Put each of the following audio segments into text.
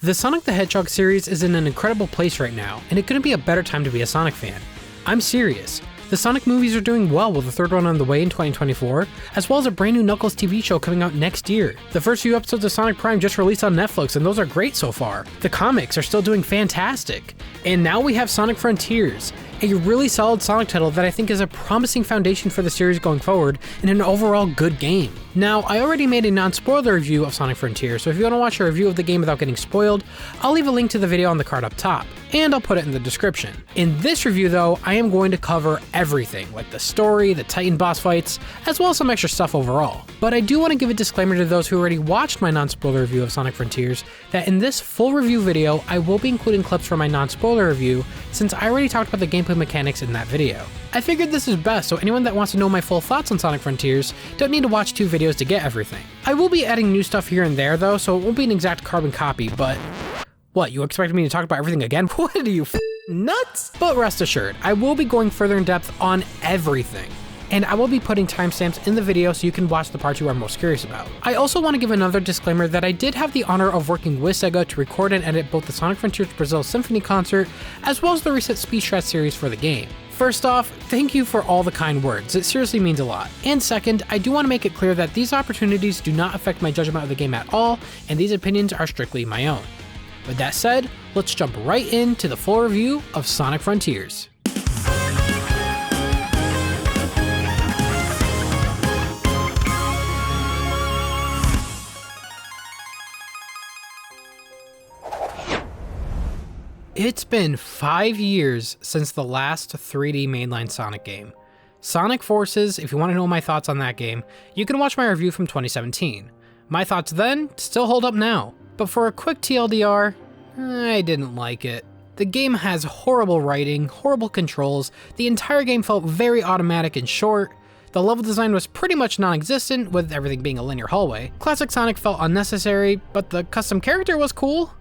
The Sonic the Hedgehog series is in an incredible place right now, and it couldn't be a better time to be a Sonic fan. I'm serious. The Sonic movies are doing well with the third one on the way in 2024, as well as a brand new Knuckles TV show coming out next year. The first few episodes of Sonic Prime just released on Netflix, and those are great so far. The comics are still doing fantastic. And now we have Sonic Frontiers, a really solid Sonic title that I think is a promising foundation for the series going forward and an overall good game. Now, I already made a non-spoiler review of Sonic Frontiers, so if you want to watch a review of the game without getting spoiled, I'll leave a link to the video on the card up top, and I'll put it in the description. In this review though, I am going to cover everything, like the story, the Titan boss fights, as well as some extra stuff overall. But I do want to give a disclaimer to those who already watched my non-spoiler review of Sonic Frontiers, that in this full review video, I will be including clips from my non-spoiler review, since I already talked about the gameplay mechanics in that video. I figured this is best, so anyone that wants to know my full thoughts on Sonic Frontiers don't need to watch 2 videos to get everything. I will be adding new stuff here and there though, so it won't be an exact carbon copy, but what, you expected me to talk about everything again? What are you, nuts? But rest assured, I will be going further in depth on everything. And I will be putting timestamps in the video so you can watch the parts you are most curious about. I also want to give another disclaimer that I did have the honor of working with Sega to record and edit both the Sonic Frontiers Brazil Symphony concert, as well as the recent Speedstrat series for the game. First off, thank you for all the kind words, it seriously means a lot. And second, I do want to make it clear that these opportunities do not affect my judgment of the game at all, and these opinions are strictly my own. With that said, let's jump right into the full review of Sonic Frontiers. It's been 5 years since the last 3D mainline Sonic game. Sonic Forces, if you want to know my thoughts on that game, you can watch my review from 2017. My thoughts then still hold up now, but for a quick TLDR, I didn't like it. The game has horrible writing, horrible controls, the entire game felt very automatic and short, the level design was pretty much non-existent with everything being a linear hallway. Classic Sonic felt unnecessary, but the custom character was cool.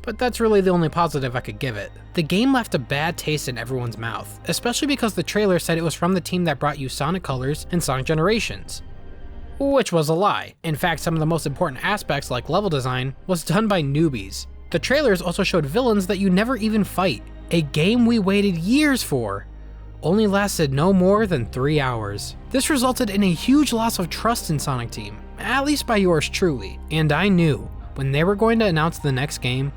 But that's really the only positive I could give it. The game left a bad taste in everyone's mouth, especially because the trailer said it was from the team that brought you Sonic Colors and Sonic Generations. Which was a lie. In fact, some of the most important aspects like level design was done by newbies. The trailers also showed villains that you never even fight. A game we waited years for only lasted no more than 3 hours. This resulted in a huge loss of trust in Sonic Team, at least by yours truly. And I knew when they were going to announce the next game,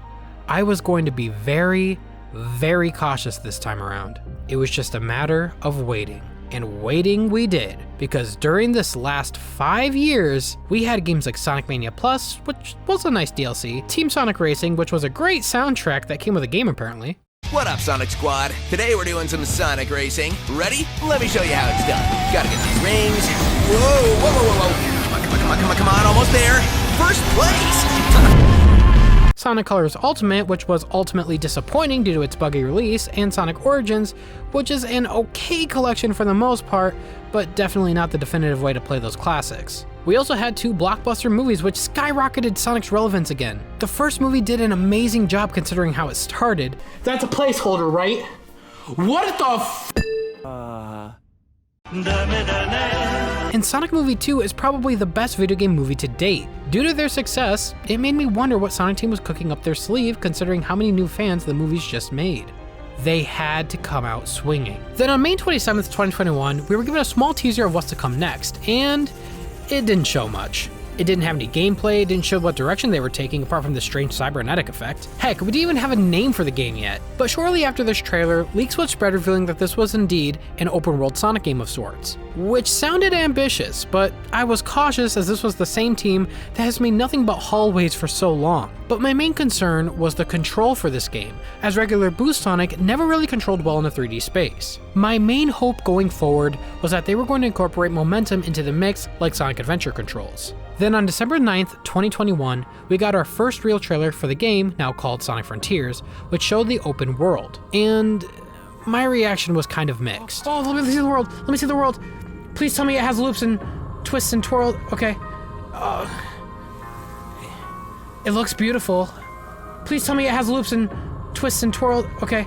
I was going to be very, very cautious this time around. It was just a matter of waiting. And waiting we did, because during this last 5 years, we had games like Sonic Mania Plus, which was a nice DLC, Team Sonic Racing, which was a great soundtrack that came with the game apparently. What up, Sonic Squad? Today we're doing some Sonic Racing. Ready? Let me show you how it's done. Gotta get these rings. Whoa, whoa, whoa, whoa, whoa. Come on, almost there. First place! Sonic Colors Ultimate, which was ultimately disappointing due to its buggy release, and Sonic Origins, which is an okay collection for the most part, but definitely not the definitive way to play those classics. We also had 2 blockbuster movies which skyrocketed Sonic's relevance again. The first movie did an amazing job considering how it started. That's a placeholder, right? What the And Sonic Movie 2 is probably the best video game movie to date. Due to their success, it made me wonder what Sonic Team was cooking up their sleeve considering how many new fans the movies just made. They had to come out swinging. Then on May 27th, 2021, we were given a small teaser of what's to come next, and it didn't show much. It didn't have any gameplay, it didn't show what direction they were taking apart from the strange cybernetic effect. Heck, we didn't even have a name for the game yet. But shortly after this trailer, leaks would spread revealing that this was indeed an open world Sonic game of sorts. Which sounded ambitious, but I was cautious as this was the same team that has made nothing but hallways for so long. But my main concern was the control for this game, as regular Boost Sonic never really controlled well in a 3D space. My main hope going forward was that they were going to incorporate momentum into the mix like Sonic Adventure controls. Then on December 9th, 2021, we got our first real trailer for the game, now called Sonic Frontiers, which showed the open world. And my reaction was kind of mixed. Oh, let me see the world, let me see the world. Please tell me it has loops and twists and twirls, okay. It looks beautiful. Please tell me it has loops and twists and twirls, okay.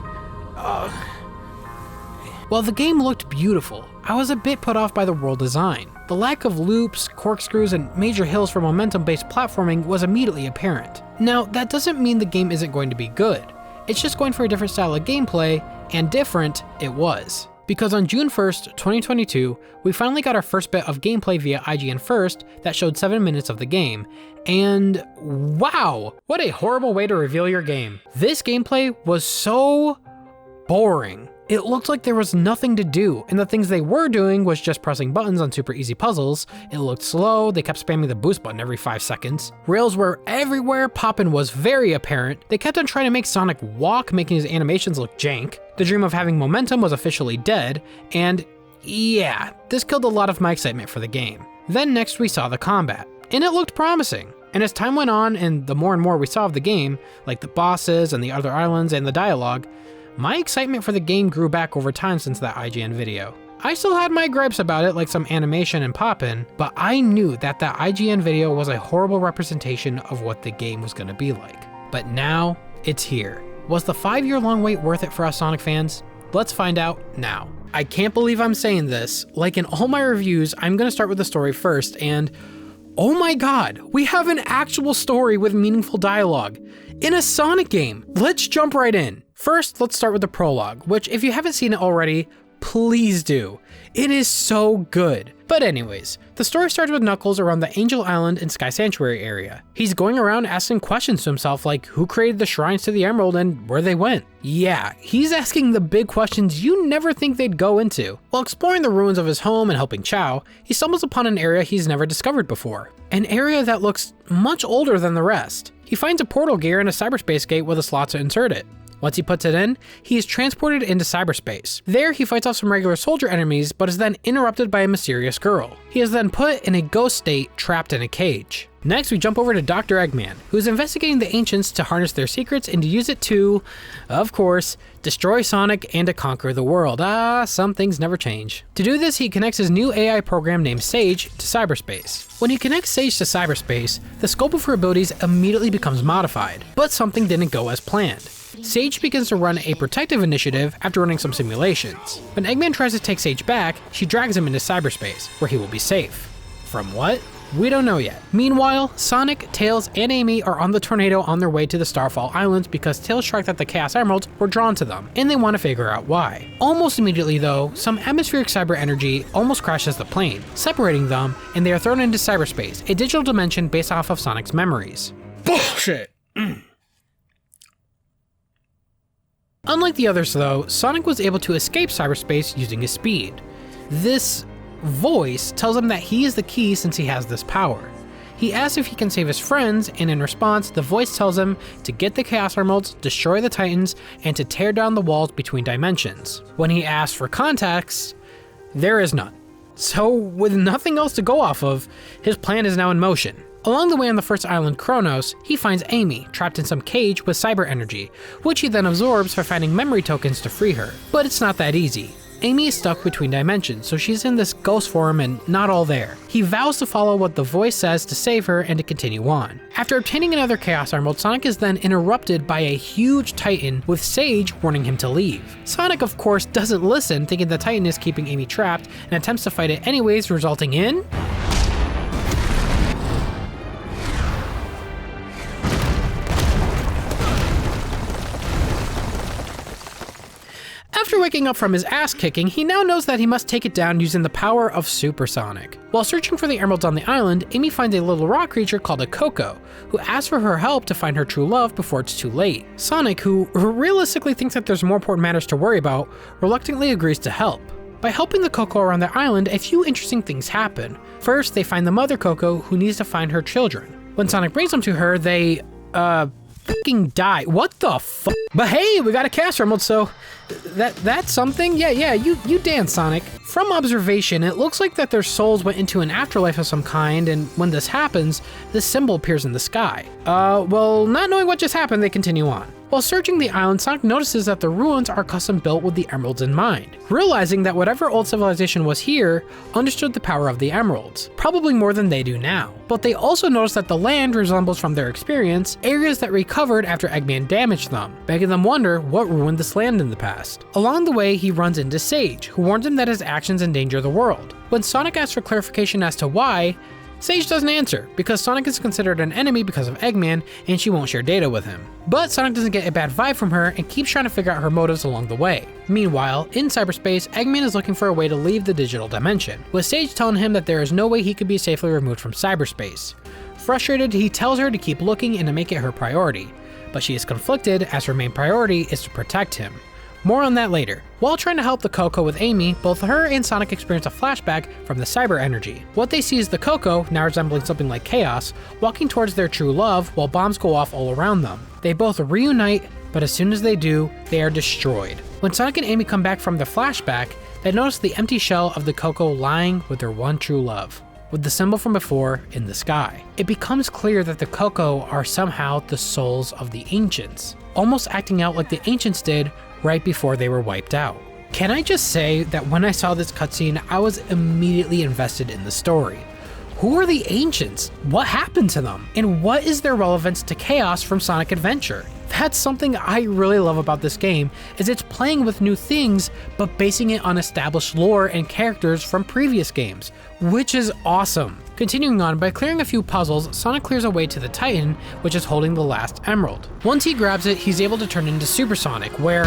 While the game looked beautiful, I was a bit put off by the world design. The lack of loops, corkscrews, and major hills for momentum-based platforming was immediately apparent. Now, that doesn't mean the game isn't going to be good. It's just going for a different style of gameplay, and different it was. Because on June 1st, 2022, we finally got our first bit of gameplay via IGN First that showed 7 minutes of the game, and wow, what a horrible way to reveal your game. This gameplay was so boring. It looked like there was nothing to do, and the things they were doing was just pressing buttons on super easy puzzles. It looked slow, they kept spamming the boost button every 5 seconds. Rails were everywhere, poppin' was very apparent. They kept on trying to make Sonic walk, making his animations look jank. The dream of having momentum was officially dead, and yeah, this killed a lot of my excitement for the game. Then next we saw the combat, and it looked promising. And as time went on, and the more and more we saw of the game, like the bosses and the other islands and the dialogue, my excitement for the game grew back over time since that IGN video. I still had my gripes about it, like some animation and poppin', but I knew that IGN video was a horrible representation of what the game was gonna be like. But now, it's here. Was the 5-year-long wait worth it for us Sonic fans? Let's find out now. I can't believe I'm saying this. Like in all my reviews, I'm gonna start with the story first, and oh my god, we have an actual story with meaningful dialogue in a Sonic game. Let's jump right in. First, let's start with the prologue, which if you haven't seen it already, please do. It is so good. But anyways, the story starts with Knuckles around the Angel Island and Sky Sanctuary area. He's going around asking questions to himself like who created the shrines to the Emerald and where they went. Yeah, he's asking the big questions you never think they'd go into. While exploring the ruins of his home and helping Chao, he stumbles upon an area he's never discovered before. An area that looks much older than the rest. He finds a portal gear and a cyberspace gate with a slot to insert it. Once he puts it in, he is transported into cyberspace. There, he fights off some regular soldier enemies, but is then interrupted by a mysterious girl. He is then put in a ghost state, trapped in a cage. Next, we jump over to Dr. Eggman, who is investigating the ancients to harness their secrets and to use it to, of course, destroy Sonic and to conquer the world. Some things never change. To do this, he connects his new AI program named Sage to cyberspace. When he connects Sage to cyberspace, the scope of her abilities immediately becomes modified, but something didn't go as planned. Sage begins to run a protective initiative after running some simulations. When Eggman tries to take Sage back, she drags him into cyberspace, where he will be safe. From what? We don't know yet. Meanwhile, Sonic, Tails, and Amy are on the tornado on their way to the Starfall Islands because Tails tracked that the Chaos Emeralds were drawn to them, and they want to figure out why. Almost immediately though, some atmospheric cyber energy almost crashes the plane, separating them, and they are thrown into cyberspace, a digital dimension based off of Sonic's memories. Bullshit! Unlike the others though, Sonic was able to escape cyberspace using his speed. This voice tells him that he is the key since he has this power. He asks if he can save his friends, and in response, the voice tells him to get the Chaos Emeralds, destroy the Titans, and to tear down the walls between dimensions. When he asks for context, there is none. So with nothing else to go off of, his plan is now in motion. Along the way on the first island, Kronos, he finds Amy trapped in some cage with cyber energy, which he then absorbs by finding memory tokens to free her. But it's not that easy. Amy is stuck between dimensions, so she's in this ghost form and not all there. He vows to follow what the voice says to save her and to continue on. After obtaining another Chaos Emerald, Sonic is then interrupted by a huge Titan with Sage warning him to leave. Sonic, of course, doesn't listen, thinking the Titan is keeping Amy trapped, and attempts to fight it anyways, resulting in After waking up from his ass kicking, he now knows that he must take it down using the power of Super Sonic. While searching for the emeralds on the island, Amy finds a little rock creature called a Coco, who asks for her help to find her true love before it's too late. Sonic, who realistically thinks that there's more important matters to worry about, reluctantly agrees to help. By helping the Coco around the island, a few interesting things happen. First, they find the mother Coco, who needs to find her children. When Sonic brings them to her, they, fucking die. What the fuck? But hey, we got a Chaos Emerald, so that's something? Yeah, you dance, Sonic. From observation, it looks like that their souls went into an afterlife of some kind, and when this happens, this symbol appears in the sky. Well, not knowing what just happened, they continue on. While searching the island, Sonic notices that the ruins are custom built with the emeralds in mind, realizing that whatever old civilization was here understood the power of the emeralds, probably more than they do now. But they also notice that the land resembles, from their experience, areas that recovered after Eggman damaged them, making them wonder what ruined this land in the past. Along the way, he runs into Sage, who warns him that his actions endanger the world. When Sonic asks for clarification as to why, Sage doesn't answer, because Sonic is considered an enemy because of Eggman and she won't share data with him. But Sonic doesn't get a bad vibe from her and keeps trying to figure out her motives along the way. Meanwhile, in cyberspace, Eggman is looking for a way to leave the digital dimension, with Sage telling him that there is no way he could be safely removed from cyberspace. Frustrated, he tells her to keep looking and to make it her priority, but she is conflicted as her main priority is to protect him. More on that later. While trying to help the Coco with Amy, both her and Sonic experience a flashback from the cyber energy. What they see is the Coco, now resembling something like Chaos, walking towards their true love while bombs go off all around them. They both reunite, but as soon as they do, they are destroyed. When Sonic and Amy come back from the flashback, they notice the empty shell of the Coco lying with their one true love, with the symbol from before in the sky. It becomes clear that the Coco are somehow the souls of the ancients, almost acting out like the ancients did right before they were wiped out. Can I just say that when I saw this cutscene, I was immediately invested in the story. Who are the ancients? What happened to them? And what is their relevance to Chaos from Sonic Adventure? That's something I really love about this game, is it's playing with new things, but basing it on established lore and characters from previous games, which is awesome. Continuing on, by clearing a few puzzles, Sonic clears a way to the Titan, which is holding the last emerald. Once he grabs it, he's able to turn into Super Sonic, where...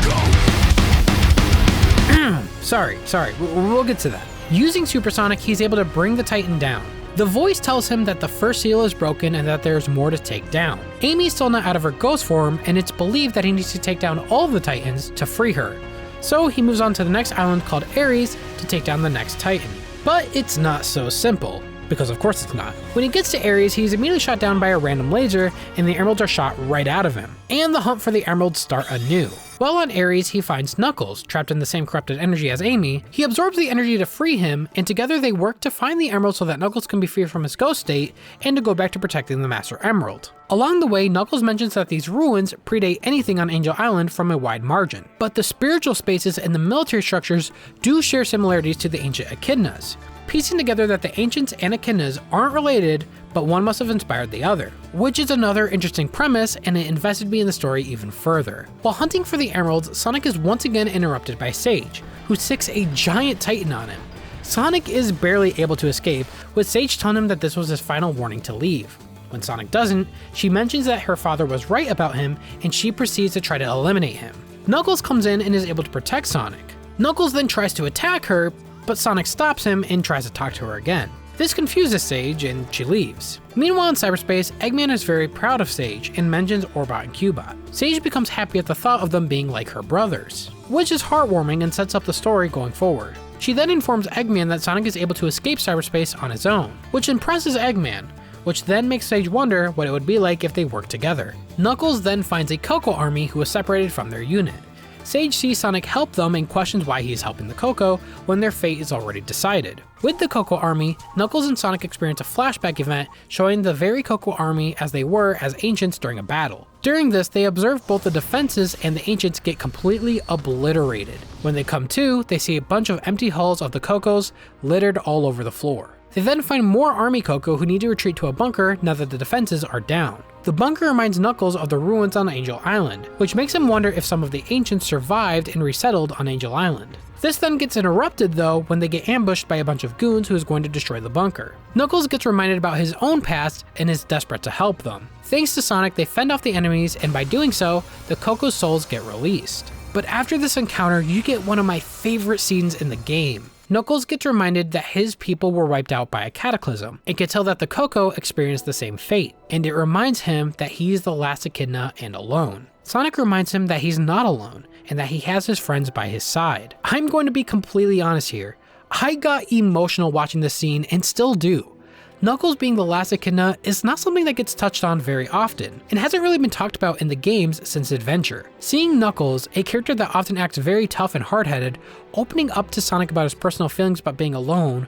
sorry, we'll get to that. Using Super Sonic, he's able to bring the Titan down. The voice tells him that the first seal is broken and that there's more to take down. Amy's still not out of her ghost form, and it's believed that he needs to take down all of the Titans to free her. So he moves on to the next island called Ares to take down the next Titan. But it's not so simple, because of course it's not. When he gets to Ares, he's immediately shot down by a random laser, and the emeralds are shot right out of him. And the hunt for the emeralds start anew. While on Ares, he finds Knuckles, trapped in the same corrupted energy as Amy. He absorbs the energy to free him, and together they work to find the emerald so that Knuckles can be free from his ghost state, and to go back to protecting the Master Emerald. Along the way, Knuckles mentions that these ruins predate anything on Angel Island from a wide margin, but the spiritual spaces and the military structures do share similarities to the ancient echidnas, piecing together that the ancients and echidnas aren't related, but one must have inspired the other, which is another interesting premise, and it invested me in the story even further. While hunting for the emeralds, Sonic is once again interrupted by Sage, who sicks a giant Titan on him. Sonic is barely able to escape, with Sage telling him that this was his final warning to leave. When Sonic doesn't, she mentions that her father was right about him, and she proceeds to try to eliminate him. Knuckles comes in and is able to protect Sonic. Knuckles then tries to attack her, but Sonic stops him and tries to talk to her again. This confuses Sage and she leaves. Meanwhile in cyberspace, Eggman is very proud of Sage and mentions Orbot and Cubot. Sage becomes happy at the thought of them being like her brothers, which is heartwarming and sets up the story going forward. She then informs Eggman that Sonic is able to escape cyberspace on his own, which impresses Eggman, which then makes Sage wonder what it would be like if they worked together. Knuckles then finds a Coco army who is separated from their unit. Sage sees Sonic help them and questions why he's helping the Coco when their fate is already decided. With the Coco army, Knuckles and Sonic experience a flashback event showing the very Coco army as they were as ancients during a battle. During this, they observe both the defenses and the ancients get completely obliterated. When they come to, they see a bunch of empty hulls of the Cocos littered all over the floor. They then find more army Coco who need to retreat to a bunker now that the defenses are down. The bunker reminds Knuckles of the ruins on Angel Island, which makes him wonder if some of the ancients survived and resettled on Angel Island. This then gets interrupted though when they get ambushed by a bunch of goons who is going to destroy the bunker. Knuckles gets reminded about his own past and is desperate to help them. Thanks to Sonic, they fend off the enemies, and by doing so, the Coco's souls get released. But after this encounter, you get one of my favorite scenes in the game. Knuckles gets reminded that his people were wiped out by a cataclysm, and can tell that the Coco experienced the same fate, and it reminds him that he's the last echidna and alone. Sonic reminds him that he's not alone, and that he has his friends by his side. I'm going to be completely honest here, I got emotional watching this scene and still do. Knuckles being the last echidna is not something that gets touched on very often, and hasn't really been talked about in the games since Adventure. Seeing Knuckles, a character that often acts very tough and hard-headed, opening up to Sonic about his personal feelings about being alone,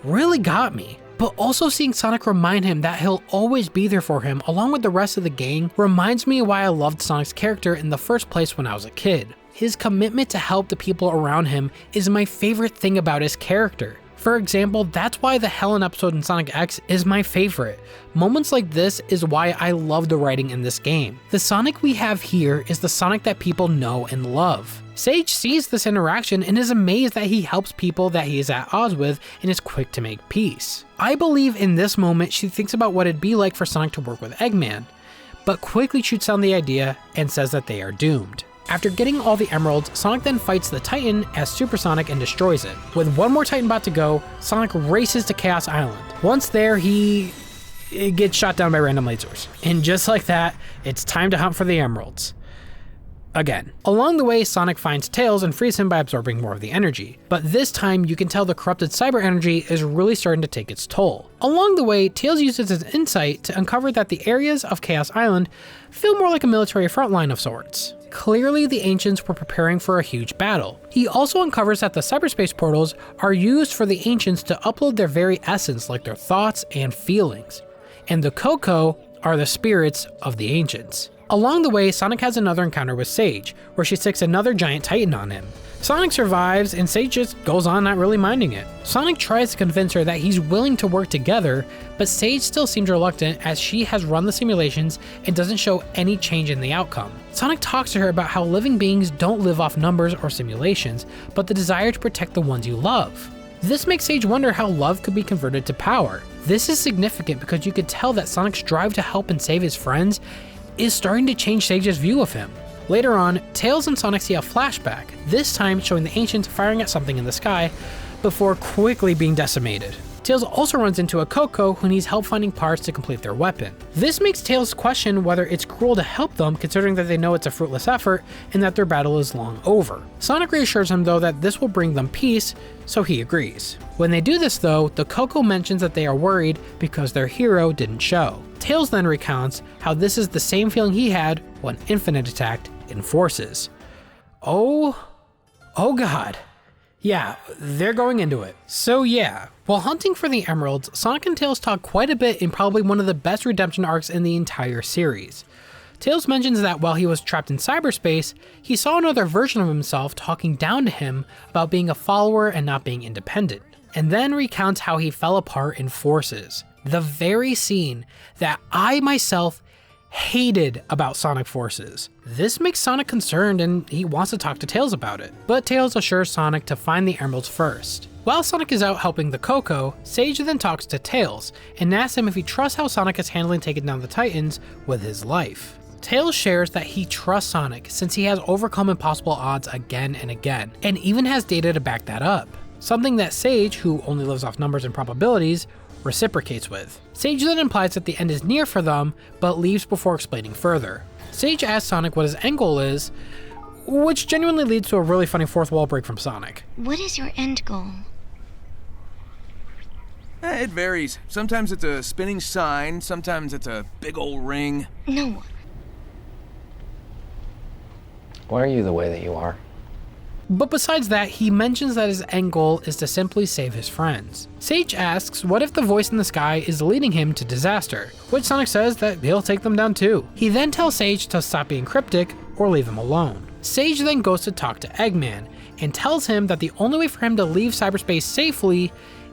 really got me. But also seeing Sonic remind him that he'll always be there for him along with the rest of the gang reminds me why I loved Sonic's character in the first place when I was a kid. His commitment to help the people around him is my favorite thing about his character. For example, that's why the Helen episode in Sonic X is my favorite. Moments like this is why I love the writing in this game. The Sonic we have here is the Sonic that people know and love. Sage sees this interaction and is amazed that he helps people that he is at odds with and is quick to make peace. I believe in this moment she thinks about what it'd be like for Sonic to work with Eggman, but quickly shoots down the idea and says that they are doomed. After getting all the emeralds, Sonic then fights the Titan as Super Sonic and destroys it. With one more Titan about to go, Sonic races to Chaos Island. Once there, he gets shot down by random lasers. And just like that, it's time to hunt for the emeralds. Again. Along the way, Sonic finds Tails and frees him by absorbing more of the energy. But this time, you can tell the corrupted cyber energy is really starting to take its toll. Along the way, Tails uses his insight to uncover that the areas of Chaos Island feel more like a military front line of sorts. Clearly, the Ancients were preparing for a huge battle. He also uncovers that the cyberspace portals are used for the Ancients to upload their very essence, like their thoughts and feelings. And the Coco are the spirits of the Ancients. Along the way, Sonic has another encounter with Sage, where she sticks another giant Titan on him. Sonic survives, and Sage just goes on not really minding it. Sonic tries to convince her that he's willing to work together, but Sage still seems reluctant as she has run the simulations and doesn't show any change in the outcome. Sonic talks to her about how living beings don't live off numbers or simulations, but the desire to protect the ones you love. This makes Sage wonder how love could be converted to power. This is significant because you could tell that Sonic's drive to help and save his friends is starting to change Sage's view of him. Later on, Tails and Sonic see a flashback, this time showing the Ancients firing at something in the sky before quickly being decimated. Tails also runs into a Coco who needs help finding parts to complete their weapon. This makes Tails question whether it's cruel to help them considering that they know it's a fruitless effort and that their battle is long over. Sonic reassures him though that this will bring them peace, so he agrees. When they do this though, the Coco mentions that they are worried because their hero didn't show. Tails then recounts how this is the same feeling he had when Infinite attacked in Forces. Oh god. Yeah, they're going into it. So yeah, while hunting for the emeralds, Sonic and Tails talk quite a bit in probably one of the best redemption arcs in the entire series. Tails mentions that while he was trapped in cyberspace, he saw another version of himself talking down to him about being a follower and not being independent, and then recounts how he fell apart in Forces. The very scene that I myself hated about Sonic Forces. This makes Sonic concerned and he wants to talk to Tails about it, but Tails assures Sonic to find the emeralds first. While Sonic is out helping the Coco, Sage then talks to Tails and asks him if he trusts how Sonic is handling taking down the Titans with his life. Tails shares that he trusts Sonic since he has overcome impossible odds again and again, and even has data to back that up. Something that Sage, who only lives off numbers and probabilities, reciprocates with. Sage then implies that the end is near for them, but leaves before explaining further. Sage asks Sonic what his end goal is, which genuinely leads to a really funny fourth wall break from Sonic. What is your end goal? It varies. Sometimes it's a spinning sign, sometimes it's a big old ring. No. Why are you the way that you are? But besides that, he mentions that his end goal is to simply save his friends. Sage asks what if the voice in the sky is leading him to disaster, which Sonic says that he'll take them down too. He then tells Sage to stop being cryptic or leave him alone. Sage then goes to talk to Eggman and tells him that the only way for him to leave cyberspace safely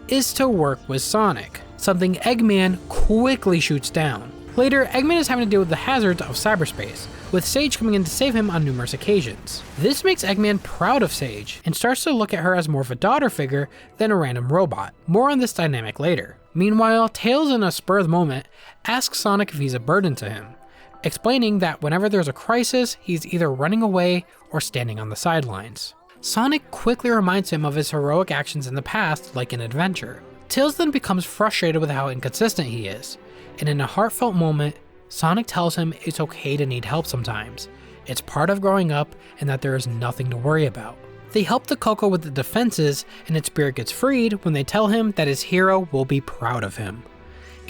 is to work with Sonic, something Eggman quickly shoots down. Later, Eggman is having to deal with the hazards of cyberspace, with Sage coming in to save him on numerous occasions. This makes Eggman proud of Sage, and starts to look at her as more of a daughter figure than a random robot. More on this dynamic later. Meanwhile, Tails in a spur of the moment asks Sonic if he's a burden to him, explaining that whenever there's a crisis, he's either running away or standing on the sidelines. Sonic quickly reminds him of his heroic actions in the past, like in Adventure. Tails then becomes frustrated with how inconsistent he is, and in a heartfelt moment, Sonic tells him it's okay to need help sometimes. It's part of growing up and that there is nothing to worry about. They help the Coco with the defenses and its spirit gets freed when they tell him that his hero will be proud of him.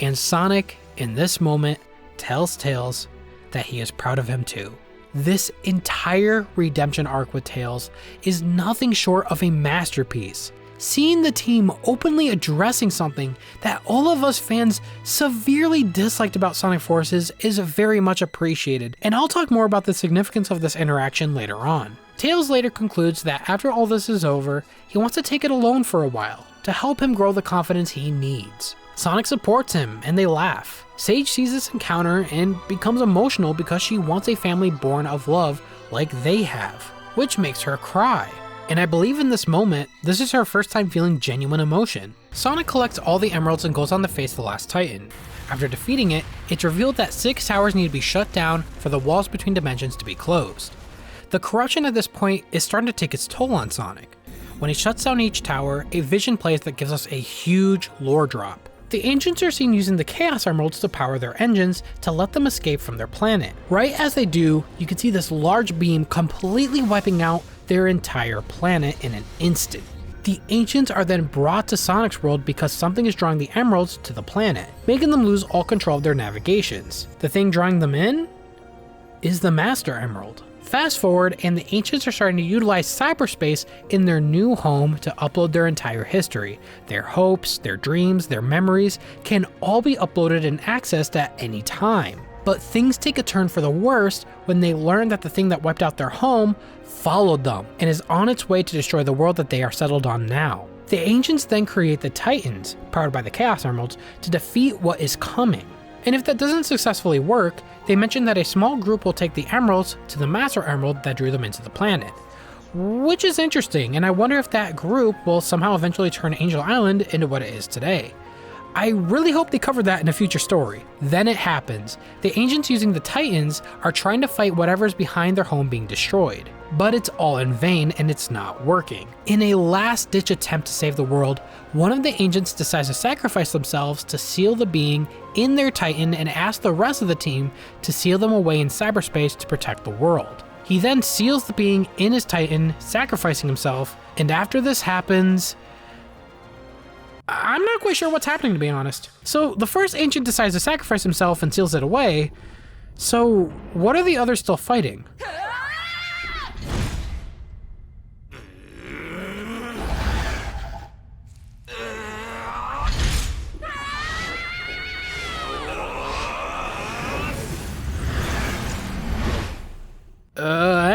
And Sonic, in this moment, tells Tails that he is proud of him too. This entire redemption arc with Tails is nothing short of a masterpiece. Seeing the team openly addressing something that all of us fans severely disliked about Sonic Forces is very much appreciated, and I'll talk more about the significance of this interaction later on. Tails later concludes that after all this is over, he wants to take it alone for a while, to help him grow the confidence he needs. Sonic supports him, and they laugh. Sage sees this encounter and becomes emotional because she wants a family born of love like they have, which makes her cry. And I believe in this moment, this is her first time feeling genuine emotion. Sonic collects all the emeralds and goes on to face the last Titan. After defeating it, it's revealed that 6 towers need to be shut down for the walls between dimensions to be closed. The corruption at this point is starting to take its toll on Sonic. When he shuts down each tower, a vision plays that gives us a huge lore drop. The Ancients are seen using the Chaos Emeralds to power their engines to let them escape from their planet. Right as they do, you can see this large beam completely wiping out their entire planet in an instant. The Ancients are then brought to Sonic's world because something is drawing the emeralds to the planet, making them lose all control of their navigations. The thing drawing them in is the Master Emerald. Fast forward, and the Ancients are starting to utilize cyberspace in their new home to upload their entire history. Their hopes, their dreams, their memories can all be uploaded and accessed at any time. But things take a turn for the worst when they learn that the thing that wiped out their home followed them and is on its way to destroy the world that they are settled on now. The Ancients then create the Titans, powered by the Chaos Emeralds, to defeat what is coming. And if that doesn't successfully work, they mention that a small group will take the emeralds to the Master Emerald that drew them into the planet. Which is interesting, and I wonder if that group will somehow eventually turn Angel Island into what it is today. I really hope they cover that in a future story. Then it happens. The Ancients using the Titans are trying to fight whatever's behind their home being destroyed. But it's all in vain and it's not working. In a last-ditch attempt to save the world, one of the Ancients decides to sacrifice themselves to seal the being in their Titan and ask the rest of the team to seal them away in cyberspace to protect the world. He then seals the being in his Titan, sacrificing himself, and after this happens, I'm not quite sure what's happening, to be honest. So the first Ancient decides to sacrifice himself and seals it away, so what are the others still fighting?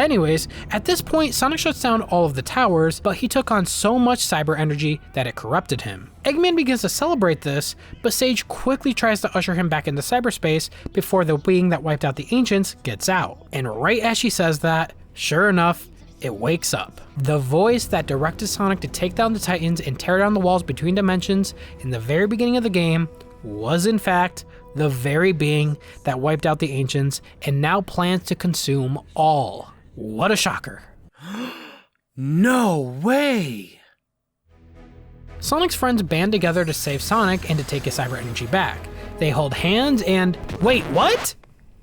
Anyways, at this point, Sonic shuts down all of the towers, but he took on so much cyber energy that it corrupted him. Eggman begins to celebrate this, but Sage quickly tries to usher him back into cyberspace before the being that wiped out the Ancients gets out. And right as she says that, sure enough, it wakes up. The voice that directed Sonic to take down the Titans and tear down the walls between dimensions in the very beginning of the game was in fact the very being that wiped out the Ancients and now plans to consume all. What a shocker. No way! Sonic's friends band together to save Sonic and to take his cyber energy back. They hold hands and... Wait, what?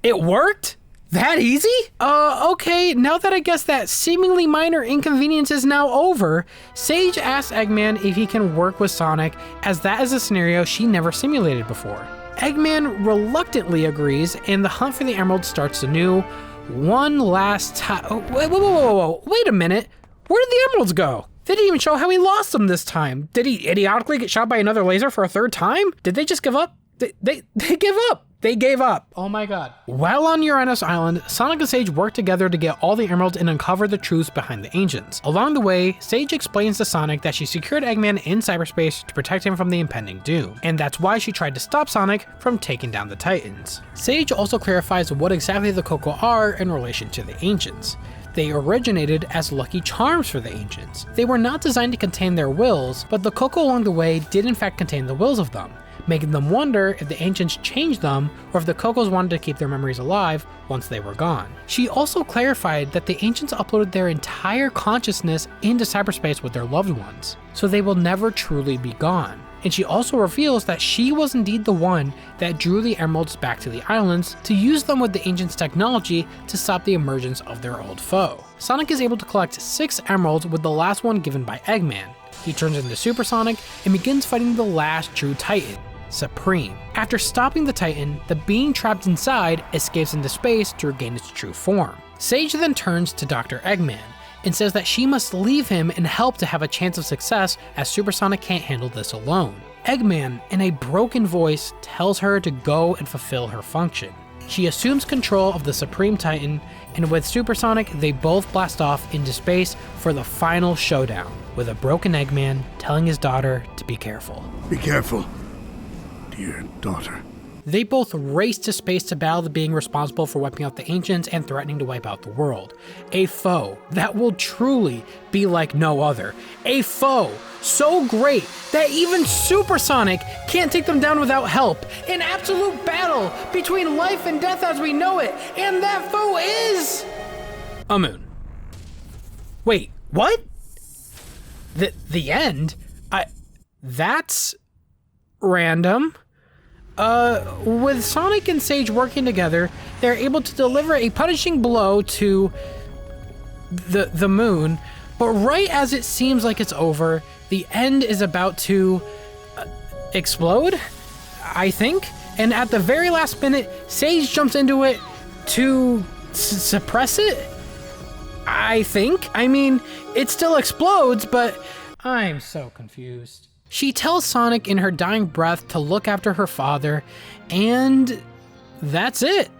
It worked? That easy? Okay, now that I guess that seemingly minor inconvenience is now over, Sage asks Eggman if he can work with Sonic, as that is a scenario she never simulated before. Eggman reluctantly agrees, and the hunt for the emerald starts anew. One last time. Oh, whoa, wait a minute. Where did the emeralds go? They didn't even show how he lost them this time. Did he idiotically get shot by another laser for a third time? Did they just give up? They give up. They gave up. Oh my god. While on Uranus Island, Sonic and Sage work together to get all the emeralds and uncover the truths behind the Ancients. Along the way, Sage explains to Sonic that she secured Eggman in cyberspace to protect him from the impending doom, and that's why she tried to stop Sonic from taking down the Titans. Sage also clarifies what exactly the Coco are in relation to the Ancients. They originated as lucky charms for the Ancients. They were not designed to contain their wills, but the Coco along the way did in fact contain the wills of them, making them wonder if the Ancients changed them or if the Cocos wanted to keep their memories alive once they were gone. She also clarified that the Ancients uploaded their entire consciousness into cyberspace with their loved ones, so they will never truly be gone. And she also reveals that she was indeed the one that drew the emeralds back to the islands to use them with the Ancients' technology to stop the emergence of their old foe. Sonic is able to collect 6 emeralds, with the last one given by Eggman. He turns into Super Sonic and begins fighting the last true Titan, Supreme. After stopping the Titan, the being trapped inside escapes into space to regain its true form. Sage then turns to Dr. Eggman, and says that she must leave him and help to have a chance of success, as Supersonic can't handle this alone. Eggman, in a broken voice, tells her to go and fulfill her function. She assumes control of the Supreme Titan, and with Supersonic, they both blast off into space for the final showdown, with a broken Eggman telling his daughter to be careful. Be careful, dear daughter. They both race to space to battle the being responsible for wiping out the Ancients and threatening to wipe out the world. A foe that will truly be like no other. A foe so great that even Supersonic can't take them down without help. An absolute battle between life and death as we know it, and that foe is... a moon. Wait, what? The end? That's random. With Sonic and Sage working together, they're able to deliver a punishing blow to the moon, but right as it seems like it's over, the end is about to explode, I think, and at the very last minute, Sage jumps into it to suppress it, I think. I mean, it still explodes, but I'm so confused. She tells Sonic in her dying breath to look after her father, and that's it.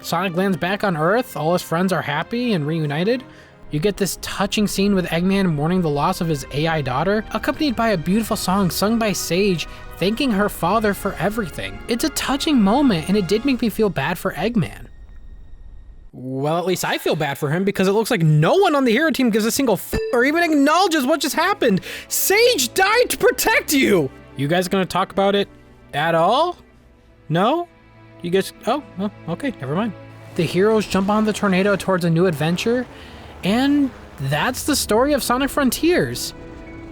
Sonic lands back on Earth, all his friends are happy and reunited. You get this touching scene with Eggman mourning the loss of his AI daughter, accompanied by a beautiful song sung by Sage, thanking her father for everything. It's a touching moment, and it did make me feel bad for Eggman. Well, at least I feel bad for him because it looks like no one on the hero team gives a single f or even acknowledges what just happened. Sage died to protect you! You guys gonna talk about it at all? No? You guys, oh, well, okay, never mind. The heroes jump on the tornado towards a new adventure, and that's the story of Sonic Frontiers.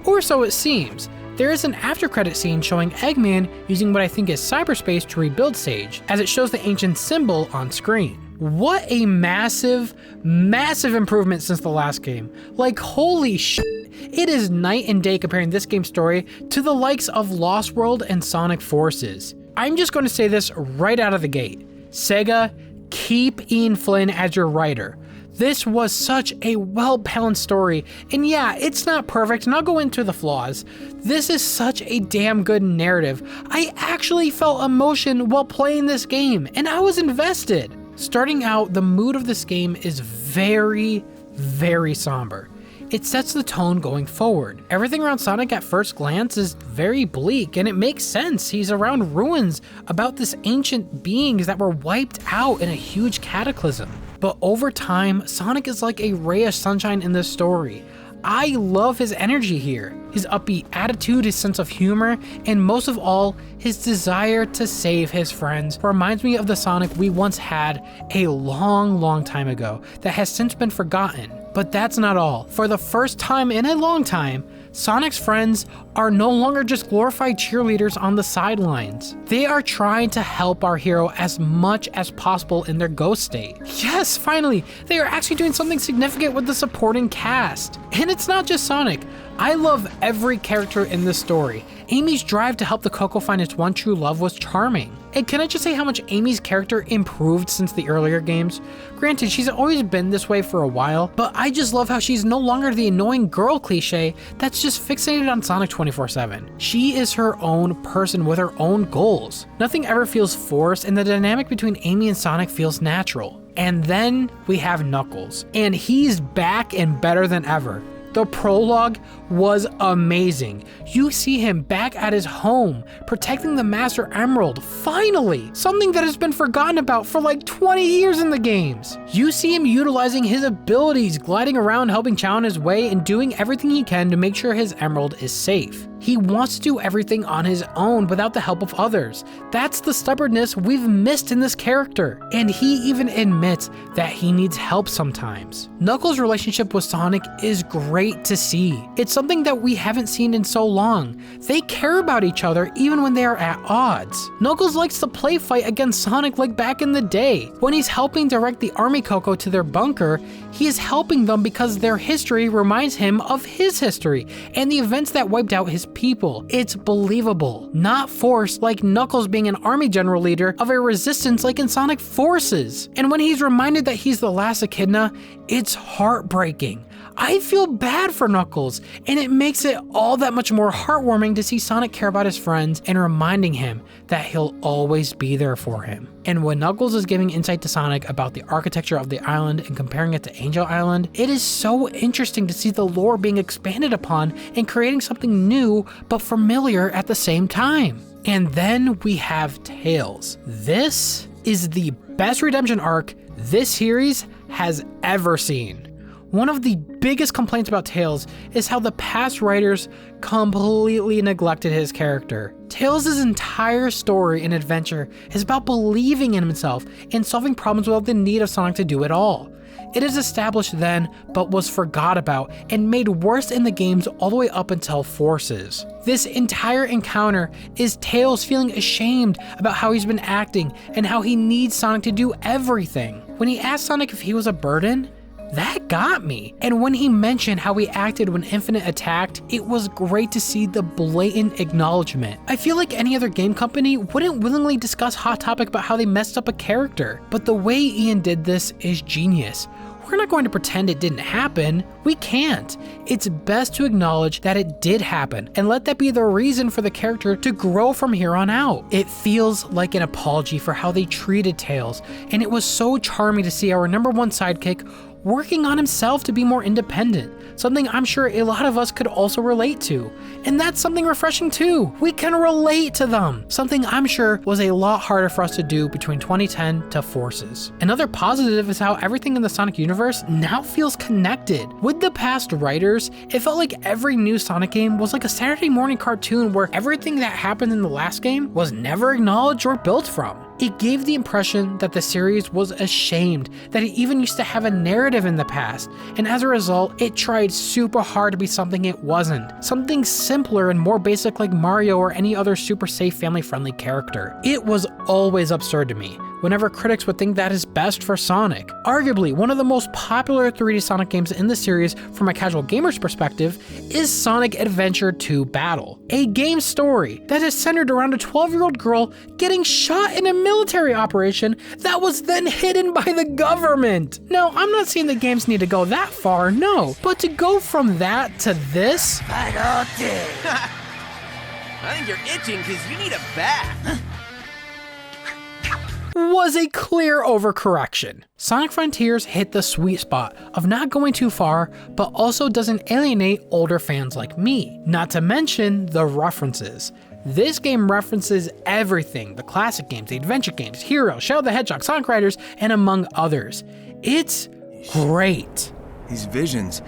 Or so it seems. There is an after-credit scene showing Eggman using what I think is cyberspace to rebuild Sage, as it shows the ancient symbol on screen. What a massive, massive improvement since the last game. Like, holy shit. It is night and day comparing this game's story to the likes of Lost World and Sonic Forces. I'm just going to say this right out of the gate. Sega, keep Ian Flynn as your writer. This was such a well-balanced story, and yeah, it's not perfect, and I'll go into the flaws. This is such a damn good narrative. I actually felt emotion while playing this game, and I was invested. Starting out, the mood of this game is very, very somber. It sets the tone going forward. Everything around Sonic at first glance is very bleak, and it makes sense. He's around ruins about this ancient beings that were wiped out in a huge cataclysm. But over time, Sonic is like a ray of sunshine in this story. I love his energy here, his upbeat attitude, his sense of humor, and most of all, his desire to save his friends reminds me of the Sonic we once had a long, long time ago that has since been forgotten. But that's not all. For the first time in a long time, Sonic's friends are no longer just glorified cheerleaders on the sidelines. They are trying to help our hero as much as possible in their ghost state. Yes, finally, they are actually doing something significant with the supporting cast. And it's not just Sonic. I love every character in this story. Amy's drive to help the Coco find its one true love was charming. And can I just say how much Amy's character improved since the earlier games? Granted, she's always been this way for a while, but I just love how she's no longer the annoying girl cliche that's just fixated on Sonic 24/7. She is her own person with her own goals. Nothing ever feels forced, and the dynamic between Amy and Sonic feels natural. And then we have Knuckles, and he's back and better than ever. The prologue was amazing. You see him back at his home, protecting the Master Emerald, finally! Something that has been forgotten about for like 20 years in the games. You see him utilizing his abilities, gliding around, helping Chao on his way, and doing everything he can to make sure his emerald is safe. He wants to do everything on his own without the help of others. That's the stubbornness we've missed in this character. And he even admits that he needs help sometimes. Knuckles' relationship with Sonic is great to see. It's something that we haven't seen in so long. They care about each other even when they are at odds. Knuckles likes to play fight against Sonic like back in the day. When he's helping direct the Army Coco to their bunker, he is helping them because their history reminds him of his history and the events that wiped out his people. It's believable, not forced like Knuckles being an army general leader of a resistance like in Sonic Forces. And when he's reminded that he's the last Echidna, it's heartbreaking. I feel bad for Knuckles, and it makes it all that much more heartwarming to see Sonic care about his friends and reminding him that he'll always be there for him. And when Knuckles is giving insight to Sonic about the architecture of the island and comparing it to Angel Island, it is so interesting to see the lore being expanded upon and creating something new but familiar at the same time. And then we have Tails. This is the best redemption arc this series has ever seen. One of the biggest complaints about Tails is how the past writers completely neglected his character. Tails' entire story and adventure is about believing in himself and solving problems without the need of Sonic to do it all. It is established then, but was forgot about and made worse in the games all the way up until Forces. This entire encounter is Tails feeling ashamed about how he's been acting and how he needs Sonic to do everything. When he asked Sonic if he was a burden, that got me. And when he mentioned how he acted when Infinite attacked, it was great to see the blatant acknowledgement. I feel like any other game company wouldn't willingly discuss hot topic about how they messed up a character, but the way Ian did this is genius. We're not going to pretend it didn't happen. We can't. It's best to acknowledge that it did happen and let that be the reason for the character to grow from here on out. It feels like an apology for how they treated Tails, and it was so charming to see our number one sidekick working on himself to be more independent, something I'm sure a lot of us could also relate to. And that's something refreshing too. We can relate to them, something I'm sure was a lot harder for us to do between 2010 to Forces. Another positive is how everything in the Sonic universe now feels connected. With the past writers, it felt like every new Sonic game was like a Saturday morning cartoon where everything that happened in the last game was never acknowledged or built from. It gave the impression that the series was ashamed that it even used to have a narrative in the past, and as a result, it tried super hard to be something it wasn't. Something simpler and more basic like Mario or any other super safe family-friendly character. It was always absurd to me whenever critics would think that is best for Sonic. Arguably, one of the most popular 3D Sonic games in the series from a casual gamer's perspective is Sonic Adventure 2 Battle, a game story that is centered around a 12-year-old girl getting shot in a military operation that was then hidden by the government. Now, I'm not saying the games need to go that far, no, but to go from that to this? I think you're itching because you need a bath. Was a clear overcorrection. Sonic Frontiers hit the sweet spot of not going too far, but also doesn't alienate older fans like me. Not to mention the references. This game references everything, the classic games, the adventure games, Hero, Shadow the Hedgehog, Sonic Riders, and among others. It's great. These visions,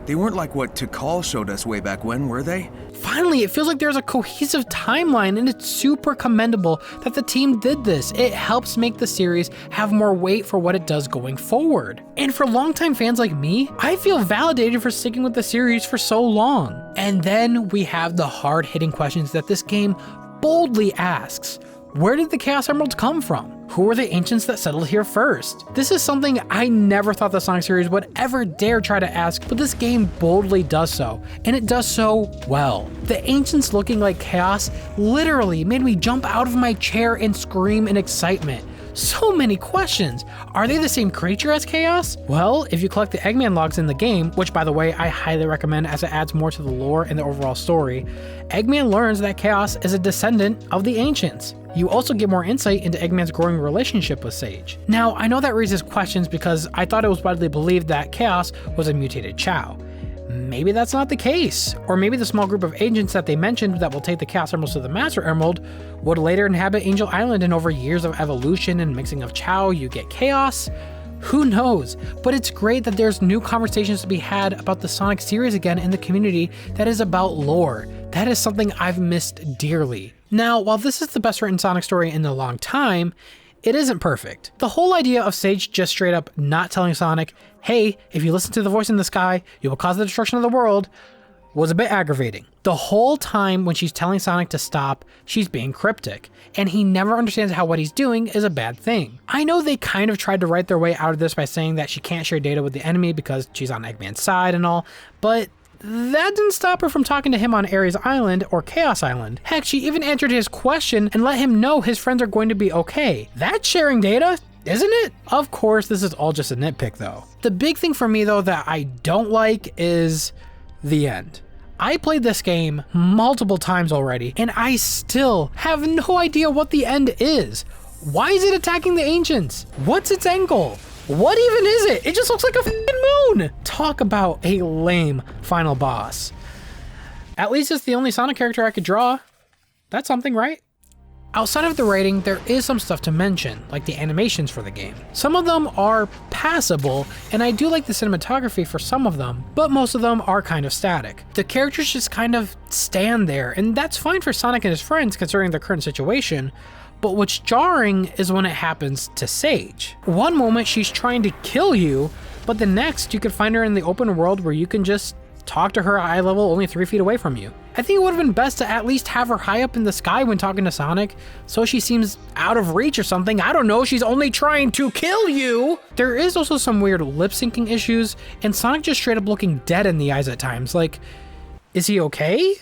they weren't like what Tikal showed us way back when, were they? Finally, it feels like there's a cohesive timeline, and it's super commendable that the team did this. It helps make the series have more weight for what it does going forward. And for longtime fans like me, I feel validated for sticking with the series for so long. And then we have the hard-hitting questions that this game boldly asks. Where did the Chaos Emeralds come from? Who were the ancients that settled here first? This is something I never thought the Sonic series would ever dare try to ask, but this game boldly does so, and it does so well. The ancients looking like chaos literally made me jump out of my chair and scream in excitement. So many questions. Are they the same creature as Chaos? Well, if you collect the Eggman logs in the game, which by the way I highly recommend as it adds more to the lore and the overall story, Eggman learns that Chaos is a descendant of the ancients. You also get more insight into Eggman's growing relationship with Sage. Now, I know that raises questions because I thought it was widely believed that Chaos was a mutated Chao. Maybe that's not the case. Or maybe the small group of agents that they mentioned that will take the Chaos Emeralds to the Master Emerald would later inhabit Angel Island, and over years of evolution and mixing of Chao, you get Chaos. Who knows? But it's great that there's new conversations to be had about the Sonic series again in the community that is about lore. That is something I've missed dearly. Now, while this is the best written Sonic story in a long time, it isn't perfect. The whole idea of Sage just straight up not telling Sonic, hey, if you listen to the voice in the sky, you will cause the destruction of the world, was a bit aggravating. The whole time when she's telling Sonic to stop, she's being cryptic, and he never understands how what he's doing is a bad thing. I know they kind of tried to write their way out of this by saying that she can't share data with the enemy because she's on Eggman's side and all, but that didn't stop her from talking to him on Ares Island or Chaos Island. Heck, she even answered his question and let him know his friends are going to be okay. That's sharing data. Isn't it? Of course, this is all just a nitpick though. The big thing for me though that I don't like is the end. I played this game multiple times already, and I still have no idea what the end is. Why is it attacking the ancients? What's its end goal? What even is it? It just looks like a f***ing moon. Talk about a lame final boss. At least it's the only Sonic character I could draw. That's something, right? Outside of the writing, there is some stuff to mention, like the animations for the game. Some of them are passable, and I do like the cinematography for some of them, but most of them are kind of static. The characters just kind of stand there, and that's fine for Sonic and his friends considering their current situation, but what's jarring is when it happens to Sage. One moment she's trying to kill you, but the next you can find her in the open world where you can just talk to her at eye level only 3 feet away from you. I think it would have been best to at least have her high up in the sky when talking to Sonic, so she seems out of reach or something. I don't know, she's only trying to kill you! There is also some weird lip syncing issues, and Sonic just straight up looking dead in the eyes at times. Like, is he okay?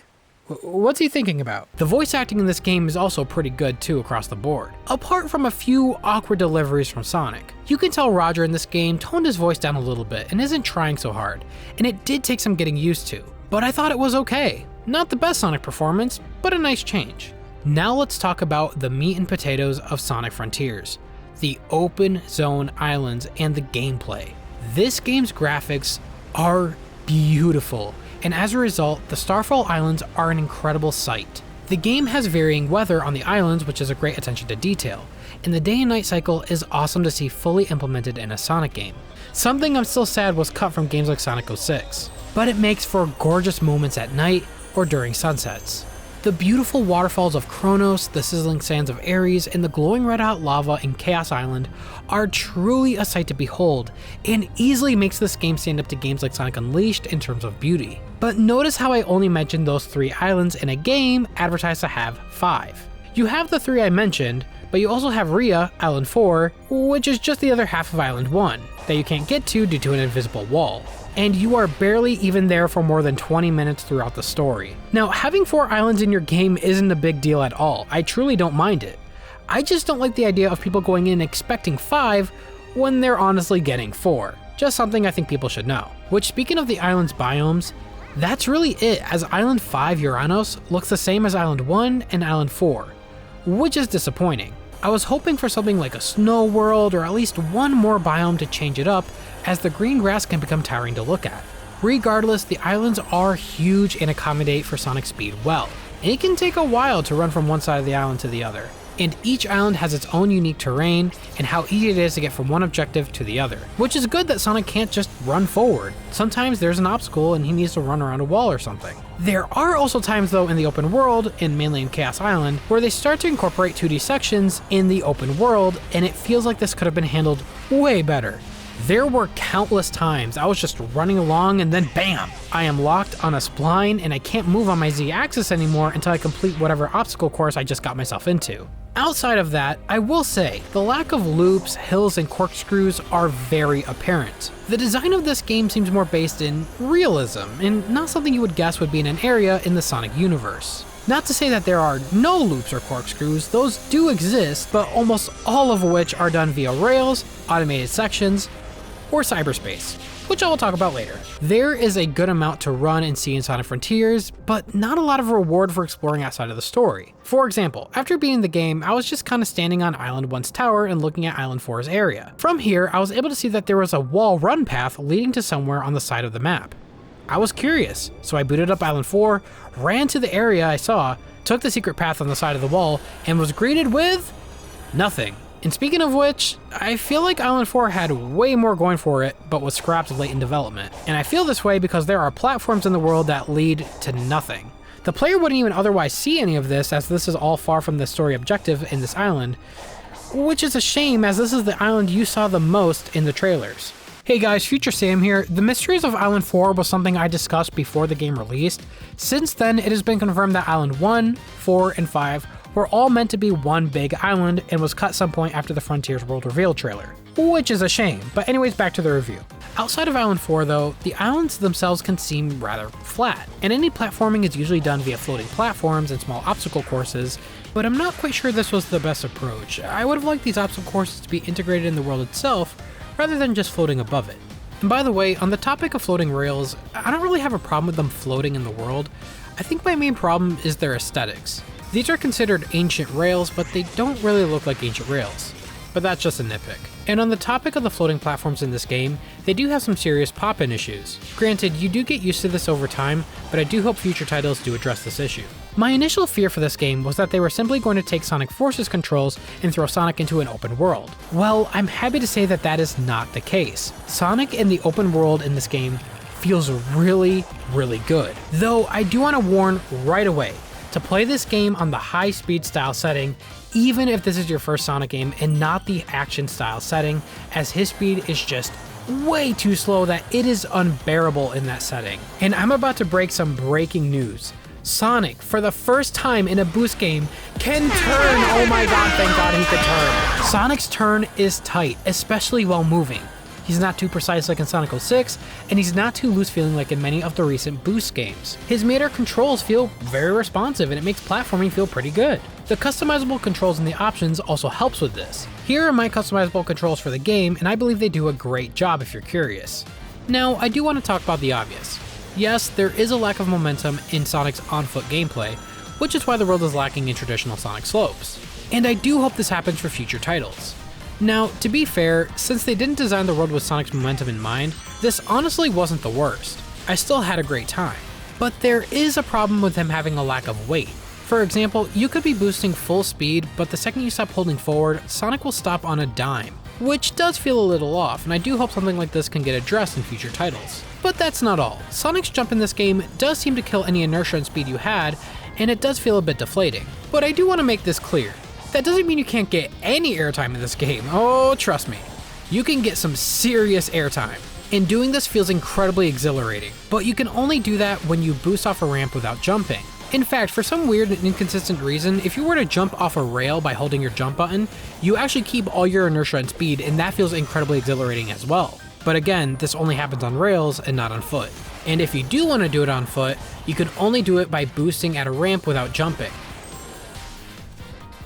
What's he thinking about? The voice acting in this game is also pretty good too across the board, apart from a few awkward deliveries from Sonic. You can tell Roger in this game toned his voice down a little bit and isn't trying so hard, and it did take some getting used to, but I thought it was okay. Not the best Sonic performance, but a nice change. Now let's talk about the meat and potatoes of Sonic Frontiers, the open zone islands and the gameplay. This game's graphics are beautiful, and as a result, the Starfall Islands are an incredible sight. The game has varying weather on the islands, which is a great attention to detail, and the day and night cycle is awesome to see fully implemented in a Sonic game. Something I'm still sad was cut from games like Sonic 06, but it makes for gorgeous moments at night or during sunsets. The beautiful waterfalls of Kronos, the sizzling sands of Ares, and the glowing red hot lava in Chaos Island are truly a sight to behold, and easily makes this game stand up to games like Sonic Unleashed in terms of beauty. But notice how I only mentioned those 3 islands in a game advertised to have 5. You have the 3 I mentioned, but you also have Rhea, Island 4, which is just the other half of Island 1, that you can't get to due to an invisible wall. And you are barely even there for more than 20 minutes throughout the story. Now, having 4 islands in your game isn't a big deal at all. I truly don't mind it. I just don't like the idea of people going in expecting 5 when they're honestly getting 4. Just something I think people should know. Which, speaking of the island's biomes, that's really it, as Island 5 Uranos looks the same as Island 1 and Island 4, which is disappointing. I was hoping for something like a snow world or at least one more biome to change it up, as the green grass can become tiring to look at. Regardless, the islands are huge and accommodate for Sonic speed well, and it can take a while to run from one side of the island to the other. And each island has its own unique terrain and how easy it is to get from one objective to the other, which is good that Sonic can't just run forward. Sometimes there's an obstacle and he needs to run around a wall or something. There are also times though in the open world, and mainly in Chaos Island, where they start to incorporate 2D sections in the open world, and it feels like this could have been handled way better. There were countless times I was just running along and then BAM! I am locked on a spline and I can't move on my Z-axis anymore until I complete whatever obstacle course I just got myself into. Outside of that, I will say, the lack of loops, hills, and corkscrews are very apparent. The design of this game seems more based in realism, and not something you would guess would be in an area in the Sonic universe. Not to say that there are no loops or corkscrews, those do exist, but almost all of which are done via rails, automated sections, or cyberspace, which I will talk about later. There is a good amount to run and see in Sonic Frontiers, but not a lot of reward for exploring outside of the story. For example, after beating the game, I was just kind of standing on Island 1's tower and looking at Island 4's area. From here, I was able to see that there was a wall run path leading to somewhere on the side of the map. I was curious, so I booted up Island 4, ran to the area I saw, took the secret path on the side of the wall, and was greeted with nothing. And speaking of which, I feel like Island 4 had way more going for it, but was scrapped late in development. And I feel this way because there are platforms in the world that lead to nothing. The player wouldn't even otherwise see any of this, as this is all far from the story objective in this island, which is a shame as this is the island you saw the most in the trailers. Hey guys, Future Sam here. The mysteries of Island 4 was something I discussed before the game released. Since then, it has been confirmed that Island 1, 4, and 5 were all meant to be one big island and was cut some point after the Frontiers World Reveal trailer, which is a shame, but anyways, back to the review. Outside of Island 4 though, the islands themselves can seem rather flat, and any platforming is usually done via floating platforms and small obstacle courses, but I'm not quite sure this was the best approach. I would have liked these obstacle courses to be integrated in the world itself, rather than just floating above it. And by the way, on the topic of floating rails, I don't really have a problem with them floating in the world. I think my main problem is their aesthetics. These are considered ancient rails, but they don't really look like ancient rails. But that's just a nitpick. And on the topic of the floating platforms in this game, they do have some serious pop-in issues. Granted, you do get used to this over time, but I do hope future titles do address this issue. My initial fear for this game was that they were simply going to take Sonic Forces controls and throw Sonic into an open world. Well, I'm happy to say that that is not the case. Sonic in the open world in this game feels really, really good. Though I do want to warn right away, to play this game on the high speed style setting, even if this is your first Sonic game and not the action style setting, as his speed is just way too slow that it is unbearable in that setting. And I'm about to break some breaking news. Sonic, for the first time in a boost game, can turn. Oh my god, thank god he could turn. Sonic's turn is tight, especially while moving. He's not too precise like in Sonic 06, and he's not too loose feeling like in many of the recent boost games. His mid-air controls feel very responsive, and it makes platforming feel pretty good. The customizable controls and the options also helps with this. Here are my customizable controls for the game, and I believe they do a great job if you're curious. Now, I do want to talk about the obvious. Yes, there is a lack of momentum in Sonic's on-foot gameplay, which is why the world is lacking in traditional Sonic slopes. And I do hope this happens for future titles. Now, to be fair, since they didn't design the world with Sonic's momentum in mind, this honestly wasn't the worst. I still had a great time. But there is a problem with him having a lack of weight. For example, you could be boosting full speed, but the second you stop holding forward, Sonic will stop on a dime, which does feel a little off, and I do hope something like this can get addressed in future titles. But that's not all. Sonic's jump in this game does seem to kill any inertia and speed you had, and it does feel a bit deflating. But I do want to make this clear. That doesn't mean you can't get any airtime in this game. Oh, trust me. You can get some serious airtime. And doing this feels incredibly exhilarating. But you can only do that when you boost off a ramp without jumping. In fact, for some weird and inconsistent reason, if you were to jump off a rail by holding your jump button, you actually keep all your inertia and speed, and that feels incredibly exhilarating as well. But again, this only happens on rails and not on foot. And if you do want to do it on foot, you can only do it by boosting at a ramp without jumping.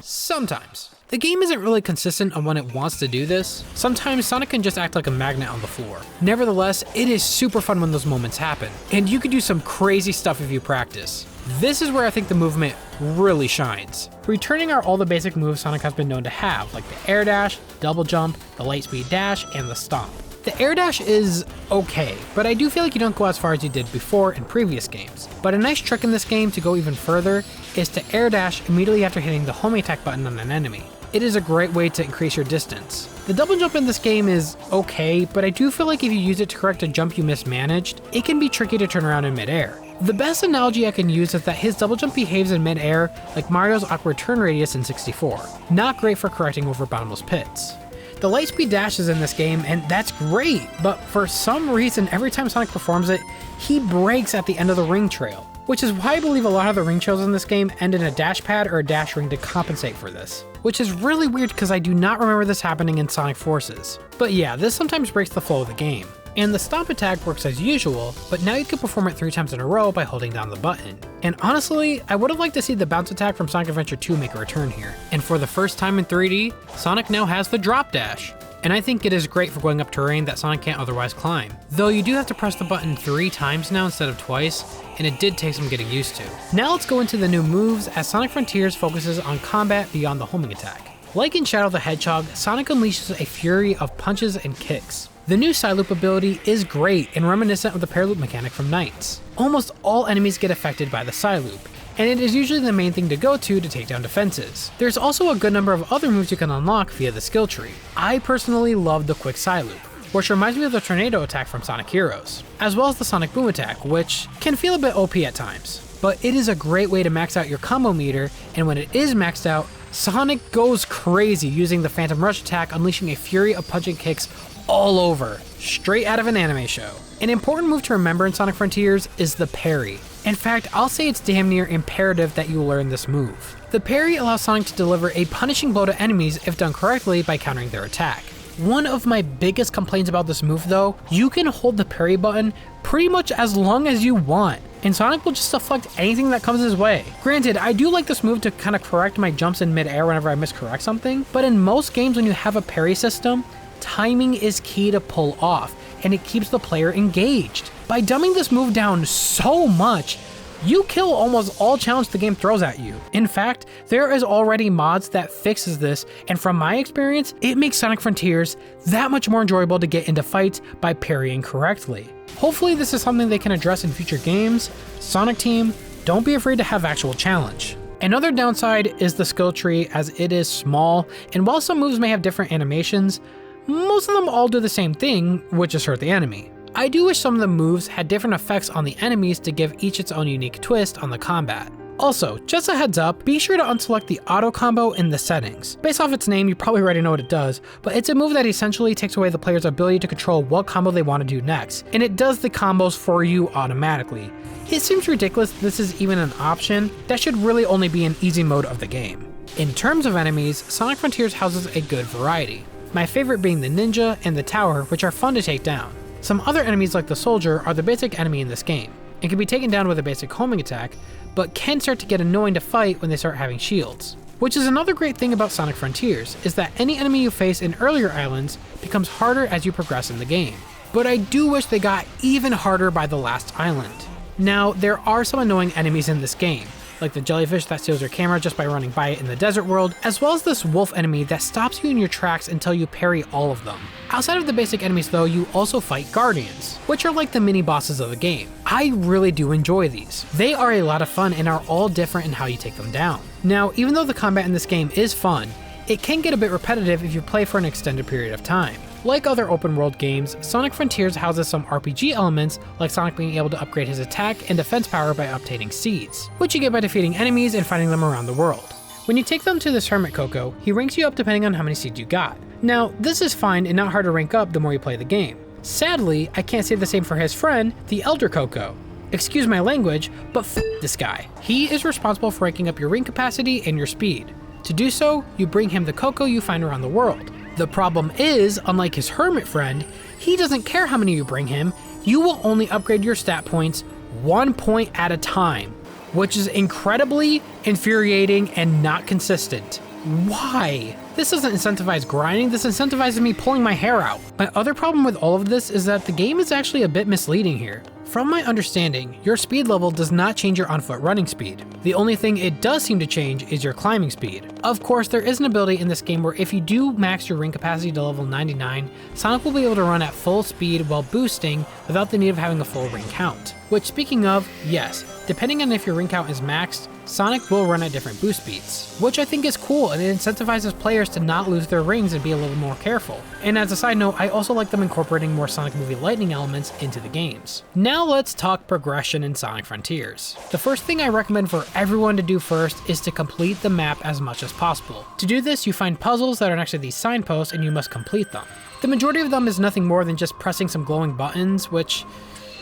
Sometimes. The game isn't really consistent on when it wants to do this. Sometimes Sonic can just act like a magnet on the floor. Nevertheless, it is super fun when those moments happen, and you can do some crazy stuff if you practice. This is where I think the movement really shines. Returning are all the basic moves Sonic has been known to have, like the air dash, double jump, the light speed dash, and the stomp. The air dash is okay, but I do feel like you don't go as far as you did before in previous games. But a nice trick in this game to go even further is to air dash immediately after hitting the homing attack button on an enemy. It is a great way to increase your distance. The double jump in this game is okay, but I do feel like if you use it to correct a jump you mismanaged, it can be tricky to turn around in midair. The best analogy I can use is that his double jump behaves in midair like Mario's awkward turn radius in 64. Not great for correcting over bottomless pits. The lightspeed dash is in this game, and that's great, but for some reason, every time Sonic performs it, he breaks at the end of the ring trail, which is why I believe a lot of the ring trails in this game end in a dash pad or a dash ring to compensate for this, which is really weird because I do not remember this happening in Sonic Forces. But yeah, this sometimes breaks the flow of the game. And the stomp attack works as usual, but now you can perform it 3 times in a row by holding down the button. And honestly, I would have liked to see the bounce attack from Sonic Adventure 2 make a return here. And for the first time in 3D, Sonic now has the drop dash. And I think it is great for going up terrain that Sonic can't otherwise climb. Though you do have to press the button 3 times now instead of twice, and it did take some getting used to. Now let's go into the new moves as Sonic Frontiers focuses on combat beyond the homing attack. Like in Shadow the Hedgehog, Sonic unleashes a fury of punches and kicks. The new side loop ability is great and reminiscent of the paraloop mechanic from Knights. Almost all enemies get affected by the side loop, and it is usually the main thing to go to take down defenses. There's also a good number of other moves you can unlock via the skill tree. I personally love the quick side loop, which reminds me of the tornado attack from Sonic Heroes, as well as the Sonic Boom attack, which can feel a bit OP at times. But it is a great way to max out your combo meter, and when it is maxed out, Sonic goes crazy using the Phantom Rush attack, unleashing a fury of punch and kicks all over, straight out of an anime show. An important move to remember in Sonic Frontiers is the parry. In fact, I'll say it's damn near imperative that you learn this move. The parry allows Sonic to deliver a punishing blow to enemies if done correctly by countering their attack. One of my biggest complaints about this move though, you can hold the parry button pretty much as long as you want. and Sonic will just deflect anything that comes his way. Granted, I do like this move to kind of correct my jumps in midair whenever I miscorrect something, but in most games when you have a parry system, timing is key to pull off, and it keeps the player engaged. By dumbing this move down so much, you kill almost all challenge the game throws at you. In fact, there is already mods that fixes this, and from my experience, it makes Sonic Frontiers that much more enjoyable to get into fights by parrying correctly. Hopefully this is something they can address in future games. Sonic Team, don't be afraid to have actual challenge. Another downside is the skill tree, as it is small, and while some moves may have different animations, most of them all do the same thing, which is hurt the enemy. I do wish some of the moves had different effects on the enemies to give each its own unique twist on the combat. Also, just a heads up, be sure to unselect the auto combo in the settings. Based off its name, you probably already know what it does, but it's a move that essentially takes away the player's ability to control what combo they want to do next, and it does the combos for you automatically. It seems ridiculous this is even an option. That should really only be an easy mode of the game. In terms of enemies, Sonic Frontiers houses a good variety. My favorite being the ninja and the tower, which are fun to take down. Some other enemies like the soldier are the basic enemy in this game, and can be taken down with a basic homing attack, but can start to get annoying to fight when they start having shields. Which is another great thing about Sonic Frontiers, is that any enemy you face in earlier islands becomes harder as you progress in the game. But I do wish they got even harder by the last island. Now, there are some annoying enemies in this game, like the jellyfish that steals your camera just by running by it in the desert world, as well as this wolf enemy that stops you in your tracks until you parry all of them. Outside of the basic enemies though, you also fight guardians, which are like the mini bosses of the game. I really do enjoy these. They are a lot of fun and are all different in how you take them down. Now, even though the combat in this game is fun, it can get a bit repetitive if you play for an extended period of time. Like other open world games, Sonic Frontiers houses some RPG elements, like Sonic being able to upgrade his attack and defense power by obtaining seeds, which you get by defeating enemies and finding them around the world. When you take them to this Hermit Coco, he ranks you up depending on how many seeds you got. Now, this is fine and not hard to rank up the more you play the game. Sadly, I can't say the same for his friend, the Elder Coco. Excuse my language, but this guy. He is responsible for ranking up your ring capacity and your speed. To do so, you bring him the Coco you find around the world. The problem is, unlike his hermit friend, he doesn't care how many you bring him, you will only upgrade your stat points 1 point at a time, which is incredibly infuriating and not consistent. Why? This doesn't incentivize grinding, this incentivizes me pulling my hair out. My other problem with all of this is that the game is actually a bit misleading here. From my understanding, your speed level does not change your on-foot running speed. The only thing it does seem to change is your climbing speed. Of course, there is an ability in this game where if you do max your ring capacity to level 99, Sonic will be able to run at full speed while boosting without the need of having a full ring count. Which, speaking of, yes, depending on if your ring count is maxed, Sonic will run at different boost speeds, which I think is cool and it incentivizes players to not lose their rings and be a little more careful. And as a side note, I also like them incorporating more Sonic movie lightning elements into the games. Now let's talk progression in Sonic Frontiers. The first thing I recommend for everyone to do first is to complete the map as much as possible. To do this, you find puzzles that are next to these signposts and you must complete them. The majority of them is nothing more than just pressing some glowing buttons, which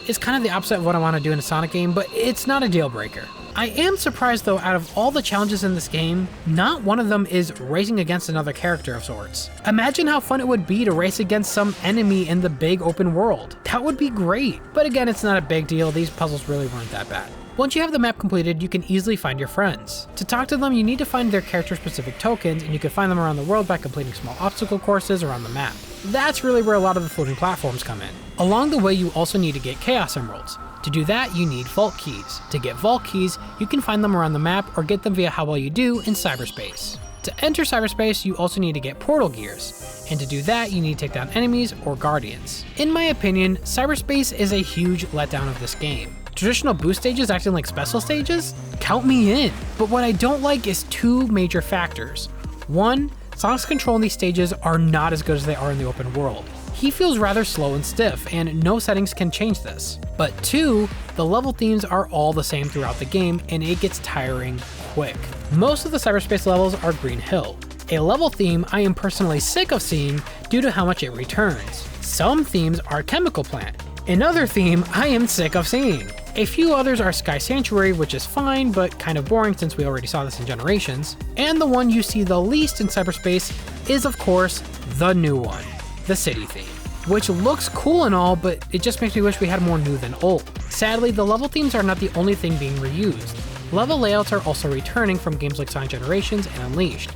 is kind of the opposite of what I want to do in a Sonic game, but it's not a deal breaker. I am surprised though, out of all the challenges in this game, not one of them is racing against another character of sorts. Imagine how fun it would be to race against some enemy in the big open world. That would be great. But again, it's not a big deal, these puzzles really weren't that bad. Once you have the map completed, you can easily find your friends. To talk to them, you need to find their character-specific tokens, and you can find them around the world by completing small obstacle courses around the map. That's really where a lot of the floating platforms come in. Along the way, you also need to get Chaos Emeralds. To do that, you need Vault Keys. To get Vault Keys, you can find them around the map or get them via How Well You Do in cyberspace. To enter cyberspace, you also need to get Portal Gears. And to do that, you need to take down enemies or guardians. In my opinion, cyberspace is a huge letdown of this game. Traditional boost stages acting like special stages? Count me in. But what I don't like is two major factors. One, Sonic's control in these stages are not as good as they are in the open world. He feels rather slow and stiff, and no settings can change this. But two, the level themes are all the same throughout the game, and it gets tiring quick. Most of the cyberspace levels are Green Hill, a level theme I am personally sick of seeing due to how much it returns. Some themes are Chemical Plant, another theme I am sick of seeing. A few others are Sky Sanctuary, which is fine, but kind of boring since we already saw this in Generations. And the one you see the least in cyberspace is, of course, the new one, the City theme. which looks cool and all, but it just makes me wish we had more new than old. Sadly, the level themes are not the only thing being reused. Level layouts are also returning from games like Sonic Generations and Unleashed,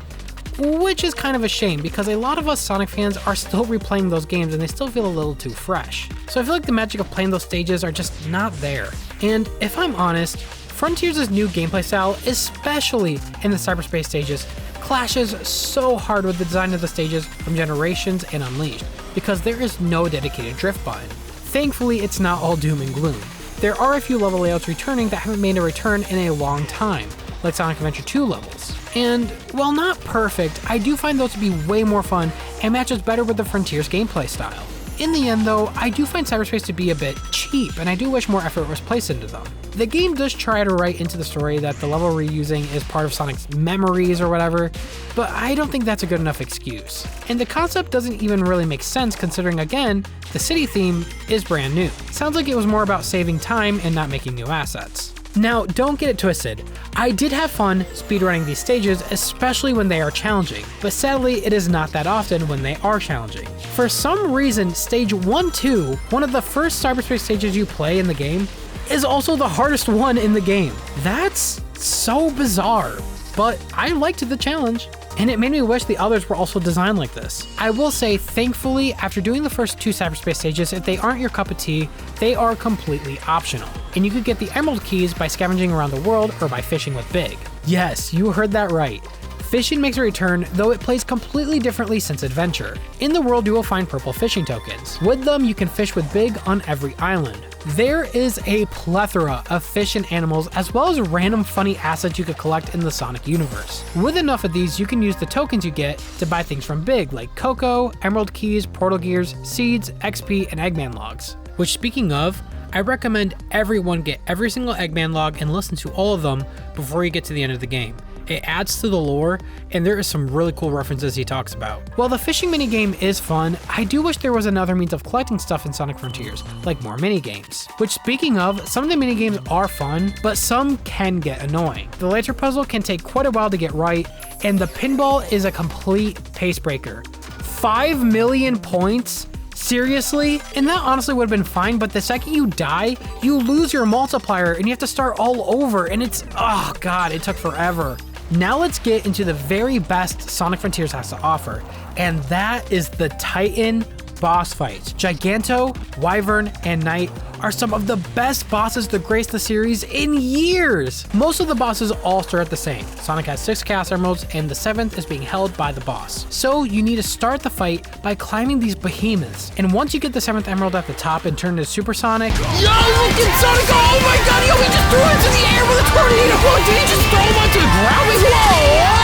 which is kind of a shame because a lot of us Sonic fans are still replaying those games and they still feel a little too fresh. So I feel like the magic of playing those stages are just not there. And if I'm honest, Frontiers' new gameplay style, especially in the cyberspace stages, clashes so hard with the design of the stages from Generations and Unleashed because there is no dedicated drift button. Thankfully, it's not all doom and gloom. There are a few level layouts returning that haven't made a return in a long time, like Sonic Adventure 2 levels. And while not perfect, I do find those to be way more fun and matches better with the Frontiers gameplay style. In the end though, I do find cyberspace to be a bit cheap and I do wish more effort was placed into them. The game does try to write into the story that the level reusing is part of Sonic's memories or whatever, but I don't think that's a good enough excuse. And the concept doesn't even really make sense considering, again, the city theme is brand new. Sounds like it was more about saving time and not making new assets. Now, don't get it twisted. I did have fun speedrunning these stages, especially when they are challenging, but sadly it is not that often when they are challenging. For some reason, stage 1-2, one of the first cyberspace stages you play in the game, is also the hardest one in the game. That's so bizarre, but I liked the challenge. And it made me wish the others were also designed like this. I will say, thankfully, after doing the first 2 cyberspace stages, if they aren't your cup of tea, they are completely optional. And you could get the Emerald Keys by scavenging around the world or by fishing with Big. Yes, you heard that right. Fishing makes a return, though it plays completely differently since Adventure. In the world, you will find purple fishing tokens. With them, you can fish with Big on every island. There is a plethora of fish and animals, as well as random funny assets you could collect in the Sonic universe. With enough of these, you can use the tokens you get to buy things from Big, like Cocoa, Emerald Keys, Portal Gears, Seeds, XP, and Eggman Logs. Which, speaking of, I recommend everyone get every single Eggman log and listen to all of them before you get to the end of the game. It adds to the lore, and there is some really cool references he talks about. While the fishing minigame is fun, I do wish there was another means of collecting stuff in Sonic Frontiers, like more minigames. Which, speaking of, some of the minigames are fun, but some can get annoying. The Lantern puzzle can take quite a while to get right, and the pinball is a complete pace breaker. 5 million points? Seriously? And that honestly would have been fine, but the second you die, you lose your multiplier and you have to start all over, and it's, oh god, it took forever. Now let's get into the very best Sonic Frontiers has to offer, and that is the Titan boss fights. Giganto, Wyvern, and Knight are some of the best bosses to grace the series in years. Most of the bosses all start the same. Sonic has 6 Chaos Emeralds, and the 7th is being held by the boss. So you need to start the fight by climbing these behemoths, and once you get the 7th Emerald at the top and turn to Supersonic, Yo, look at Sonic! Oh my god, yo, he just threw it into the air with a tornado! Whoa, did he just throw him onto the ground? Whoa!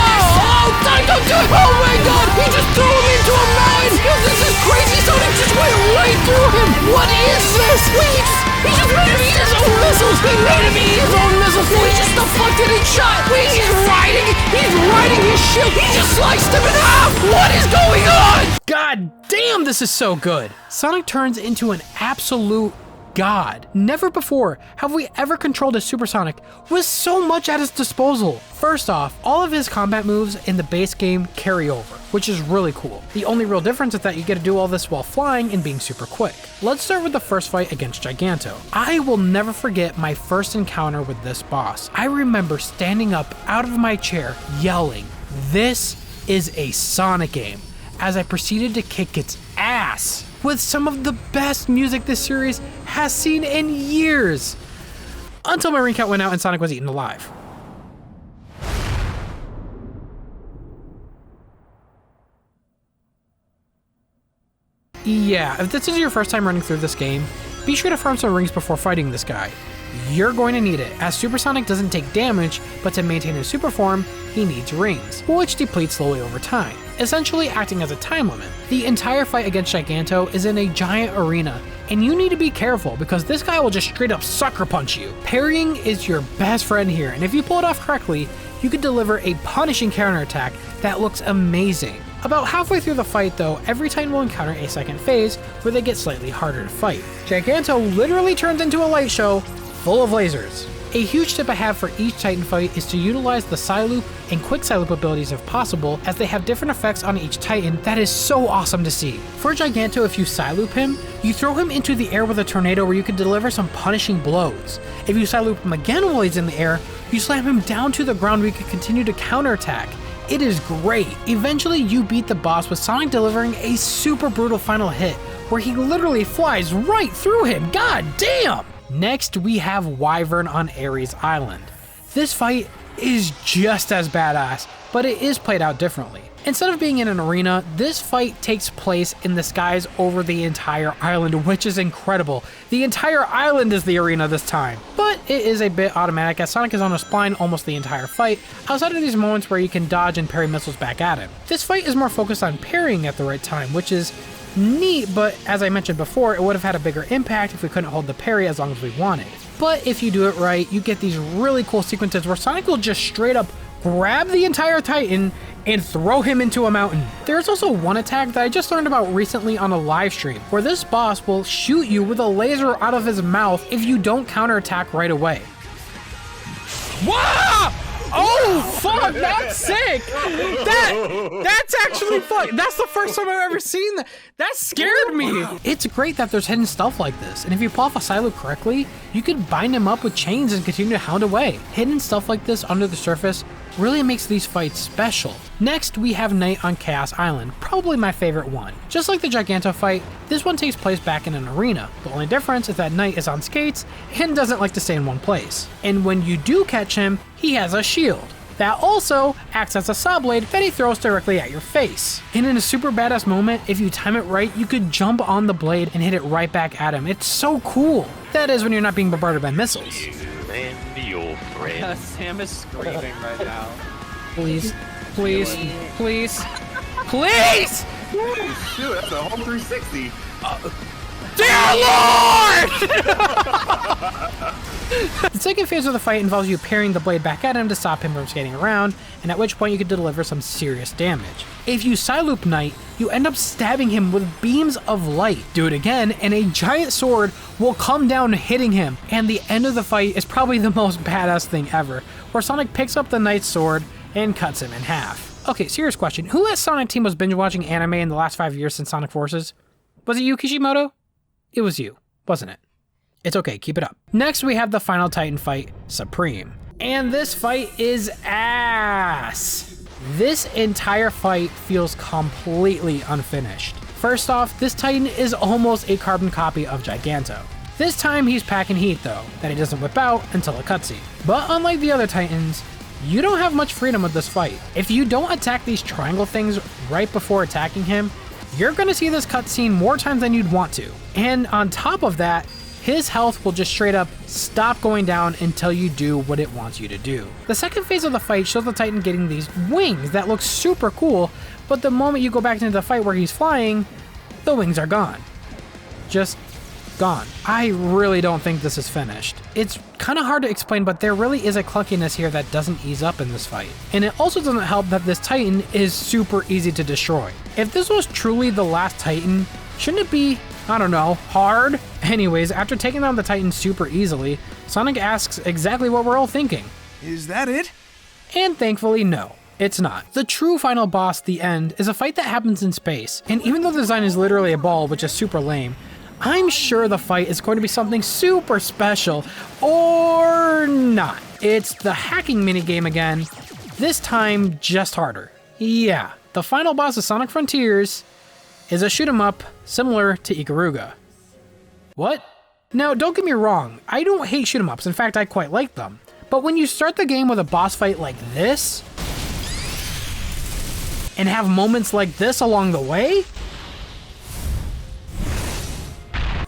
Sonic, don't do it! Oh my god, he just threw him into a mountain! Yo, this is crazy! Sonic just went right through him! What is this? Wait, he just made him eat his own missiles! He made him eat his own missiles! No, he just deflected and shot! Wait, he's riding his shield! He just sliced him in half! What is going on? god damn, this is so good. Sonic turns into an absolute god. Never before have we ever controlled a Supersonic with so much at his disposal. First off, all of his combat moves in the base game carry over, which is really cool. The only real difference is that you get to do all this while flying and being super quick. Let's start with the first fight against Giganto. I will never forget my first encounter with this boss. I remember standing up out of my chair yelling, "This is a Sonic game," as I proceeded to kick its ass with some of the best music this series has seen in years. Until my ring count went out and Sonic was eaten alive. Yeah, if this is your first time running through this game, be sure to farm some rings before fighting this guy. You're going to need it, as Supersonic doesn't take damage, but to maintain his super form, he needs rings, which deplete slowly over time, essentially acting as a time limit. The entire fight against Giganto is in a giant arena, and you need to be careful because this guy will just straight up sucker punch you. Parrying is your best friend here, and if you pull it off correctly, you could deliver a punishing counterattack that looks amazing. About halfway through the fight though, every Titan will encounter a second phase where they get slightly harder to fight. Giganto literally turns into a light show full of lasers. A huge tip I have for each Titan fight is to utilize the Psyloop and Quick Psyloop abilities if possible, as they have different effects on each Titan that is so awesome to see. For Giganto, if you Psyloop him, you throw him into the air with a tornado where you can deliver some punishing blows. If you Psyloop him again while he's in the air, you slam him down to the ground where you can continue to counterattack. It is great. Eventually you beat the boss with Sonic delivering a super brutal final hit where he literally flies right through him. God damn! Next, we have Wyvern on Ares Island. This fight is just as badass, but it is played out differently. Instead of being in an arena, this fight takes place in the skies over the entire island, which is incredible. The entire island is the arena this time. But it is a bit automatic as Sonic is on a spine almost the entire fight, outside of these moments where you can dodge and parry missiles back at him. This fight is more focused on parrying at the right time, which is neat, but as I mentioned before, it would have had a bigger impact if we couldn't hold the parry as long as we wanted. But if you do it right, you get these really cool sequences where Sonic will just straight up grab the entire Titan and throw him into a mountain. There's also one attack that I just learned about recently on a live stream, where this boss will shoot you with a laser out of his mouth if you don't counterattack right away. Wow! Oh fuck, that's sick! That's actually fun. That's the first time I've ever seen that. That scared me. It's great that there's hidden stuff like this, and if you pull off a Psyloop correctly, you can bind him up with chains and continue to hound away. Hidden stuff like this under the surface really makes these fights special. Next, we have Knight on Chaos Island, probably my favorite one. Just like the Giganto fight, this one takes place back in an arena. The only difference is that Knight is on skates and doesn't like to stay in one place. And when you do catch him, he has a shield that also acts as a saw blade that he throws directly at your face. And in a super badass moment, if you time it right, you could jump on the blade and hit it right back at him. It's so cool. That is when you're not being bombarded by missiles. And your friend. Sam is screaming right now. Please, please, please, please! Shoot, that's a home 360. Dear Lord! The second phase of the fight involves you parrying the blade back at him to stop him from skating around, and at which point you can deliver some serious damage. If you Psyloop Knight, you end up stabbing him with beams of light. Do it again, and a giant sword will come down hitting him, and the end of the fight is probably the most badass thing ever, where Sonic picks up the Knight's sword and cuts him in half. Okay, serious question. Who at Sonic Team was binge watching anime in the last 5 years since Sonic Forces? Was it you, Kishimoto? It was you, wasn't it? It's okay, keep it up. Next, we have the final Titan fight, Supreme. And this fight is ass. This entire fight feels completely unfinished. First off, this Titan is almost a carbon copy of Giganto. This time he's packing heat though, that he doesn't whip out until a cutscene. But unlike the other Titans, you don't have much freedom with this fight. If you don't attack these triangle things right before attacking him, you're gonna see this cutscene more times than you'd want to. And on top of that, his health will just straight up stop going down until you do what it wants you to do. The second phase of the fight shows the Titan getting these wings that look super cool, but the moment you go back into the fight where he's flying, the wings are gone. Just gone. I really don't think this is finished. It's kind of hard to explain, but there really is a clunkiness here that doesn't ease up in this fight. And it also doesn't help that this Titan is super easy to destroy. If this was truly the last Titan, shouldn't it be, I don't know, hard? Anyways, after taking down the Titan super easily, Sonic asks exactly what we're all thinking. Is that it? And thankfully, no. It's not. The true final boss, the end, is a fight that happens in space, and even though the design is literally a ball, which is super lame, I'm sure the fight is going to be something super special, or not. It's the hacking minigame again, this time just harder. Yeah, the final boss of Sonic Frontiers is a shoot 'em up similar to Ikaruga. What? Now, don't get me wrong, I don't hate shoot 'em ups, in fact I quite like them. But when you start the game with a boss fight like this, and have moments like this along the way,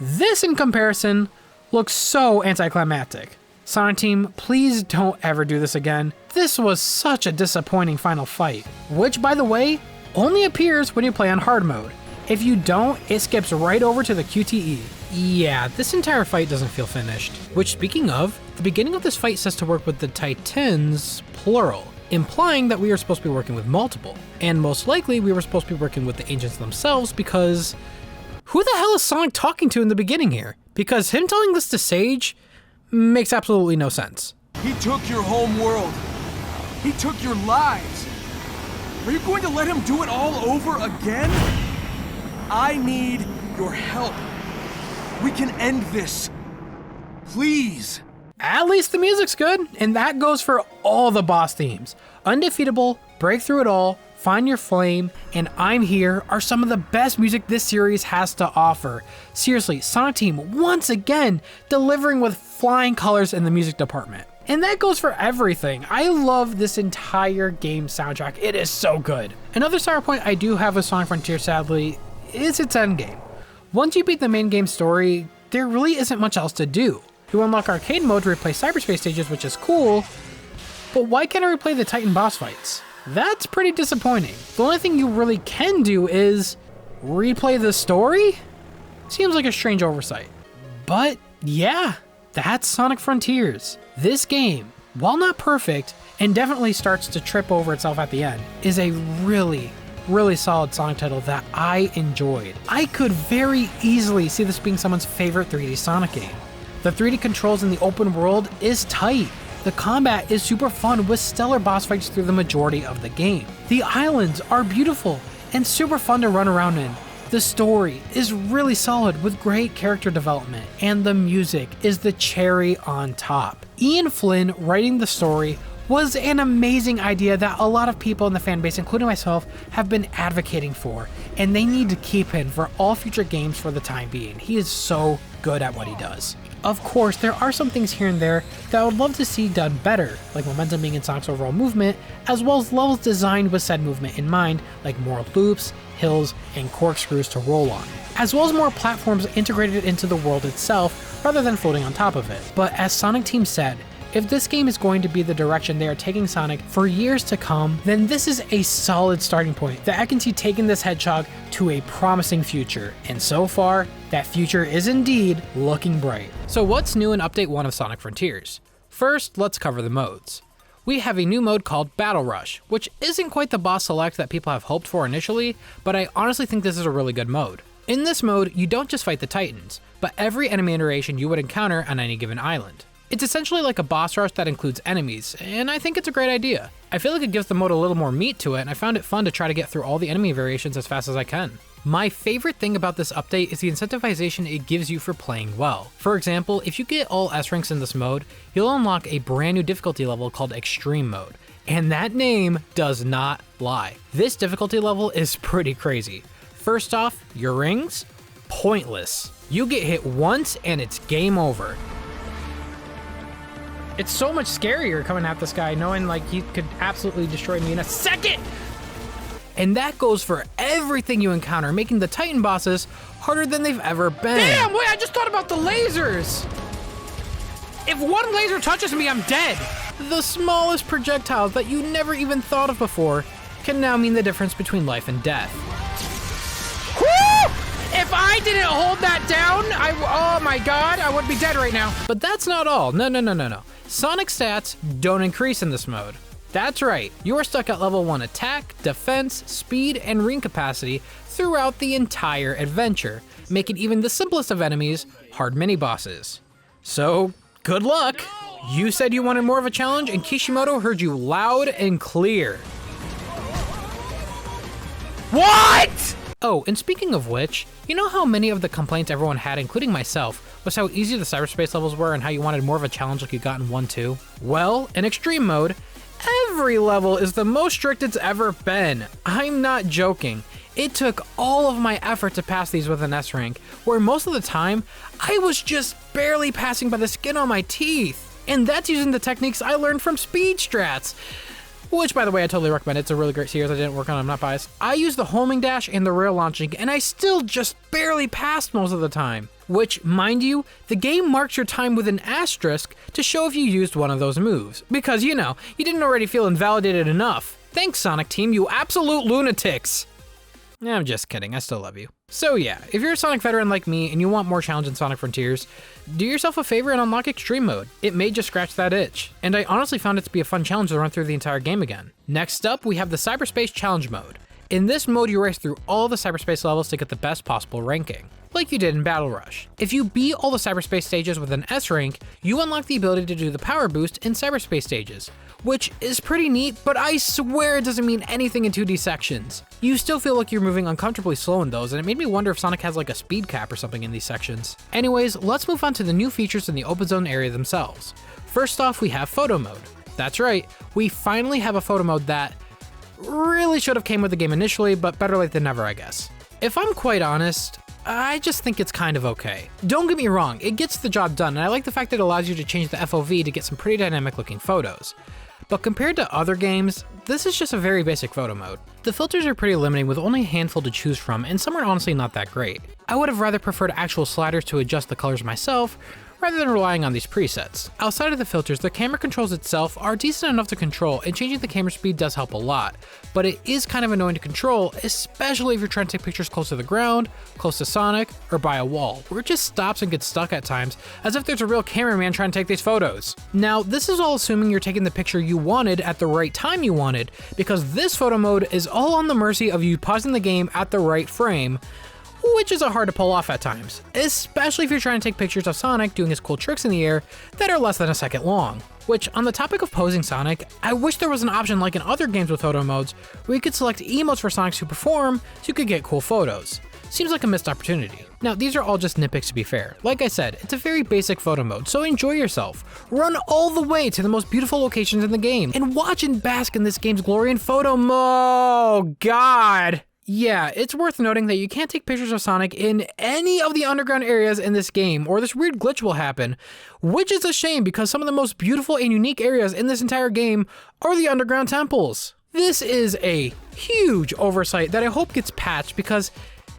this in comparison looks so anticlimactic. Sonic Team, please don't ever do this again. This was such a disappointing final fight, which by the way, only appears when you play on hard mode. If you don't, it skips right over to the QTE. Yeah, this entire fight doesn't feel finished. Which, speaking of, the beginning of this fight says to work with the Titans, plural, implying that we are supposed to be working with multiple. And most likely, we were supposed to be working with the Ancients themselves because who the hell is Sonic talking to in the beginning here? Because him telling this to Sage makes absolutely no sense. He took your home world. He took your lives. Are you going to let him do it all over again? I need your help. We can end this. Please. At least the music's good, and that goes for all the boss themes. Undefeatable, Break Through It All, Find Your Flame, and I'm Here are some of the best music this series has to offer. Seriously, Sonic Team once again delivering with flying colors in the music department. And that goes for everything. I love this entire game soundtrack. It is so good. Another sour point I do have with Sonic Frontiers, sadly, is its endgame. Once you beat the main game story, there really isn't much else to do. You unlock arcade mode to replay cyberspace stages, which is cool, but why can't I replay the Titan boss fights? That's pretty disappointing. The only thing you really can do is replay the story? Seems like a strange oversight. But yeah, that's Sonic Frontiers. This game, while not perfect, and definitely starts to trip over itself at the end, is a really solid Sonic title that I enjoyed. I could very easily see this being someone's favorite 3D Sonic game. The 3D controls in the open world is tight. The combat is super fun with stellar boss fights through the majority of the game. The islands are beautiful and super fun to run around in. The story is really solid with great character development, and the music is the cherry on top. Ian Flynn writing the story was an amazing idea that a lot of people in the fan base, including myself, have been advocating for, and they need to keep him for all future games for the time being. He is so good at what he does. Of course, there are some things here and there that I would love to see done better, like momentum being in Sonic's overall movement, as well as levels designed with said movement in mind, like more loops, hills, and corkscrews to roll on, as well as more platforms integrated into the world itself rather than floating on top of it. But as Sonic Team said, if this game is going to be the direction they are taking Sonic for years to come, then this is a solid starting point that I can see taking this hedgehog to a promising future. And so far, that future is indeed looking bright. So what's new in Update 1 of Sonic Frontiers? First, let's cover the modes. We have a new mode called Battle Rush, which isn't quite the boss select that people have hoped for initially, but I honestly think this is a really good mode. In this mode, you don't just fight the Titans, but every enemy iteration you would encounter on any given island. It's essentially like a boss rush that includes enemies, and I think it's a great idea. I feel like it gives the mode a little more meat to it, and I found it fun to try to get through all the enemy variations as fast as I can. My favorite thing about this update is the incentivization it gives you for playing well. For example, if you get all S ranks in this mode, you'll unlock a brand new difficulty level called Extreme Mode. And that name does not lie. This difficulty level is pretty crazy. First off, your rings? Pointless. You get hit once and it's game over. It's so much scarier coming at this guy knowing like he could absolutely destroy me in a second! And that goes for everything you encounter, making the Titan bosses harder than they've ever been. Damn, wait, I just thought about the lasers! If one laser touches me, I'm dead! The smallest projectiles that you never even thought of before can now mean the difference between life and death. Woo! If I didn't hold that down, oh my god, I would be dead right now. But that's not all. No. Sonic stats don't increase in this mode. That's right, you are stuck at level 1 attack, defense, speed, and ring capacity throughout the entire adventure, making even the simplest of enemies hard mini-bosses. So, good luck! You said you wanted more of a challenge, and Kishimoto heard you loud and clear. What?! Oh, and speaking of which, you know how many of the complaints everyone had, including myself, was how easy the cyberspace levels were and how you wanted more of a challenge like you got in 1-2? Well, in extreme mode, every level is the most strict it's ever been. I'm not joking. It took all of my effort to pass these with an S rank, where most of the time, I was just barely passing by the skin on my teeth. And that's using the techniques I learned from Speed Strats. Which, by the way, I totally recommend. It's a really great series. I didn't work on it, I'm not biased. I used the homing dash and the rail launching, and I still just barely passed most of the time. Which, mind you, the game marks your time with an asterisk to show if you used one of those moves. Because, you know, you didn't already feel invalidated enough. Thanks, Sonic Team, you absolute lunatics! I'm just kidding, I still love you. So yeah, if you're a Sonic veteran like me and you want more challenge in Sonic Frontiers, do yourself a favor and unlock Extreme Mode. It may just scratch that itch. And I honestly found it to be a fun challenge to run through the entire game again. Next up, we have the Cyberspace Challenge Mode. In this mode, you race through all the cyberspace levels to get the best possible ranking. like you did in Battle Rush. If you beat all the cyberspace stages with an S rank, you unlock the ability to do the power boost in cyberspace stages, which is pretty neat, but I swear it doesn't mean anything in 2D sections. You still feel like you're moving uncomfortably slow in those, and it made me wonder if Sonic has like a speed cap or something in these sections. Anyways, let's move on to the new features in the open zone area themselves. First off, we have photo mode. That's right, we finally have a photo mode that really should have came with the game initially, but better late than never, I guess. If I'm quite honest, I just think it's kind of okay. Don't get me wrong, it gets the job done, and I like the fact that it allows you to change the FOV to get some pretty dynamic looking photos. But compared to other games, this is just a very basic photo mode. The filters are pretty limiting with only a handful to choose from, and some are honestly not that great. I would have rather preferred actual sliders to adjust the colors myself, rather than relying on these presets. Outside of the filters, the camera controls itself are decent enough to control, and changing the camera speed does help a lot, but it is kind of annoying to control, especially if you're trying to take pictures close to the ground, close to Sonic, or by a wall, where it just stops and gets stuck at times, as if there's a real cameraman trying to take these photos. Now, this is all assuming you're taking the picture you wanted at the right time you wanted, because this photo mode is all on the mercy of you pausing the game at the right frame, which is hard to pull off at times, especially if you're trying to take pictures of Sonic doing his cool tricks in the air that are less than a second long. Which, on the topic of posing Sonic, I wish there was an option like in other games with photo modes, where you could select emotes for Sonics to perform so you could get cool photos. Seems like a missed opportunity. Now, these are all just nitpicks to be fair. Like I said, it's a very basic photo mode, so enjoy yourself. Run all the way to the most beautiful locations in the game, and watch and bask in this game's glory in photo mode. Oh, God. Yeah, it's worth noting that you can't take pictures of Sonic in any of the underground areas in this game, or this weird glitch will happen, which is a shame because some of the most beautiful and unique areas in this entire game are the underground temples. This is a huge oversight that I hope gets patched because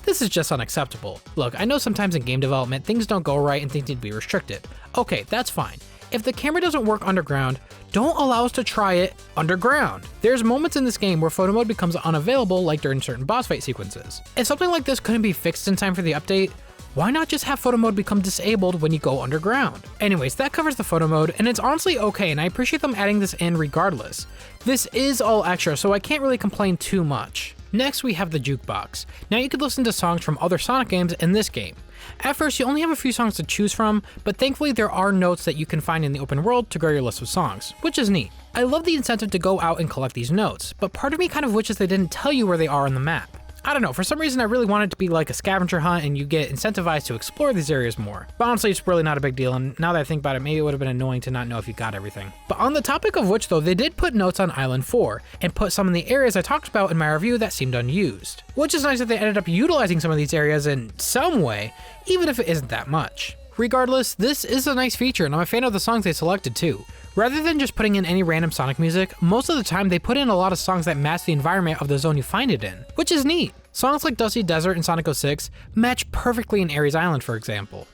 this is just unacceptable. Look, I know sometimes in game development things don't go right and things need to be restricted. Okay, that's fine. If the camera doesn't work underground, don't allow us to try it underground. There's moments in this game where photo mode becomes unavailable, like during certain boss fight sequences. If something like this couldn't be fixed in time for the update, why not just have photo mode become disabled when you go underground? Anyways, that covers the photo mode, and it's honestly okay, and I appreciate them adding this in regardless. This is all extra, so I can't really complain too much. Next, we have the jukebox. Now you could listen to songs from other Sonic games in this game. At first, you only have a few songs to choose from, but thankfully there are notes that you can find in the open world to grow your list of songs, which is neat. I love the incentive to go out and collect these notes, but part of me kind of wishes they didn't tell you where they are on the map. I don't know, for some reason I really want it to be like a scavenger hunt and you get incentivized to explore these areas more. But honestly, it's really not a big deal, and now that I think about it, maybe it would have been annoying to not know if you got everything. But on the topic of which though, they did put notes on Island 4, and put some in the areas I talked about in my review that seemed unused. Which is nice that they ended up utilizing some of these areas in some way, even if it isn't that much. Regardless, this is a nice feature, and I'm a fan of the songs they selected too. Rather than just putting in any random Sonic music, most of the time they put in a lot of songs that match the environment of the zone you find it in, which is neat. Songs like Dusty Desert and Sonic 06 match perfectly in Ares Island, for example.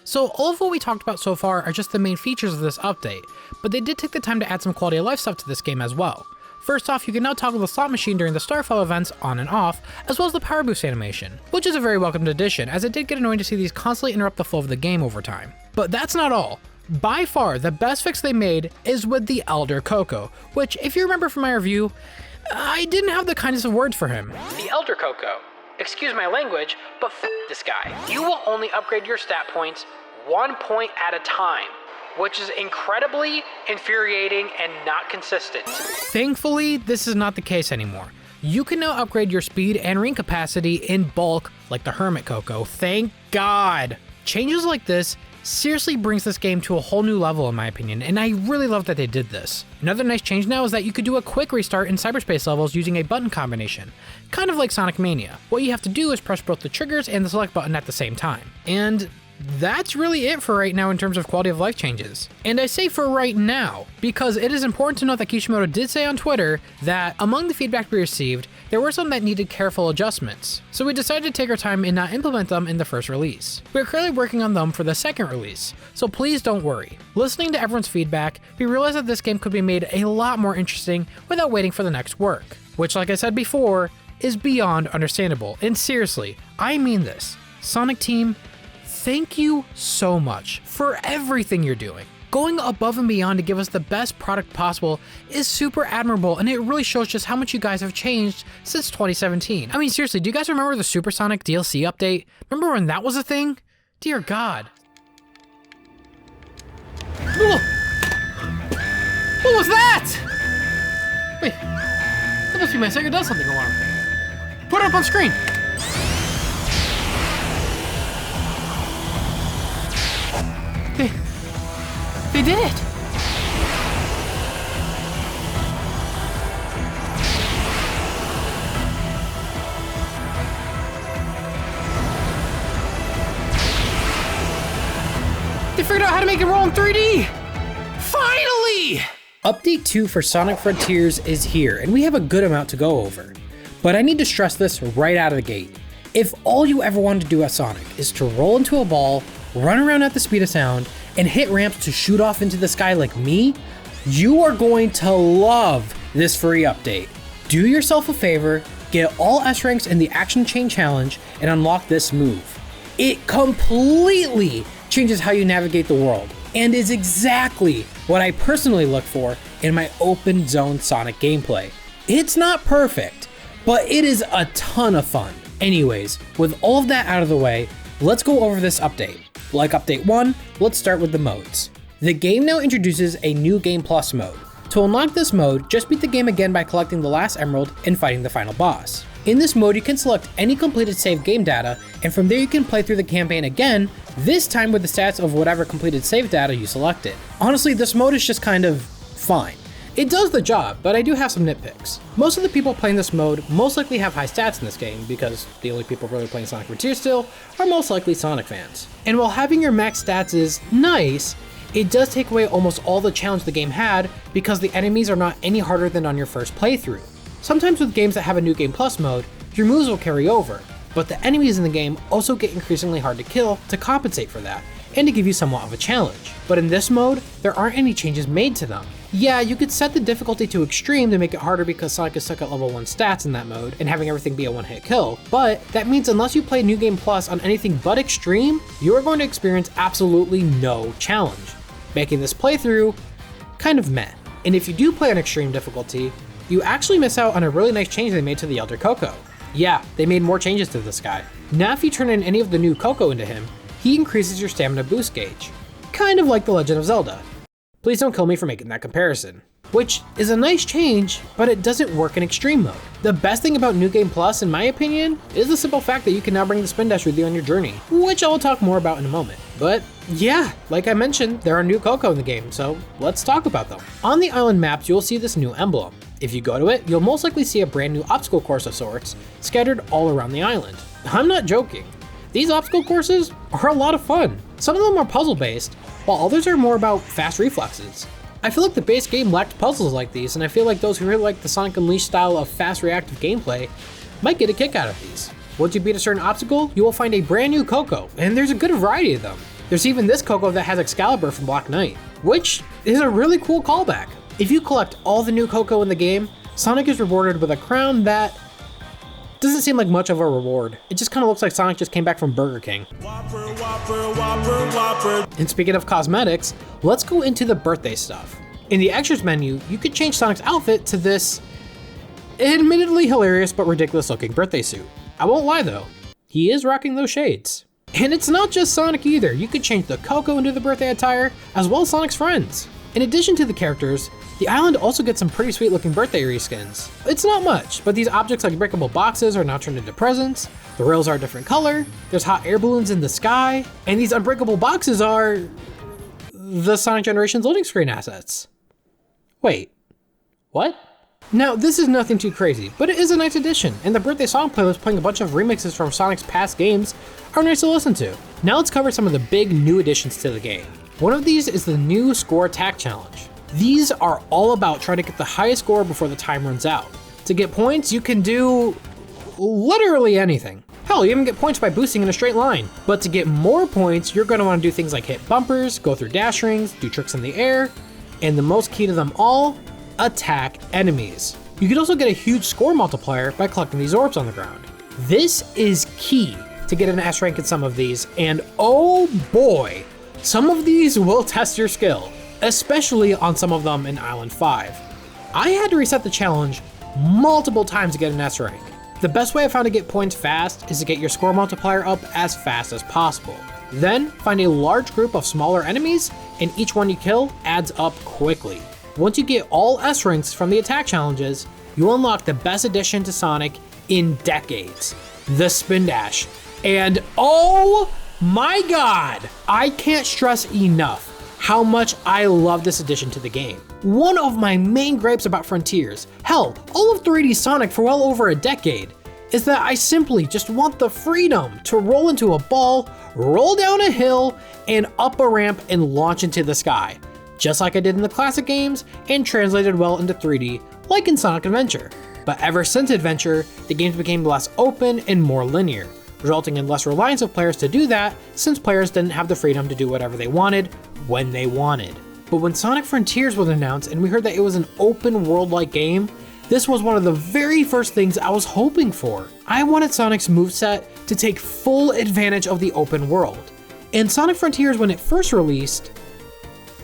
So all of what we talked about so far are just the main features of this update, but they did take the time to add some quality of life stuff to this game as well. First off, you can now toggle the slot machine during the Starfall events on and off, as well as the power boost animation, which is a very welcomed addition, as it did get annoying to see these constantly interrupt the flow of the game over time. But that's not all. By far, the best fix they made is with the Elder Coco, which, if you remember from my review, I didn't have the kindest of words for him. The Elder Coco. Excuse my language, but this guy. You will only upgrade your stat points 1 point at a time, which is incredibly infuriating and not consistent. Thankfully, this is not the case anymore. You can now upgrade your speed and ring capacity in bulk, like the Hermit Coco. Thank God. Changes like this seriously brings this game to a whole new level in my opinion, and I really love that they did this. Another nice change now is that you could do a quick restart in cyberspace levels using a button combination, kind of like Sonic Mania. What you have to do is press both the triggers and the select button at the same time. And that's really it for right now in terms of quality of life changes. And I say for right now, because it is important to note that Kishimoto did say on Twitter that among the feedback we received, there were some that needed careful adjustments. So we decided to take our time and not implement them in the first release. We're currently working on them for the second release, so please don't worry. Listening to everyone's feedback, we realized that this game could be made a lot more interesting without waiting for the next work, which like I said before, is beyond understandable. And seriously, I mean this. Sonic Team, thank you so much for everything you're doing. Going above and beyond to give us the best product possible is super admirable, and it really shows just how much you guys have changed since 2017. I mean, seriously, do you guys remember the Supersonic DLC update? Remember when that was a thing? Dear God. Whoa. What was that? Wait, that must be my Sega Does Something alarm. Put it up on screen. They did it! They figured out how to make it roll in 3D! Finally! Update 2 for Sonic Frontiers is here, and we have a good amount to go over. But I need to stress this right out of the gate. If all you ever wanted to do at Sonic is to roll into a ball, run around at the speed of sound, and hit ramps to shoot off into the sky like me, you are going to love this free update. Do yourself a favor, get all S ranks in the Action Chain Challenge, and unlock this move. It completely changes how you navigate the world, and is exactly what I personally look for in my open zone Sonic gameplay. It's not perfect, but it is a ton of fun. Anyways, with all of that out of the way, let's go over this update. Like update 1, let's start with the modes. The game now introduces a new Game Plus mode. To unlock this mode, just beat the game again by collecting the last emerald and fighting the final boss. In this mode, you can select any completed save game data, and from there you can play through the campaign again, this time with the stats of whatever completed save data you selected. Honestly, this mode is just kind of fine. It does the job, but I do have some nitpicks. Most of the people playing this mode most likely have high stats in this game, because the only people really playing Sonic Frontiers still are most likely Sonic fans. And while having your max stats is nice, it does take away almost all the challenge the game had, because the enemies are not any harder than on your first playthrough. Sometimes with games that have a new Game Plus mode, your moves will carry over, but the enemies in the game also get increasingly hard to kill to compensate for that, and to give you somewhat of a challenge. But in this mode, there aren't any changes made to them. Yeah, you could set the difficulty to extreme to make it harder because Sonic is stuck at level 1 stats in that mode and having everything be a one-hit kill, but that means unless you play New Game Plus on anything but extreme, you are going to experience absolutely no challenge, making this playthrough kind of meh. And if you do play on extreme difficulty, you actually miss out on a really nice change they made to the Elder Coco. Yeah, they made more changes to this guy. Now if you turn in any of the new Coco into him, he increases your stamina boost gauge. Kind of like The Legend of Zelda. Please don't kill me for making that comparison. Which is a nice change, but it doesn't work in extreme mode. The best thing about New Game Plus, in my opinion, is the simple fact that you can now bring the Spin Dash with you on your journey, which I'll talk more about in a moment. But yeah, like I mentioned, there are new Coco in the game, so let's talk about them. On the island maps, you'll see this new emblem. If you go to it, you'll most likely see a brand new obstacle course of sorts scattered all around the island. I'm not joking. These obstacle courses are a lot of fun. Some of them are puzzle based, while others are more about fast reflexes. I feel like the base game lacked puzzles like these, and I feel like those who really like the Sonic Unleashed style of fast reactive gameplay might get a kick out of these. Once you beat a certain obstacle, you will find a brand new Coco, and there's a good variety of them. There's even this Coco that has Excalibur from McKnight, which is a really cool callback. If you collect all the new Coco in the game, Sonic is rewarded with a crown that doesn't seem like much of a reward. It just kind of looks like Sonic just came back from Burger King. Whopper, Whopper, Whopper, Whopper. And speaking of cosmetics, let's go into the birthday stuff. In the extras menu, you could change Sonic's outfit to this admittedly hilarious but ridiculous looking birthday suit. I won't lie though, he is rocking those shades. And it's not just Sonic either. You could change the Coco into the birthday attire, as well as Sonic's friends. In addition to the characters, the island also gets some pretty sweet looking birthday reskins. It's not much, but these objects like breakable boxes are now turned into presents, the rails are a different color, there's hot air balloons in the sky, and these unbreakable boxes are the Sonic Generations loading screen assets. Wait, what? Now, this is nothing too crazy, but it is a nice addition, and the birthday song playlist playing a bunch of remixes from Sonic's past games are nice to listen to. Now let's cover some of the big new additions to the game. One of these is the new Score Attack Challenge. These are all about trying to get the highest score before the time runs out. To get points, you can do literally anything. Hell, you even get points by boosting in a straight line. But to get more points, you're going to want to do things like hit bumpers, go through dash rings, do tricks in the air, and the most key to them all, attack enemies. You can also get a huge score multiplier by collecting these orbs on the ground. This is key to get an S rank in some of these, and oh boy, some of these will test your skill. especially on some of them in Island 5. I had to reset the challenge multiple times to get an S rank. The best way I found to get points fast is to get your score multiplier up as fast as possible. Then find a large group of smaller enemies, and each one you kill adds up quickly. Once you get all S ranks from the attack challenges, you unlock the best addition to Sonic in decades, the Spin Dash. And oh my god, I can't stress enough how much I love this addition to the game. One of my main gripes about Frontiers, hell, all of 3D Sonic for well over a decade, is that I simply just want the freedom to roll into a ball, roll down a hill, and up a ramp and launch into the sky, just like I did in the classic games and translated well into 3D, like in Sonic Adventure. But ever since Adventure, the games became less open and more linear, resulting in less reliance of players to do that, since players didn't have the freedom to do whatever they wanted, when they wanted. But when Sonic Frontiers was announced and we heard that it was an open world-like game, this was one of the very first things I was hoping for. I wanted Sonic's moveset to take full advantage of the open world. And Sonic Frontiers, when it first released,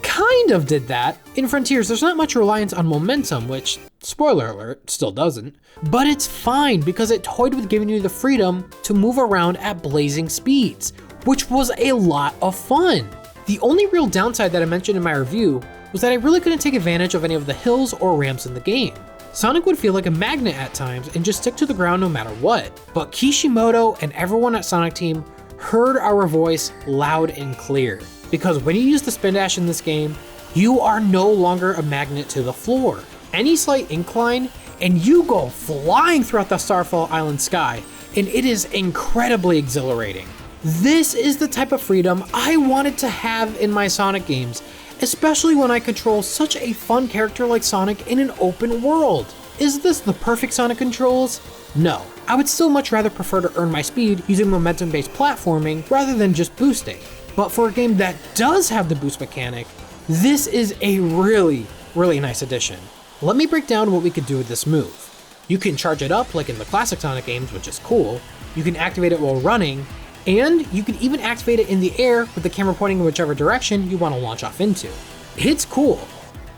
kind of did that. In Frontiers, there's not much reliance on momentum, which, spoiler alert, still doesn't. But it's fine because it toyed with giving you the freedom to move around at blazing speeds, which was a lot of fun. The only real downside that I mentioned in my review was that I really couldn't take advantage of any of the hills or ramps in the game. Sonic would feel like a magnet at times and just stick to the ground no matter what. But Kishimoto and everyone at Sonic Team heard our voice loud and clear. Because when you use the Spin Dash in this game, you are no longer a magnet to the floor. Any slight incline, and you go flying throughout the Starfall Island sky, and it is incredibly exhilarating. This is the type of freedom I wanted to have in my Sonic games, especially when I control such a fun character like Sonic in an open world. Is this the perfect Sonic controls? No. I would still much rather prefer to earn my speed using momentum-based platforming rather than just boosting. But for a game that does have the boost mechanic, this is a really, really nice addition. Let me break down what we could do with this move. You can charge it up like in the classic Sonic games, which is cool. You can activate it while running, and you can even activate it in the air with the camera pointing in whichever direction you want to launch off into. It's cool.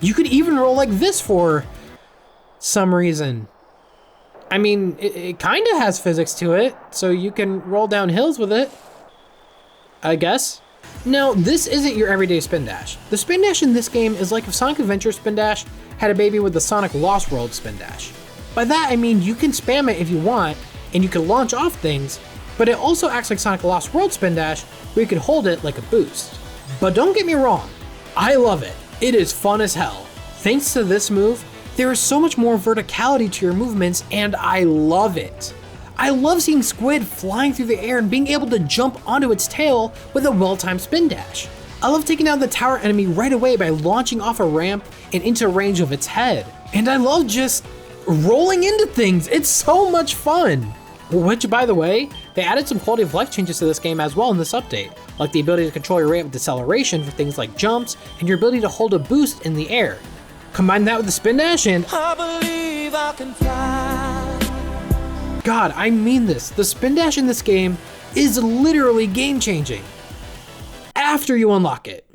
You could even roll like this for some reason. I mean, it kind of has physics to it, so you can roll down hills with it, I guess. Now, this isn't your everyday Spin Dash. The Spin Dash in this game is like if Sonic Adventure Spin Dash had a baby with the Sonic Lost World Spin Dash. By that I mean you can spam it if you want, and you can launch off things, but it also acts like Sonic Lost World Spin Dash, where you can hold it like a boost. But don't get me wrong, I love it. It is fun as hell. Thanks to this move, there is so much more verticality to your movements, and I love it. I love seeing Squid flying through the air and being able to jump onto its tail with a well-timed Spin Dash. I love taking out the tower enemy right away by launching off a ramp and into range of its head. And I love just rolling into things. It's so much fun. Which, by the way, they added some quality of life changes to this game as well in this update, like the ability to control your rate of deceleration for things like jumps and your ability to hold a boost in the air. Combine that with the Spin Dash and I believe I can fly. God, I mean this. The Spin Dash in this game is literally game-changing. After you unlock it.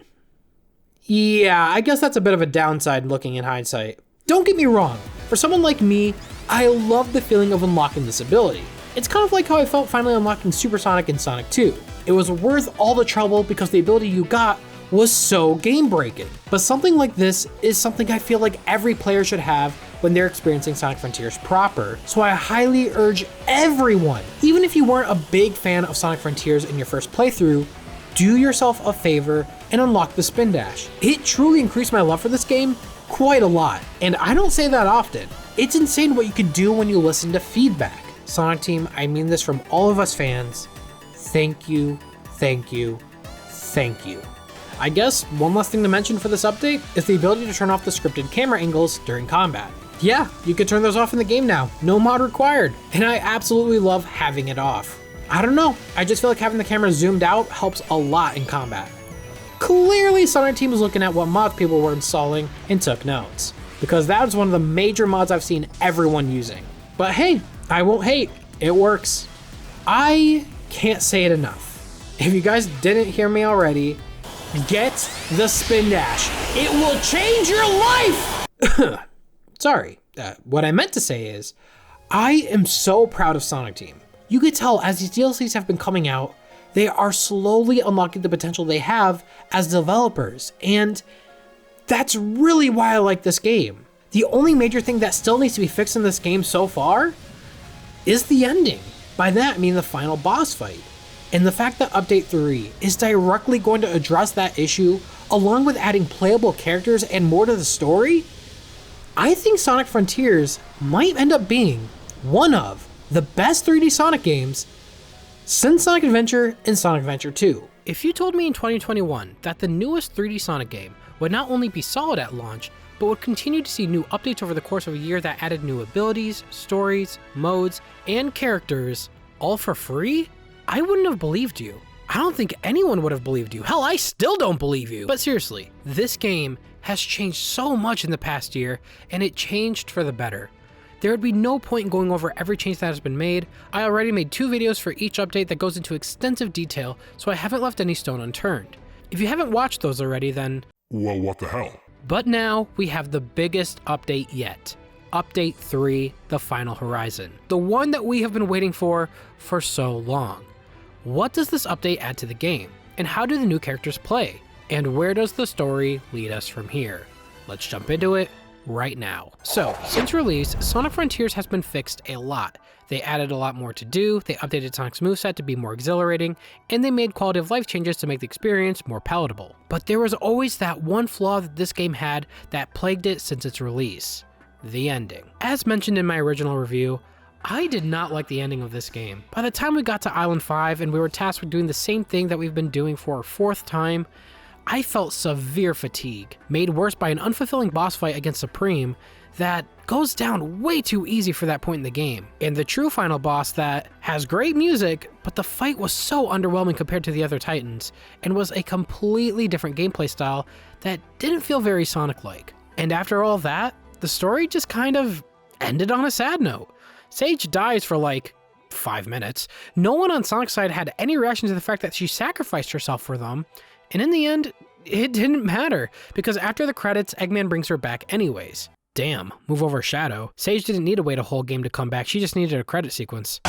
Yeah, I guess that's a bit of a downside looking in hindsight. Don't get me wrong. For someone like me, I love the feeling of unlocking this ability. It's kind of like how I felt finally unlocking Super Sonic in Sonic 2. It was worth all the trouble because the ability you got was so game-breaking. But something like this is something I feel like every player should have when they're experiencing Sonic Frontiers proper, so I highly urge everyone, even if you weren't a big fan of Sonic Frontiers in your first playthrough, do yourself a favor and unlock the Spin Dash. It truly increased my love for this game quite a lot, and I don't say that often. It's insane what you can do when you listen to feedback. Sonic Team, I mean this from all of us fans, thank you, thank you, thank you. I guess one last thing to mention for this update is the ability to turn off the scripted camera angles during combat. Yeah, you can turn those off in the game now, no mod required, and I absolutely love having it off. I don't know, I just feel like having the camera zoomed out helps a lot in combat. Clearly Sonic Team was looking at what mods people were installing and took notes, because that was one of the major mods I've seen everyone using. But hey, I won't hate, it works. I can't say it enough. If you guys didn't hear me already, Get the spin dash. It will change your life! Sorry, what I meant to say is, I am so proud of Sonic Team. You could tell as these DLCs have been coming out, they are slowly unlocking the potential they have as developers, and that's really why I like this game. The only major thing that still needs to be fixed in this game so far is the ending. By that I mean the final boss fight. And the fact that Update 3 is directly going to address that issue, along with adding playable characters and more to the story, I think Sonic Frontiers might end up being one of the best 3D Sonic games since Sonic Adventure and Sonic Adventure 2. If you told me in 2021 that the newest 3D Sonic game would not only be solid at launch, but would continue to see new updates over the course of a year that added new abilities, stories, modes, and characters, all for free, I wouldn't have believed you. I don't think anyone would have believed you. Hell, I still don't believe you. But seriously, this game has changed so much in the past year, and it changed for the better. There would be no point in going over every change that has been made. I already made 2 videos for each update that goes into extensive detail, so I haven't left any stone unturned. If you haven't watched those already, then... well, what the hell? But now we have the biggest update yet. Update 3, The Final Horizon. The one that we have been waiting for so long. What does this update add to the game? And how do the new characters play? And where does the story lead us from here? Let's jump into it right now. So, since release, Sonic Frontiers has been fixed a lot. They added a lot more to do, they updated Sonic's moveset to be more exhilarating, and they made quality of life changes to make the experience more palatable. But there was always that one flaw that this game had that plagued it since its release: the ending. As mentioned in my original review, I did not like the ending of this game. By the time we got to Island 5 and we were tasked with doing the same thing that we've been doing for our 4th time, I felt severe fatigue, made worse by an unfulfilling boss fight against Supreme that goes down way too easy for that point in the game, and the true final boss that has great music, but the fight was so underwhelming compared to the other Titans, and was a completely different gameplay style that didn't feel very Sonic-like. And after all that, the story just kind of ended on a sad note. Sage dies for like 5 minutes. No one on Sonic's side had any reaction to the fact that she sacrificed herself for them, and in the end, it didn't matter, because after the credits, Eggman brings her back anyways. Damn, move over Shadow. Sage didn't need to wait a whole game to come back, she just needed a credit sequence.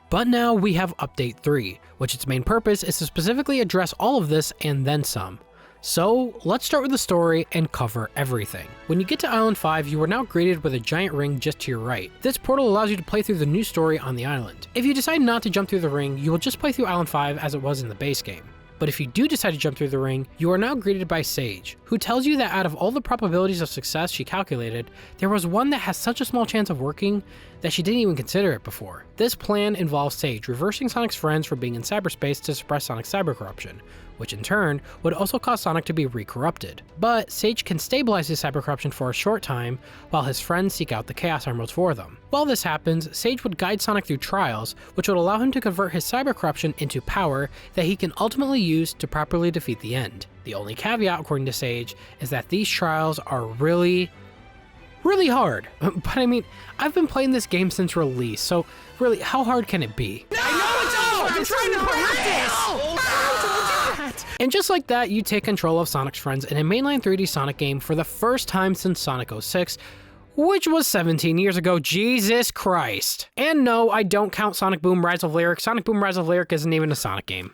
But now we have Update 3, which its main purpose is to specifically address all of this and then some. So let's start with the story and cover everything. When you get to Island 5, you are now greeted with a giant ring just to your right. This portal allows you to play through the new story on the island. If you decide not to jump through the ring, you will just play through Island 5 as it was in the base game. But if you do decide to jump through the ring, you are now greeted by Sage, who tells you that out of all the probabilities of success she calculated, there was one that has such a small chance of working that she didn't even consider it before. This plan involves Sage reversing Sonic's friends from being in cyberspace to suppress Sonic's cyber corruption, which in turn would also cause Sonic to be re-corrupted. But Sage can stabilize his cyber corruption for a short time while his friends seek out the Chaos Emeralds for them. While this happens, Sage would guide Sonic through trials, which would allow him to convert his cyber corruption into power that he can ultimately use to properly defeat the end. The only caveat, according to Sage, is that these trials are really hard. But I mean, I've been playing this game since release, so really, how hard can it be? No! I'm trying to practice! And just like that, you take control of Sonic's friends in a mainline 3D Sonic game for the first time since Sonic 06, which was 17 years ago. Jesus Christ. And no, I don't count Sonic Boom Rise of Lyric. Sonic Boom Rise of Lyric isn't even a Sonic game.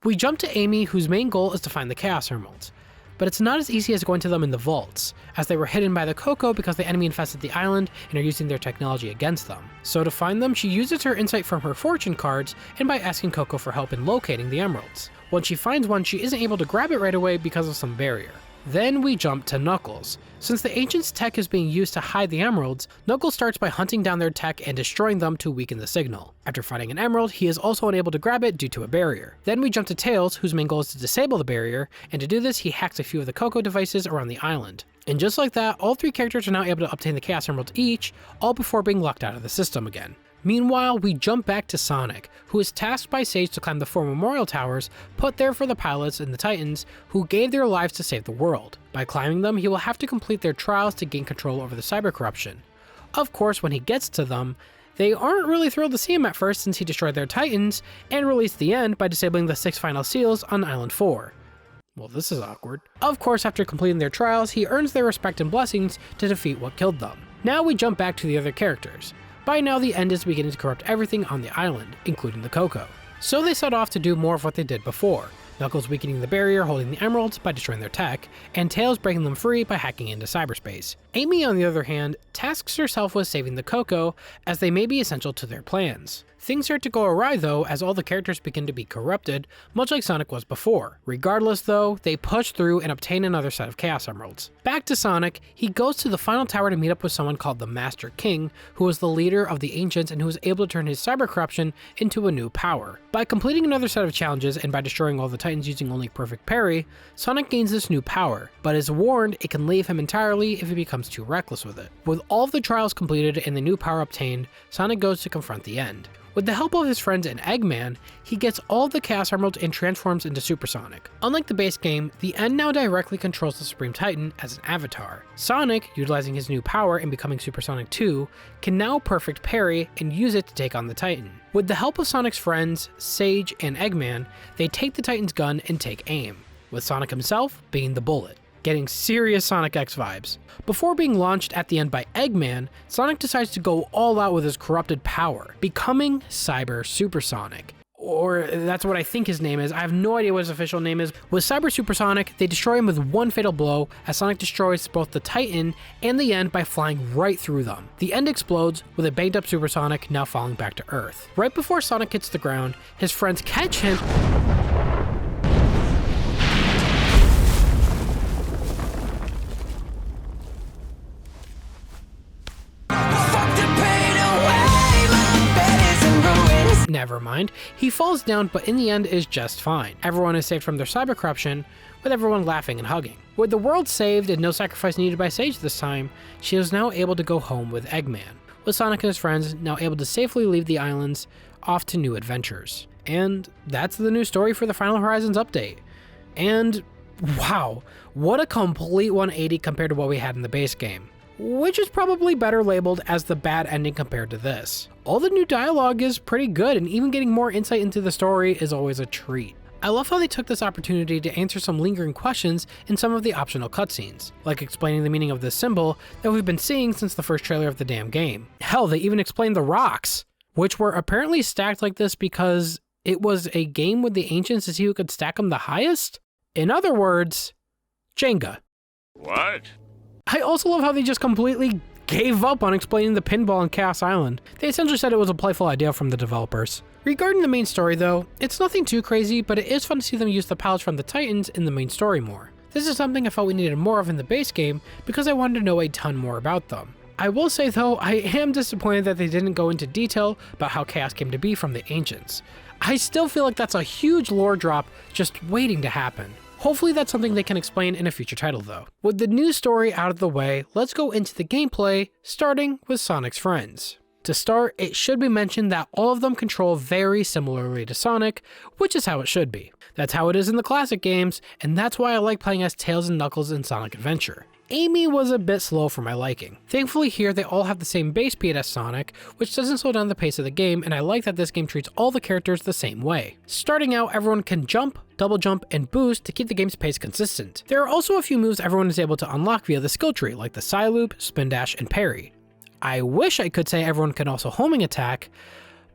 We jump to Amy, whose main goal is to find the Chaos Emeralds. But it's not as easy as going to them in the vaults, as they were hidden by the Coco because the enemy infested the island and are using their technology against them. So to find them, she uses her insight from her fortune cards and by asking Coco for help in locating the emeralds. When she finds one, she isn't able to grab it right away because of some barrier. Then we jump to Knuckles. Since the Ancient's tech is being used to hide the emeralds, Knuckles starts by hunting down their tech and destroying them to weaken the signal. After finding an emerald, he is also unable to grab it due to a barrier. Then we jump to Tails, whose main goal is to disable the barrier, and to do this, he hacks a few of the Coco devices around the island. And just like that, all 3 characters are now able to obtain the Chaos Emeralds each, all before being locked out of the system again. Meanwhile, we jump back to Sonic, who is tasked by Sage to climb the 4 memorial towers put there for the pilots and the Titans who gave their lives to save the world. By climbing them, he will have to complete their trials to gain control over the cyber corruption. Of course, when he gets to them, They aren't really thrilled to see him at first since he destroyed their Titans and released the End by disabling the 6 final seals on Island 4. Well, this is awkward. Of course, after completing their trials, he earns their respect and blessings to defeat what killed them. Now we jump back to the other characters. By now, the End is beginning to corrupt everything on the island, including the Coco. So they set off to do more of what they did before. Knuckles weakening the barrier holding the emeralds by destroying their tech, and Tails breaking them free by hacking into cyberspace. Amy, on the other hand, tasks herself with saving the Coco, as they may be essential to their plans. Things start to go awry though, as all the characters begin to be corrupted, much like Sonic was before. Regardless though, they push through and obtain another set of Chaos Emeralds. Back to Sonic, he goes to the final tower to meet up with someone called the Master King, who was the leader of the Ancients and who was able to turn his cyber corruption into a new power. By completing another set of challenges and by destroying all the Titans using only perfect parry, Sonic gains this new power, but is warned it can leave him entirely if he becomes too reckless with it. With all of the trials completed and the new power obtained, Sonic goes to confront the End. With the help of his friends and Eggman, he gets all the Chaos Emeralds and transforms into Super Sonic. Unlike the base game, the End now directly controls the Supreme Titan as an avatar. Sonic, utilizing his new power and becoming Super Sonic 2, can now perfect parry and use it to take on the Titan. With the help of Sonic's friends, Sage and Eggman, they take the Titan's gun and take aim, with Sonic himself being the bullet, getting serious Sonic X vibes. Before being launched at the End by Eggman, Sonic decides to go all out with his corrupted power, becoming Cyber Super Sonic. Or that's what I think his name is. I have no idea what his official name is. With Cyber Super Sonic, they destroy him with one fatal blow, as Sonic destroys both the Titan and the End by flying right through them. The End explodes, with a banged up Super Sonic now falling back to Earth. Right before Sonic hits the ground, his friends catch him. Never mind. He falls down, but in the end is just fine. Everyone is saved from their cyber corruption, with everyone laughing and hugging. With the world saved and no sacrifice needed by Sage this time, she is now able to go home with Eggman, with Sonic and his friends now able to safely leave the islands off to new adventures. And that's the new story for the Final Horizons update. And wow, what a complete 180 compared to what we had in the base game, which is probably better labeled as the bad ending compared to this. All the new dialogue is pretty good, and even getting more insight into the story is always a treat. I love how they took this opportunity to answer some lingering questions in some of the optional cutscenes, like explaining the meaning of this symbol that we've been seeing since the first trailer of the damn game. Hell, they even explained the rocks, which were apparently stacked like this because it was a game with the Ancients to see who could stack them the highest? In other words, Jenga. What? I also love how they just completely gave up on explaining the pinball on Chaos Island. They essentially said it was a playful idea from the developers. Regarding the main story though, it's nothing too crazy, but it is fun to see them use the pals from the Titans in the main story more. This is something I felt we needed more of in the base game because I wanted to know a ton more about them. I will say though, I am disappointed that they didn't go into detail about how Chaos came to be from the Ancients. I still feel like that's a huge lore drop just waiting to happen. Hopefully that's something they can explain in a future title though. With the new story out of the way, let's go into the gameplay, starting with Sonic's friends. To start, it should be mentioned that all of them control very similarly to Sonic, which is how it should be. That's how it is in the classic games, and that's why I like playing as Tails and Knuckles in Sonic Adventure. Amy was a bit slow for my liking. Thankfully here they all have the same base speed as Sonic, which doesn't slow down the pace of the game, and I like that this game treats all the characters the same way. Starting out, everyone can jump, double jump, and boost to keep the game's pace consistent. There are also a few moves everyone is able to unlock via the skill tree, like the side loop, spin dash, and parry. I wish I could say everyone can also homing attack,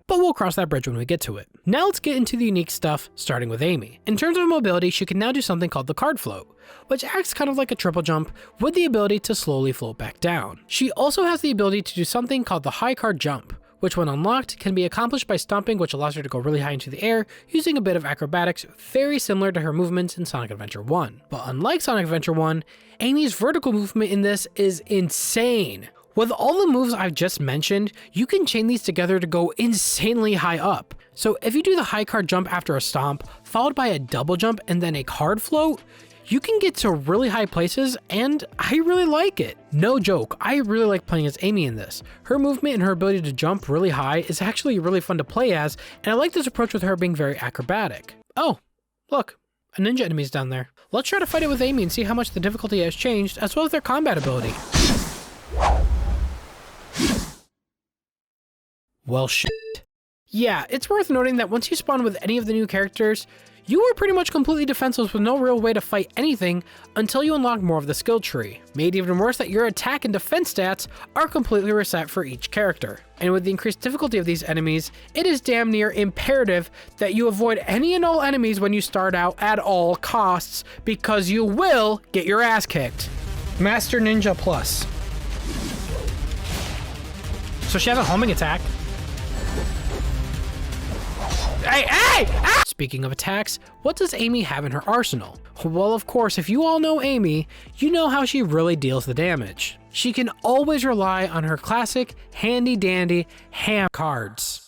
but we'll cross that bridge when we get to it. Now let's get into the unique stuff, starting with Amy. In terms of mobility, she can now do something called the card float, which acts kind of like a triple jump with the ability to slowly float back down. She also has the ability to do something called the high card jump, which when unlocked can be accomplished by stomping, which allows her to go really high into the air using a bit of acrobatics very similar to her movements in Sonic Adventure 1. But unlike Sonic Adventure 1, Amy's vertical movement in this is insane. With all the moves I've just mentioned, you can chain these together to go insanely high up. So if you do the high card jump after a stomp, followed by a double jump and then a card float, you can get to really high places, and I really like it. No joke, I really like playing as Amy in this. Her movement and her ability to jump really high is actually really fun to play as, and I like this approach with her being very acrobatic. Oh, look, a ninja enemy's down there. Let's try to fight it with Amy and see how much the difficulty has changed, as well as their combat ability. Well, shit. Yeah, it's worth noting that once you spawn with any of the new characters, you are pretty much completely defenseless with no real way to fight anything until you unlock more of the skill tree. Made even worse that your attack and defense stats are completely reset for each character. And with the increased difficulty of these enemies, it is damn near imperative that you avoid any and all enemies when you start out at all costs, because you will get your ass kicked. Master Ninja Plus. So she has a homing attack. Hey! Speaking of attacks, what does Amy have in her arsenal? Well, of course, if you all know Amy, you know how she really deals the damage. She can always rely on her classic handy-dandy ham cards.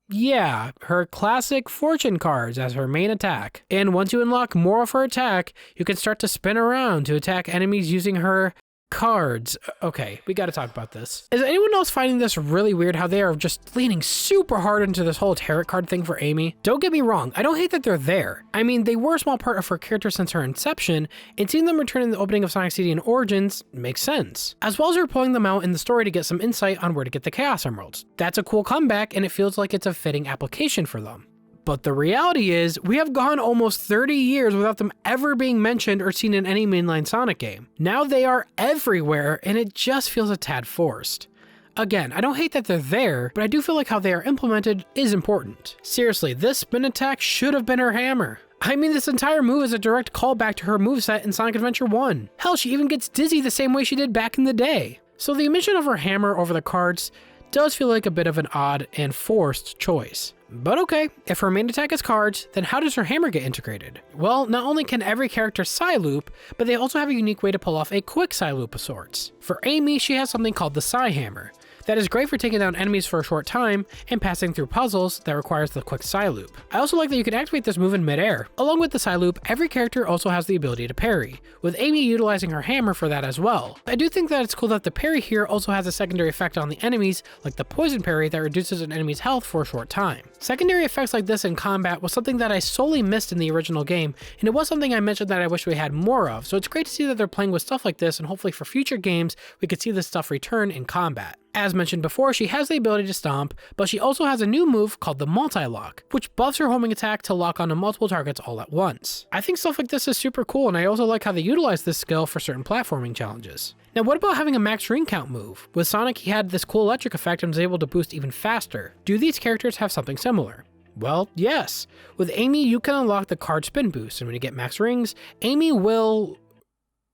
Yeah, her classic fortune cards as her main attack. And once you unlock more of her attack, you can start to spin around to attack enemies using her cards. Okay, we gotta talk about this. Is anyone else finding this really weird how they are just leaning super hard into this whole tarot card thing for Amy? Don't get me wrong, I don't hate that they're there. I mean, they were a small part of her character since her inception, and seeing them return in the opening of Sonic CD and Origins makes sense. As well as her pulling them out in the story to get some insight on where to get the Chaos Emeralds. That's a cool comeback, and it feels like it's a fitting application for them. But the reality is, we have gone almost 30 years without them ever being mentioned or seen in any mainline Sonic game. Now they are everywhere, and it just feels a tad forced. Again, I don't hate that they're there, but I do feel like how they are implemented is important. Seriously, this spin attack should have been her hammer. I mean, this entire move is a direct callback to her moveset in Sonic Adventure 1. Hell, she even gets dizzy the same way she did back in the day. So the omission of her hammer over the cards does feel like a bit of an odd and forced choice. But okay, if her main attack is cards, then how does her hammer get integrated? Well, not only can every character side loop, but they also have a unique way to pull off a quick side loop of sorts. For Amy, she has something called the Psy Hammer. That is great for taking down enemies for a short time and passing through puzzles that requires the quick side loop. I also like that you can activate this move in midair. Along with the side loop, every character also has the ability to parry, with Amy utilizing her hammer for that as well. I do think that it's cool that the parry here also has a secondary effect on the enemies, like the poison parry that reduces an enemy's health for a short time. Secondary effects like this in combat was something that I solely missed in the original game, and it was something I mentioned that I wish we had more of, so it's great to see that they're playing with stuff like this, and hopefully for future games, we could see this stuff return in combat. As mentioned before, she has the ability to stomp, but she also has a new move called the multi-lock, which buffs her homing attack to lock onto multiple targets all at once. I think stuff like this is super cool, and I also like how they utilize this skill for certain platforming challenges. Now, what about having a max ring count move? With Sonic, he had this cool electric effect and was able to boost even faster. Do these characters have something similar? Well, yes. With Amy, you can unlock the card spin boost, and when you get max rings, Amy will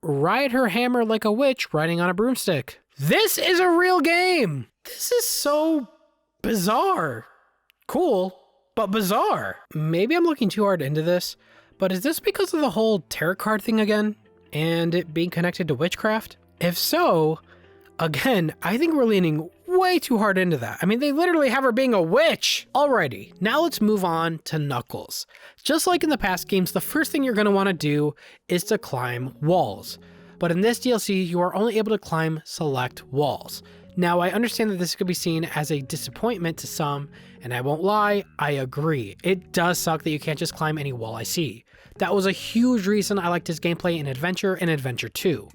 ride her hammer like a witch riding on a broomstick. This is a real game! This is so bizarre. Cool, but bizarre. Maybe I'm looking too hard into this, but is this because of the whole tarot card thing again? And it being connected to witchcraft? If so, again, I think we're leaning way too hard into that. I mean, they literally have her being a witch! Alrighty, now let's move on to Knuckles. Just like in the past games, the first thing you're going to want to do is to climb walls. But in this DLC, you are only able to climb select walls. Now, I understand that this could be seen as a disappointment to some, and I won't lie, I agree. It does suck that you can't just climb any wall I see. That was a huge reason I liked his gameplay in Adventure and Adventure 2.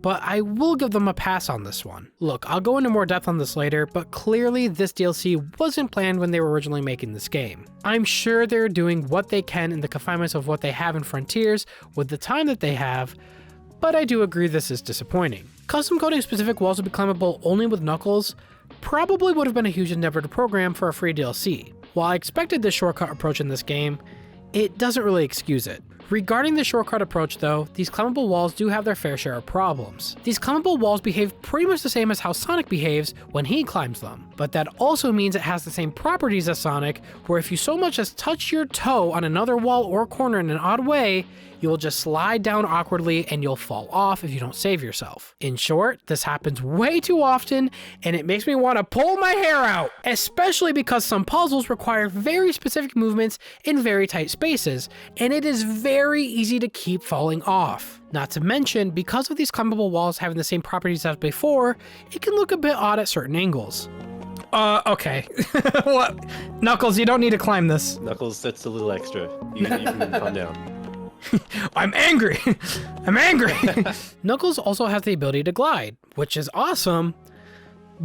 But I will give them a pass on this one. Look, I'll go into more depth on this later, but clearly this DLC wasn't planned when they were originally making this game. I'm sure they're doing what they can in the confinements of what they have in Frontiers with the time that they have, but I do agree this is disappointing. Custom coding specific walls would be climbable only with Knuckles probably would have been a huge endeavor to program for a free DLC. While I expected this shortcut approach in this game, it doesn't really excuse it. Regarding the shortcut approach though, these climbable walls do have their fair share of problems. These climbable walls behave pretty much the same as how Sonic behaves when he climbs them, but that also means it has the same properties as Sonic, where if you so much as touch your toe on another wall or corner in an odd way, you will just slide down awkwardly and you'll fall off if you don't save yourself. In short, this happens way too often and it makes me want to pull my hair out, especially because some puzzles require very specific movements in very tight spaces, and it is very easy to keep falling off. Not to mention, because of these climbable walls having the same properties as before, it can look a bit odd at certain angles. Okay. What? Knuckles, you don't need to climb this. Knuckles, that's a little extra. You can calm down. I'm angry! I'm angry! Knuckles also has the ability to glide, which is awesome,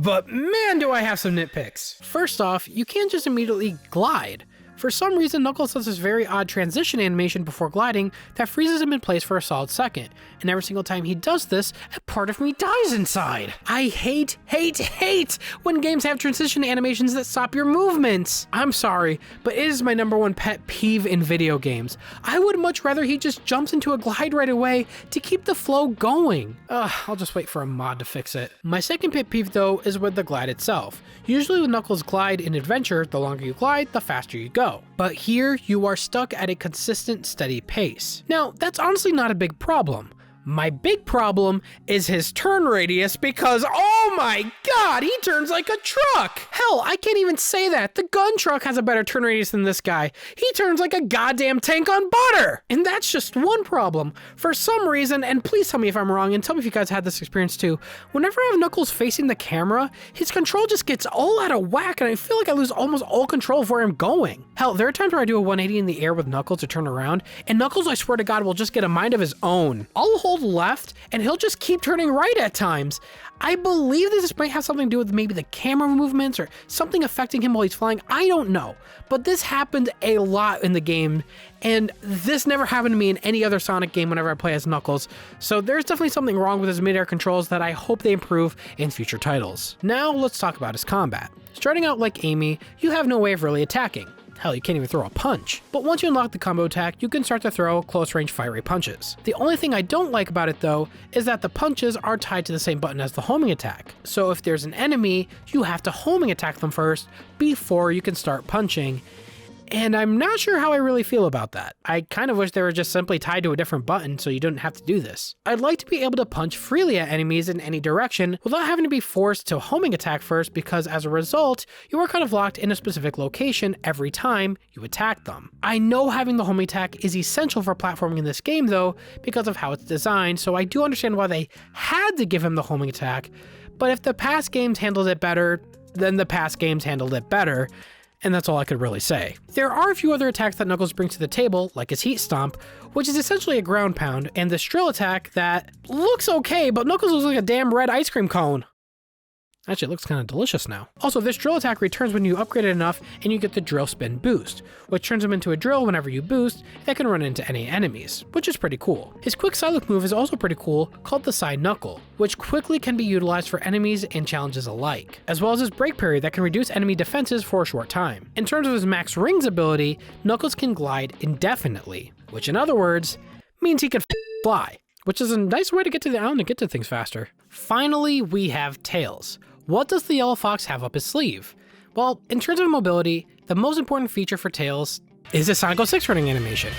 But man, do I have some nitpicks. First off, you can't just immediately glide. For some reason, Knuckles does this very odd transition animation before gliding that freezes him in place for a solid second, and every single time he does this, a part of me dies inside. I hate when games have transition animations that stop your movements. I'm sorry, but it is my #1 pet peeve in video games. I would much rather he just jumps into a glide right away to keep the flow going. I'll just wait for a mod to fix it. My second pet peeve though is with the glide itself. Usually with Knuckles' glide in Adventure, the longer you glide, the faster you go. But here, you are stuck at a consistent, steady pace. Now, that's honestly not a big problem. My big problem is his turn radius because, oh my god, he turns like a truck! Hell, I can't even say that. The gun truck has a better turn radius than this guy. He turns like a goddamn tank on butter! And that's just one problem. For some reason, and please tell me if I'm wrong, and tell me if you guys had this experience too, whenever I have Knuckles facing the camera, his control just gets all out of whack, and I feel like I lose almost all control of where I'm going. Hell, there are times where I do a 180 in the air with Knuckles to turn around, and Knuckles, I swear to god, will just get a mind of his own. I'll hold left and he'll just keep turning right at times. I believe this might have something to do with maybe the camera movements or something affecting him while he's flying. I don't know, but this happened a lot in the game, and this never happened to me in any other Sonic game whenever I play as Knuckles, so there's definitely something wrong with his mid-air controls that I hope they improve in future titles. Now let's talk about his combat. Starting out like Amy, you have no way of really attacking. Hell, you can't even throw a punch. But once you unlock the combo attack, you can start to throw close-range fiery punches. The only thing I don't like about it though, is that the punches are tied to the same button as the homing attack. So if there's an enemy, you have to homing attack them first before you can start punching. And I'm not sure how I really feel about that. I kind of wish they were just simply tied to a different button so you didn't have to do this. I'd like to be able to punch freely at enemies in any direction without having to be forced to homing attack first, because as a result, you are kind of locked in a specific location every time you attack them. I know having the homing attack is essential for platforming in this game though, because of how it's designed, so I do understand why they had to give him the homing attack, but if the past games handled it better, then the past games handled it better. And that's all I could really say. There are a few other attacks that Knuckles brings to the table, like his Heat Stomp, which is essentially a ground pound, and the Drill attack that looks okay, but Knuckles looks like a damn red ice cream cone. Actually, it looks kind of delicious now. Also, this drill attack returns when you upgrade it enough and you get the drill spin boost, which turns him into a drill whenever you boost that can run into any enemies, which is pretty cool. His quick side look move is also pretty cool, called the side knuckle, which quickly can be utilized for enemies and challenges alike, as well as his break parry that can reduce enemy defenses for a short time. In terms of his max rings ability, Knuckles can glide indefinitely, which in other words, means he can fly, which is a nice way to get to the island and get to things faster. Finally, we have Tails. What does the yellow fox have up his sleeve? Well, in terms of mobility, the most important feature for Tails is his Sonic 06 running animation.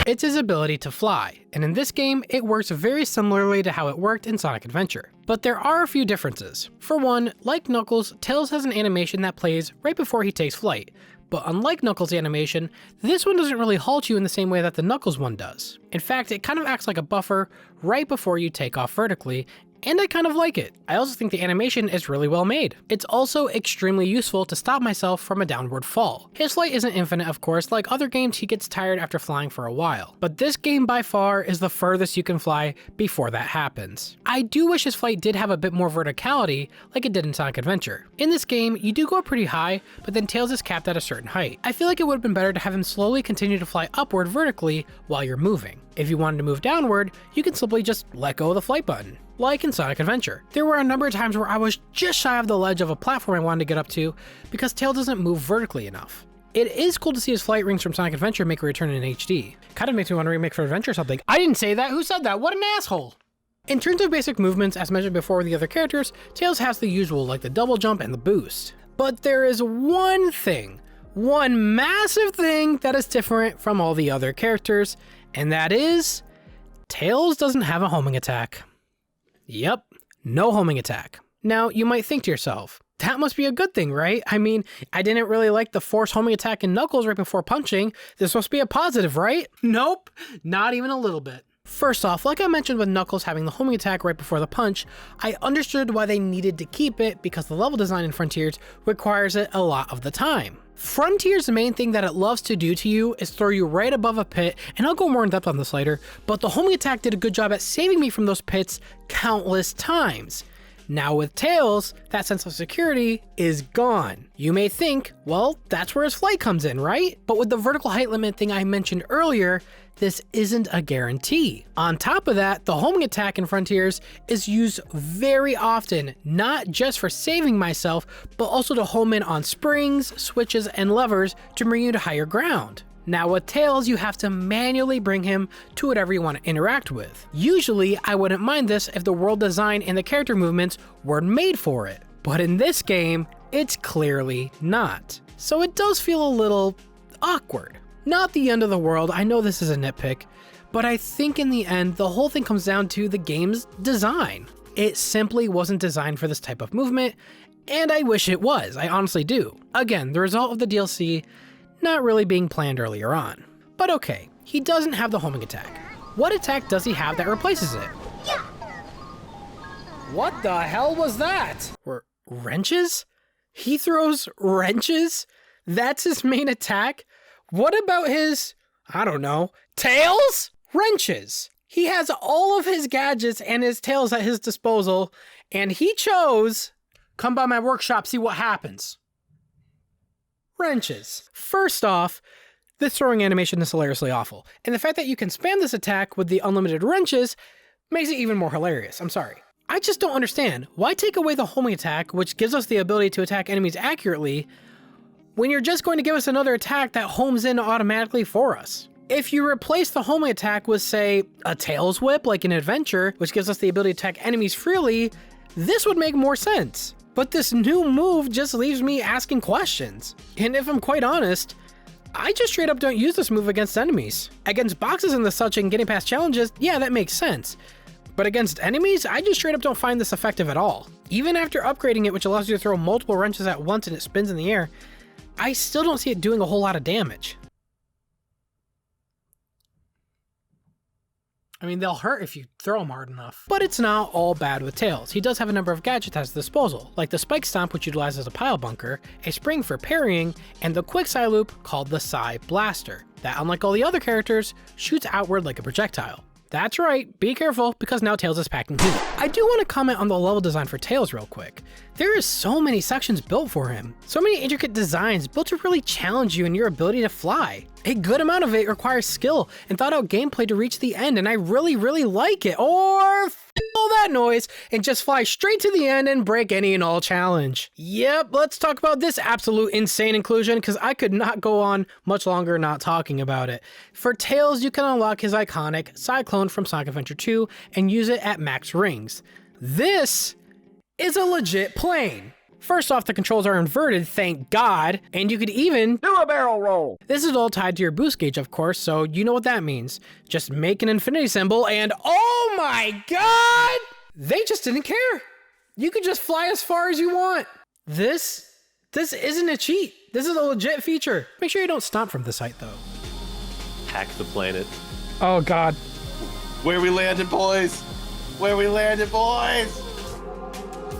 It's his ability to fly, and in this game, it works very similarly to how it worked in Sonic Adventure. But there are a few differences. For one, like Knuckles, Tails has an animation that plays right before he takes flight, but unlike Knuckles' animation, this one doesn't really halt you in the same way that the Knuckles one does. In fact, it kind of acts like a buffer right before you take off vertically, and I kind of like it. I also think the animation is really well made. It's also extremely useful to stop myself from a downward fall. His flight isn't infinite, of course. Like other games, he gets tired after flying for a while. But this game by far is the furthest you can fly before that happens. I do wish his flight did have a bit more verticality like it did in Sonic Adventure. In this game, you do go up pretty high, but then Tails is capped at a certain height. I feel like it would have been better to have him slowly continue to fly upward vertically while you're moving. If you wanted to move downward, you can simply just let go of the flight button. Like in Sonic Adventure. There were a number of times where I was just shy of the ledge of a platform I wanted to get up to because Tails doesn't move vertically enough. It is cool to see his flight rings from Sonic Adventure make a return in HD. Kind of makes me want to remake for Adventure or something. I didn't say that, who said that? What an asshole! In terms of basic movements, as mentioned before with the other characters, Tails has the usual like the double jump and the boost. But there is one massive thing that is different from all the other characters, and that is, Tails doesn't have a homing attack. Yep, no homing attack. Now, you might think to yourself, that must be a good thing, right? I mean, I didn't really like the forced homing attack in Knuckles right before punching. This must be a positive, right? Nope, not even a little bit. First off, like I mentioned with Knuckles having the homing attack right before the punch, I understood why they needed to keep it because the level design in Frontiers requires it a lot of the time. Frontiers' main thing that it loves to do to you is throw you right above a pit, and I'll go more in depth on this later, but the homing attack did a good job at saving me from those pits countless times. Now with Tails, that sense of security is gone. You may think, well, that's where his flight comes in, right? But with the vertical height limit thing I mentioned earlier, this isn't a guarantee. On top of that, the homing attack in Frontiers is used very often, not just for saving myself, but also to home in on springs, switches, and levers to bring you to higher ground. Now with Tails, you have to manually bring him to whatever you want to interact with. Usually, I wouldn't mind this if the world design and the character movements were made for it. But in this game, it's clearly not. So it does feel a little awkward. Not the end of the world, I know this is a nitpick, but I think in the end, the whole thing comes down to the game's design. It simply wasn't designed for this type of movement, and I wish it was, I honestly do. Again, the result of the DLC not really being planned earlier on. But okay, he doesn't have the homing attack. What attack does he have that replaces it? What the hell was that? Wrenches? He throws wrenches? That's his main attack? What about his, I don't know, tails? Wrenches. He has all of his gadgets and his tails at his disposal, and he chose, come by my workshop, see what happens. Wrenches. First off, this throwing animation is hilariously awful, and the fact that you can spam this attack with the unlimited wrenches makes it even more hilarious. I'm sorry. I just don't understand. Why take away the homing attack, which gives us the ability to attack enemies accurately, when you're just going to give us another attack that homes in automatically for us? If you replace the homing attack with, say, a Tails Whip like in Adventure, which gives us the ability to attack enemies freely, this would make more sense. But this new move just leaves me asking questions. And if I'm quite honest, I just straight up don't use this move against enemies. Against boxes and the such and getting past challenges, yeah, that makes sense. But against enemies, I just straight up don't find this effective at all. Even after upgrading it, which allows you to throw multiple wrenches at once and it spins in the air, I still don't see it doing a whole lot of damage. I mean, they'll hurt if you throw them hard enough. But it's not all bad with Tails. He does have a number of gadgets at his disposal, like the Spike Stomp, which utilizes a pile bunker, a spring for parrying, and the quick Psy Loop called the Psy Blaster, that unlike all the other characters, shoots outward like a projectile. That's right, be careful, because now Tails is packing heat. I do want to comment on the level design for Tails real quick. There is so many sections built for him. So many intricate designs built to really challenge you in your ability to fly. A good amount of it requires skill and thought out gameplay to reach the end, and I really like it. Or all that noise and just fly straight to the end and break any and all challenge. Yep, let's talk about this absolute insane inclusion, because I could not go on much longer not talking about it. For Tails, you can unlock his iconic Cyclone from Sonic Adventure 2 and use it at max rings. This is a legit plane. First off, the controls are inverted, thank God, and you could even do a barrel roll. This is all tied to your boost gauge, of course, so you know what that means. Just make an infinity symbol and oh my God! They just didn't care. You could just fly as far as you want. This isn't a cheat. This is a legit feature. Make sure you don't stomp from this height though. Hack the planet. Oh God. Where we landed, boys? Where we landed, boys?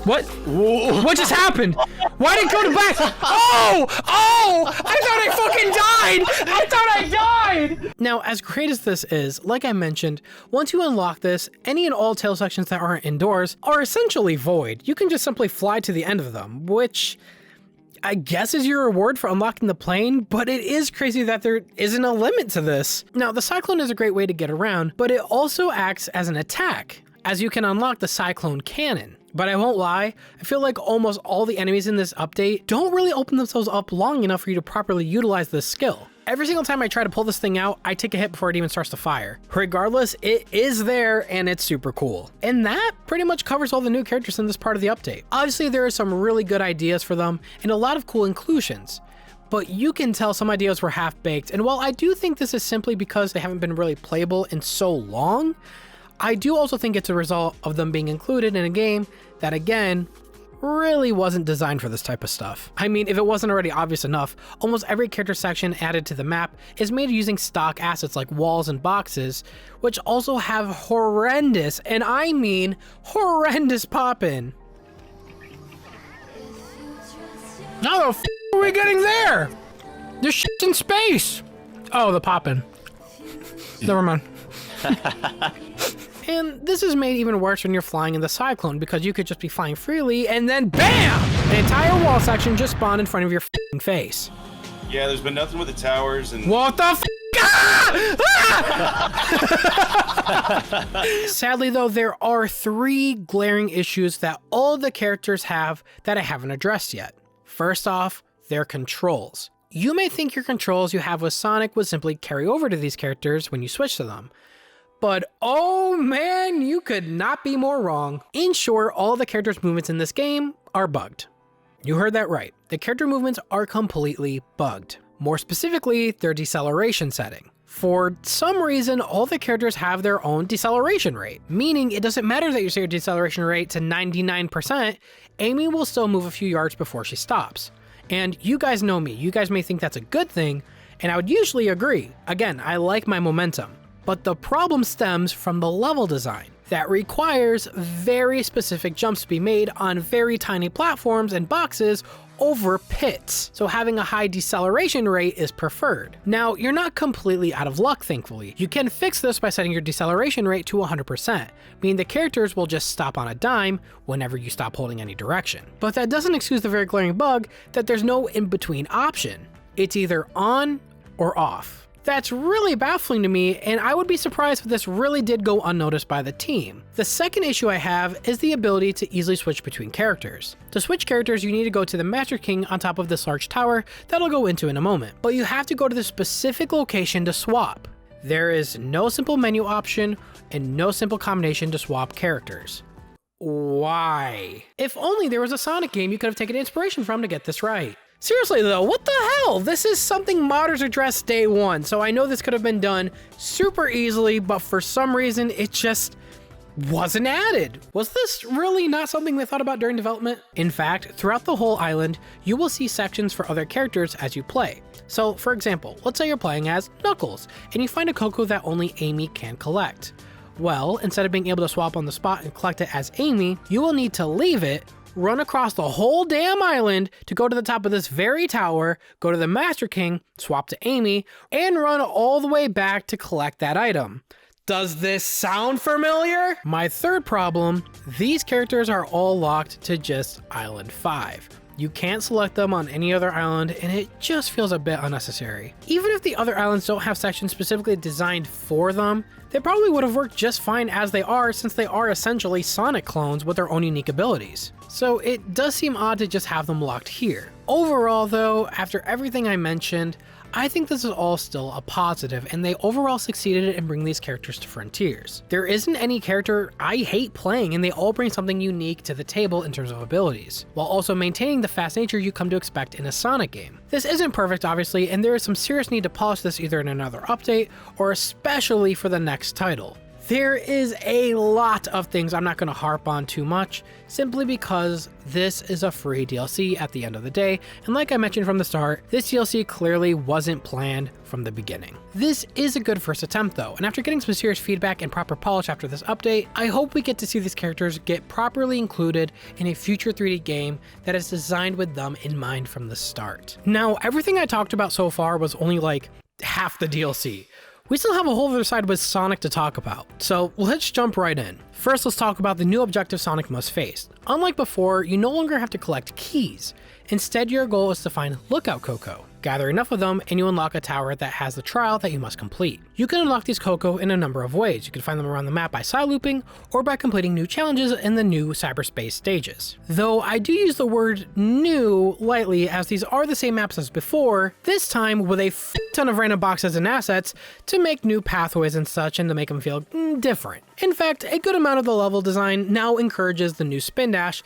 What? What just happened? Why did it go to back? Oh! I thought I died! Now, as great as this is, like I mentioned, once you unlock this, any and all tail sections that aren't indoors are essentially void. You can just simply fly to the end of them, which I guess is your reward for unlocking the plane, but it is crazy that there isn't a limit to this. Now, the Cyclone is a great way to get around, but it also acts as an attack, as you can unlock the Cyclone Cannon. But I won't lie, I feel like almost all the enemies in this update don't really open themselves up long enough for you to properly utilize this skill. Every single time I try to pull this thing out, I take a hit before it even starts to fire. Regardless, it is there and it's super cool. And that pretty much covers all the new characters in this part of the update. Obviously, there are some really good ideas for them and a lot of cool inclusions, but you can tell some ideas were half-baked, and while I do think this is simply because they haven't been really playable in so long, I do also think it's a result of them being included in a game that, again, really wasn't designed for this type of stuff. I mean, if it wasn't already obvious enough, almost every character section added to the map is made using stock assets like walls and boxes, which also have horrendous, and I mean horrendous pop-in. How the f are we getting there? This shit's in space. Oh, the pop-in. Never mind. And this is made even worse when you're flying in the Cyclone, because you could just be flying freely and then BAM! An entire wall section just spawned in front of your f***ing face. Yeah, there's been nothing with the towers and... What the f***? Sadly though, there are 3 glaring issues that all the characters have that I haven't addressed yet. First off, their controls. You may think your controls you have with Sonic would simply carry over to these characters when you switch to them. But oh man, you could not be more wrong. In short, all the characters' movements in this game are bugged. You heard that right. The character movements are completely bugged. More specifically, their deceleration setting. For some reason, all the characters have their own deceleration rate, meaning it doesn't matter that you set your deceleration rate to 99%, Amy will still move a few yards before she stops. And you guys know me, you guys may think that's a good thing, and I would usually agree. Again, I like my momentum. But the problem stems from the level design that requires very specific jumps to be made on very tiny platforms and boxes over pits, so having a high deceleration rate is preferred. Now, you're not completely out of luck, thankfully. You can fix this by setting your deceleration rate to 100%, meaning the characters will just stop on a dime whenever you stop holding any direction. But that doesn't excuse the very glaring bug that there's no in-between option. It's either on or off. That's really baffling to me, and I would be surprised if this really did go unnoticed by the team. The second issue I have is the ability to easily switch between characters. To switch characters, you need to go to the Master King on top of this large tower that I'll go into in a moment, but you have to go to the specific location to swap. There is no simple menu option and no simple combination to swap characters. Why? If only there was a Sonic game you could have taken inspiration from to get this right. Seriously though, what the hell? This is something modders addressed day one, so I know this could have been done super easily, but for some reason it just wasn't added. Was this really not something they thought about during development? In fact, throughout the whole island, you will see sections for other characters as you play. So for example, let's say you're playing as Knuckles, and you find a Coco that only Amy can collect. Well, instead of being able to swap on the spot and collect it as Amy, you will need to leave it, run across the whole damn island to go to the top of this very tower, go to the Master King, swap to Amy, and run all the way back to collect that item. Does this sound familiar? My third problem, these characters are all locked to just Island 5. You can't select them on any other island, and it just feels a bit unnecessary. Even if the other islands don't have sections specifically designed for them, they probably would have worked just fine as they are, since they are essentially Sonic clones with their own unique abilities. So it does seem odd to just have them locked here. Overall though, after everything I mentioned, I think this is all still a positive, and they overall succeeded in bringing these characters to Frontiers. There isn't any character I hate playing, and they all bring something unique to the table in terms of abilities, while also maintaining the fast nature you come to expect in a Sonic game. This isn't perfect obviously, and there is some serious need to polish this either in another update, or especially for the next title. There is a lot of things I'm not going to harp on too much, simply because this is a free DLC at the end of the day, and like I mentioned from the start, this DLC clearly wasn't planned from the beginning. This is a good first attempt though, and after getting some serious feedback and proper polish after this update, I hope we get to see these characters get properly included in a future 3D game that is designed with them in mind from the start. Now, everything I talked about so far was only like half the DLC. We still have a whole other side with Sonic to talk about, so let's jump right in. First, let's talk about the new objective Sonic must face. Unlike before, you no longer have to collect keys. Instead, your goal is to find Lookout Coco. Gather enough of them and you unlock a tower that has the trial that you must complete. You can unlock these Coco in a number of ways. You can find them around the map by side looping, or by completing new challenges in the new cyberspace stages. Though I do use the word new lightly, as these are the same maps as before, this time with a ton of random boxes and assets to make new pathways and such, and to make them feel different. In fact, a good amount of the level design now encourages the new spin dash,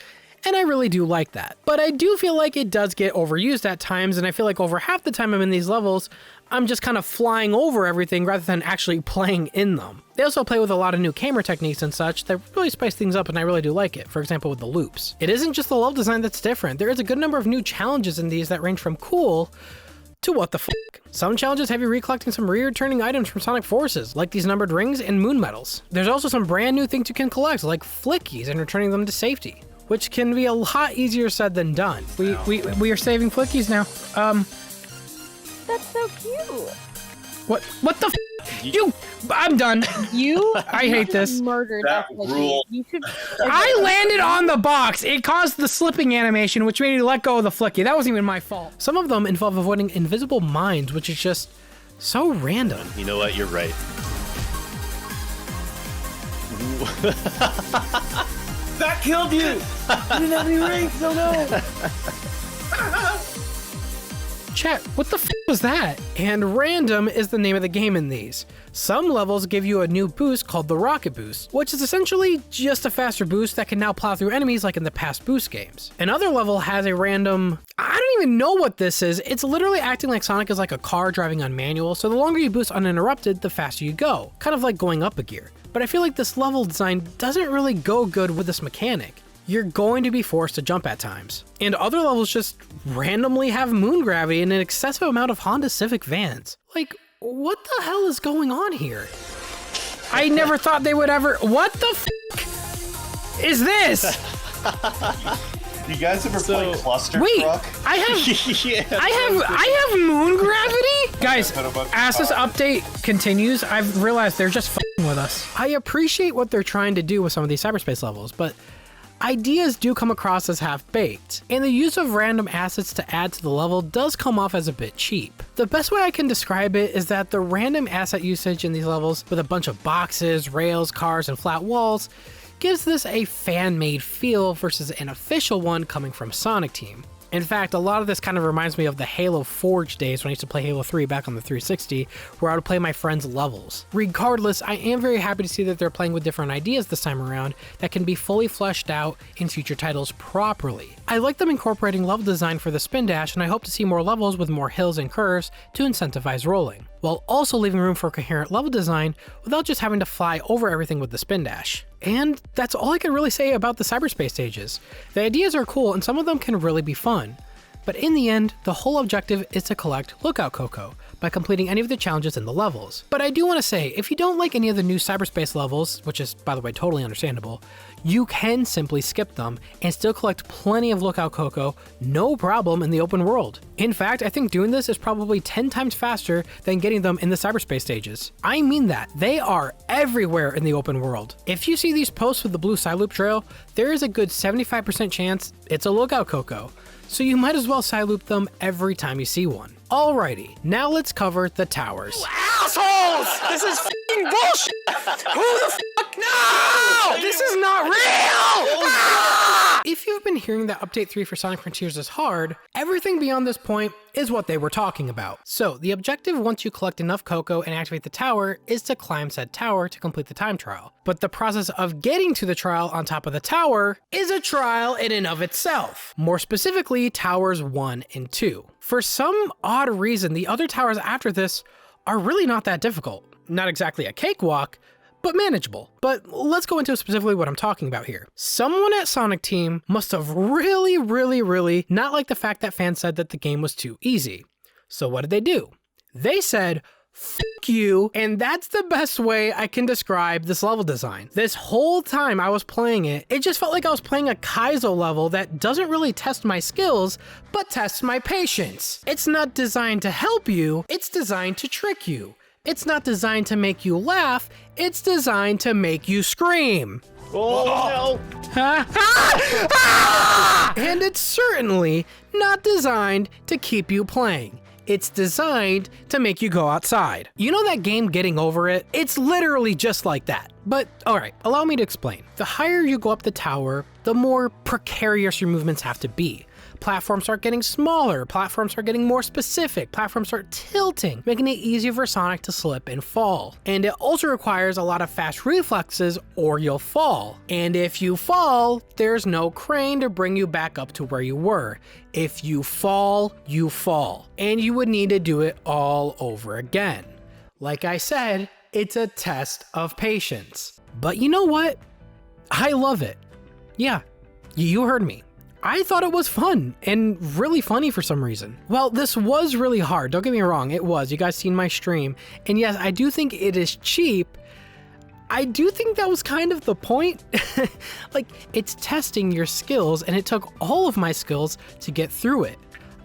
and I really do like that. But I do feel like it does get overused at times, and I feel like over half the time I'm in these levels, I'm just kind of flying over everything rather than actually playing in them. They also play with a lot of new camera techniques and such that really spice things up, and I really do like it. For example, with the loops. It isn't just the level design that's different. There is a good number of new challenges in these that range from cool to what the f***. Some challenges have you recollecting some returning items from Sonic Forces, like these numbered rings and moon medals. There's also some brand new things you can collect, like flickies, and returning them to safety, which can be a lot easier said than done. We are saving flickies now. That's so cute. What the f? I'm done. I hate this. Murdered That rule. You should. I landed on the box. It caused the slipping animation, which made me let go of the flicky. That wasn't even my fault. Some of them involve avoiding invisible mines, which is just so random. You know what? You're right. That killed you! You didn't have any rings, no. Chat, what the f was that? And random is the name of the game in these. Some levels give you a new boost called the Rocket Boost, which is essentially just a faster boost that can now plow through enemies like in the past boost games. Another level has a random... I don't even know what this is. It's literally acting like Sonic is like a car driving on manual, so the longer you boost uninterrupted, the faster you go. Kind of like going up a gear. But I feel like this level design doesn't really go good with this mechanic. You're going to be forced to jump at times. And other levels just randomly have moon gravity and an excessive amount of Honda Civic vans. Like, what the hell is going on here? I never thought they would ever... What the f*** is this? You guys ever play Cluster Wait, Truck? I have moon gravity? Guys, as this update continues, I've realized they're just f***ing with us. I appreciate what they're trying to do with some of these cyberspace levels, but ideas do come across as half-baked, and the use of random assets to add to the level does come off as a bit cheap. The best way I can describe it is that the random asset usage in these levels, with a bunch of boxes, rails, cars, and flat walls, gives this a fan-made feel versus an official one coming from Sonic Team. In fact, a lot of this kind of reminds me of the Halo Forge days when I used to play Halo 3 back on the 360, where I would play my friends' levels. Regardless, I am very happy to see that they're playing with different ideas this time around that can be fully fleshed out in future titles properly. I like them incorporating level design for the spin dash, and I hope to see more levels with more hills and curves to incentivize rolling, while also leaving room for coherent level design without just having to fly over everything with the spin dash. And that's all I can really say about the cyberspace stages. The ideas are cool and some of them can really be fun. But in the end, the whole objective is to collect Lookout Cocoa by completing any of the challenges in the levels. But I do want to say, if you don't like any of the new cyberspace levels, which is, by the way, totally understandable, you can simply skip them and still collect plenty of Lookout Cocoa, no problem, in the open world. In fact, I think doing this is probably 10 times faster than getting them in the cyberspace stages. I mean that. They are everywhere in the open world. If you see these posts with the blue side loop trail, there is a good 75% chance it's a Lookout Cocoa. So you might as well side loop them every time you see one. Alrighty, now let's cover the towers. You assholes! This is f***ing bullshit! Who the fuck? No! This is not real! Ah! If you've been hearing that Update 3 for Sonic Frontiers is hard, everything beyond this point is what they were talking about. So the objective once you collect enough cocoa and activate the tower is to climb said tower to complete the time trial. But the process of getting to the trial on top of the tower is a trial in and of itself. More specifically, towers 1 and 2. For some odd reason, the other towers after this are really not that difficult. Not exactly a cakewalk, but manageable. But let's go into specifically what I'm talking about here. Someone at Sonic Team must have really not liked the fact that fans said that the game was too easy. So what did they do? They said, "F*** you," and that's the best way I can describe this level design. This whole time I was playing it, it just felt like I was playing a Kaizo level that doesn't really test my skills, but tests my patience. It's not designed to help you, it's designed to trick you. It's not designed to make you laugh, it's designed to make you scream. Oh, no. And it's certainly not designed to keep you playing. It's designed to make you go outside. You know that game Getting Over It? It's literally just like that. But alright, allow me to explain. The higher you go up the tower, the more precarious your movements have to be. Platforms start getting smaller, platforms start getting more specific, platforms start tilting, making it easier for Sonic to slip and fall. And it also requires a lot of fast reflexes or you'll fall. And if you fall, there's no crane to bring you back up to where you were. If you fall, you fall. And you would need to do it all over again. Like I said, it's a test of patience. But you know what? I love it. Yeah, you heard me. I thought it was fun and really funny for some reason. Well, this was really hard. Don't get me wrong, it was. You guys seen my stream. And yes, I do think it is cheap. I do think that was kind of the point. Like, it's testing your skills and it took all of my skills to get through it.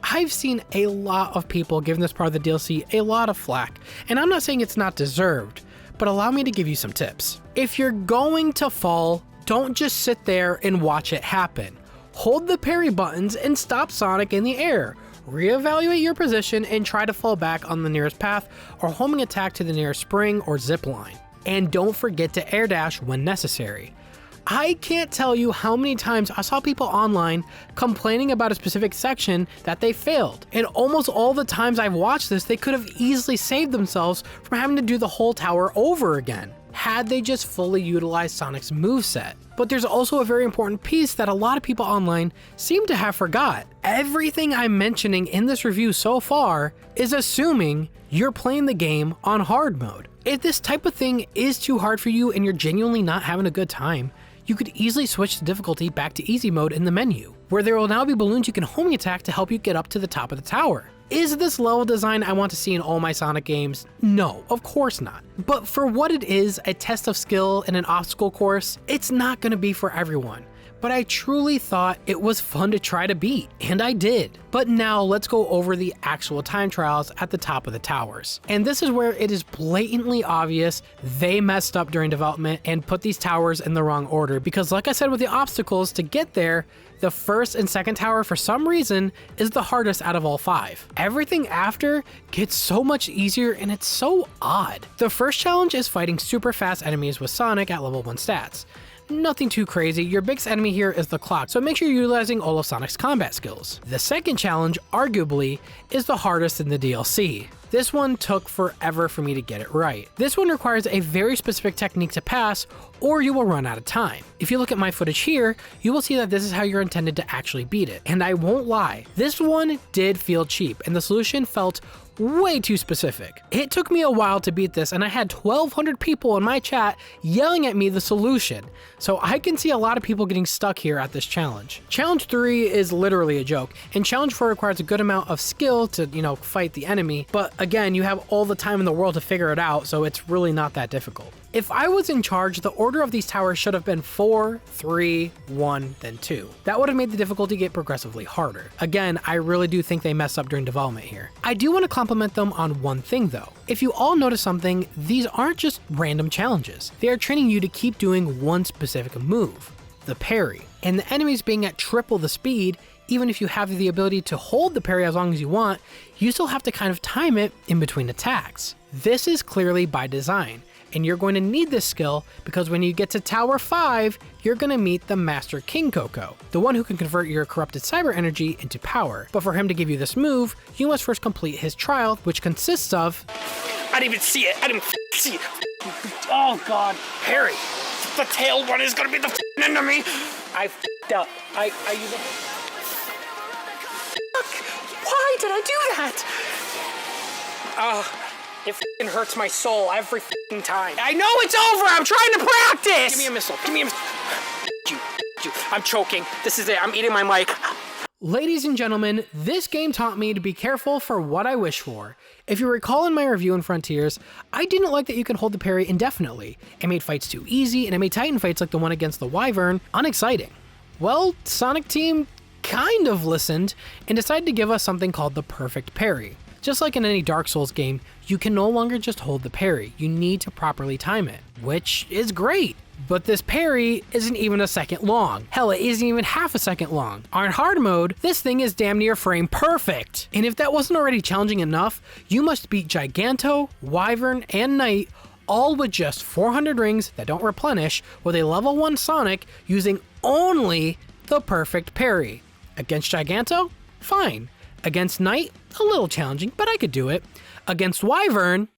I've seen a lot of people giving this part of the DLC a lot of flack, and I'm not saying it's not deserved, but allow me to give you some tips. If you're going to fall, don't just sit there and watch it happen. Hold the parry buttons and stop Sonic in the air. Reevaluate your position and try to fall back on the nearest path or homing attack to the nearest spring or zip line. And don't forget to air dash when necessary. I can't tell you how many times I saw people online complaining about a specific section that they failed. And almost all the times I've watched this, they could have easily saved themselves from having to do the whole tower over again, had they just fully utilized Sonic's moveset. But there's also a very important piece that a lot of people online seem to have forgot. Everything I'm mentioning in this review so far is assuming you're playing the game on hard mode. If this type of thing is too hard for you and you're genuinely not having a good time, you could easily switch the difficulty back to easy mode in the menu, where there will now be balloons you can homing attack to help you get up to the top of the tower. Is this level design I want to see in all my Sonic games? No, of course not. But for what it is, a test of skill in an obstacle course, it's not going to be for everyone. But I truly thought it was fun to try to beat, and I did. But now let's go over the actual time trials at the top of the towers. And this is where it is blatantly obvious they messed up during development and put these towers in the wrong order, because like I said with the obstacles, to get there, the first and second tower for some reason is the hardest out of all 5. Everything after gets so much easier and it's so odd. The first challenge is fighting super fast enemies with Sonic at level 1 stats. Nothing too crazy, your biggest enemy here is the clock, so make sure you're utilizing all of Sonic's combat skills. The second challenge, arguably, is the hardest in the DLC. This one took forever for me to get it right. This one requires a very specific technique to pass, or you will run out of time. If you look at my footage here, you will see that this is how you're intended to actually beat it. And I won't lie, this one did feel cheap, and the solution felt way too specific. It took me a while to beat this, and I had 1,200 people in my chat yelling at me the solution, so I can see a lot of people getting stuck here at this challenge. Challenge 3 is literally a joke, and challenge 4 requires a good amount of skill to, fight the enemy, but again, you have all the time in the world to figure it out, so it's really not that difficult. If I was in charge, the order of these towers should have been 4, 3, 1, then 2. That would have made the difficulty get progressively harder. Again, I really do think they messed up during development here. I do want to compliment them on one thing though. If you all notice something, these aren't just random challenges. They are training you to keep doing one specific move, the parry. And the enemies being at triple the speed, even if you have the ability to hold the parry as long as you want, you still have to kind of time it in between attacks. This is clearly by design, and you're going to need this skill because when you get to Tower 5, you're going to meet the Master King Coco, the one who can convert your corrupted cyber energy into power. But for him to give you this move, you must first complete his trial, which consists of... I didn't even see it. I didn't see it. Oh god. Harry, the tail one is gonna be the enemy. I f***ed up. I use a... Why did I do that? It f***ing hurts my soul every f***ing time. I know it's over! I'm trying to practice! Give me a missile. Give me a missile. You. I'm choking. This is it. I'm eating my mic. Ladies and gentlemen, this game taught me to be careful for what I wish for. If you recall in my review in Frontiers, I didn't like that you could hold the parry indefinitely. It made fights too easy, and it made Titan fights like the one against the Wyvern unexciting. Well, Sonic Team kind of listened and decided to give us something called the perfect parry. Just like in any Dark Souls game, you can no longer just hold the parry, you need to properly time it, which is great. But this parry isn't even a second long. Hell, it isn't even half a second long. On hard mode, this thing is damn near frame perfect. And if that wasn't already challenging enough, you must beat Giganto, Wyvern, and Knight all with just 400 rings that don't replenish with a level 1 Sonic using only the perfect parry. Against Giganto? Fine. Against Knight? A little challenging, but I could do it. Against Wyvern?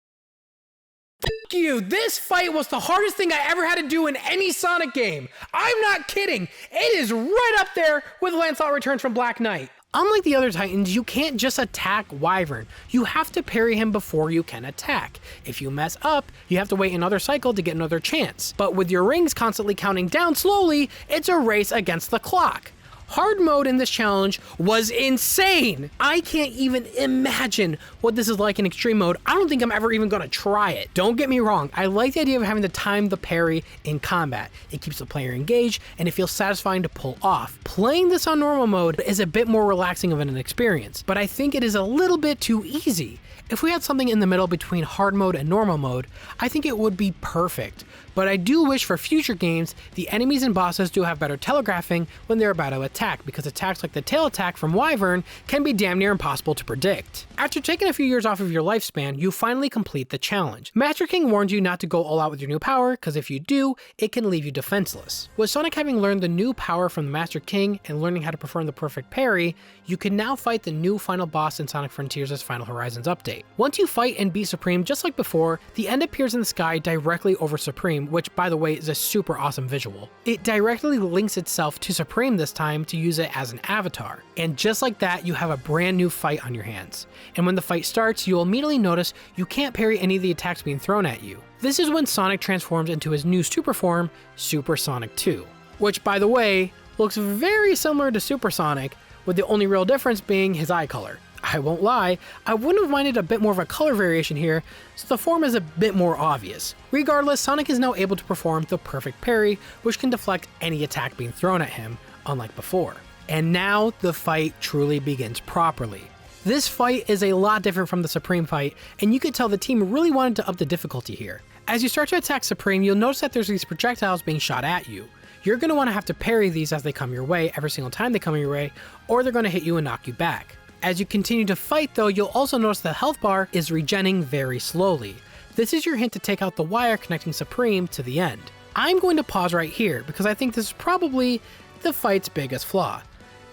F*** you! This fight was the hardest thing I ever had to do in any Sonic game! I'm not kidding! It is right up there with Lancelot Returns from Black Knight. Unlike the other Titans, you can't just attack Wyvern. You have to parry him before you can attack. If you mess up, you have to wait another cycle to get another chance. But with your rings constantly counting down slowly, it's a race against the clock. Hard mode in this challenge was insane. I can't even imagine what this is like in extreme mode. I don't think I'm ever even gonna try it. Don't get me wrong, I like the idea of having to time the parry in combat. It keeps the player engaged and it feels satisfying to pull off. Playing this on normal mode is a bit more relaxing of an experience, but I think it is a little bit too easy. If we had something in the middle between hard mode and normal mode, I think it would be perfect. But I do wish for future games, the enemies and bosses do have better telegraphing when they're about to attack, because attacks like the tail attack from Wyvern can be damn near impossible to predict. After taking a few years off of your lifespan, you finally complete the challenge. Master King warned you not to go all out with your new power, because if you do, it can leave you defenseless. With Sonic having learned the new power from the Master King and learning how to perform the perfect parry, you can now fight the new final boss in Sonic Frontiers' Final Horizons update. Once you fight and beat Supreme just like before, the end appears in the sky directly over Supreme, which by the way is a super awesome visual. It directly links itself to Supreme this time to use it as an avatar. And just like that, you have a brand new fight on your hands. And when the fight starts, you'll immediately notice you can't parry any of the attacks being thrown at you. This is when Sonic transforms into his new super form, Super Sonic 2. Which by the way, looks very similar to Super Sonic, with the only real difference being his eye color. I won't lie, I wouldn't have minded a bit more of a color variation here, so the form is a bit more obvious. Regardless, Sonic is now able to perform the perfect parry, which can deflect any attack being thrown at him, unlike before. And now the fight truly begins properly. This fight is a lot different from the Supreme fight, and you could tell the team really wanted to up the difficulty here. As you start to attack Supreme, you'll notice that there's these projectiles being shot at you. You're going to want to have to parry these as they come your way every single time they come your way, or they're going to hit you and knock you back. As you continue to fight though, you'll also notice the health bar is regenning very slowly. This is your hint to take out the wire connecting Supreme to the end. I'm going to pause right here because I think this is probably the fight's biggest flaw.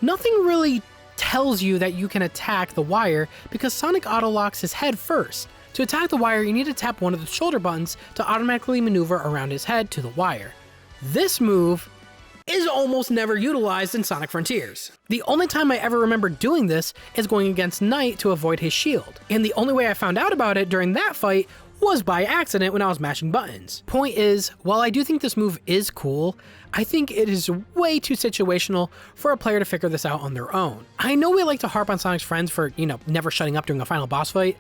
Nothing really tells you that you can attack the wire because Sonic auto-locks his head first. To attack the wire, you need to tap one of the shoulder buttons to automatically maneuver around his head to the wire. This move is almost never utilized in Sonic Frontiers. The only time I ever remember doing this is going against Knight to avoid his shield, and the only way I found out about it during that fight was by accident when I was mashing buttons. Point is, while I do think this move is cool, I think it is way too situational for a player to figure this out on their own. I know we like to harp on Sonic's friends for, never shutting up during a final boss fight,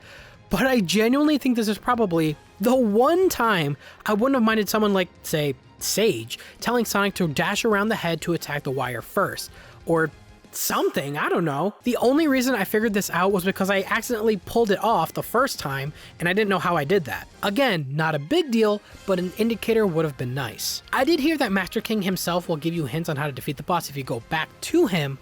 but I genuinely think this is probably the one time I wouldn't have minded someone like, say, Sage telling Sonic to dash around the head to attack the wire first, or something, I don't know. The only reason I figured this out was because I accidentally pulled it off the first time and I didn't know how I did that. Again, not a big deal, but an indicator would have been nice. I did hear that Master King himself will give you hints on how to defeat the boss if you go back to him,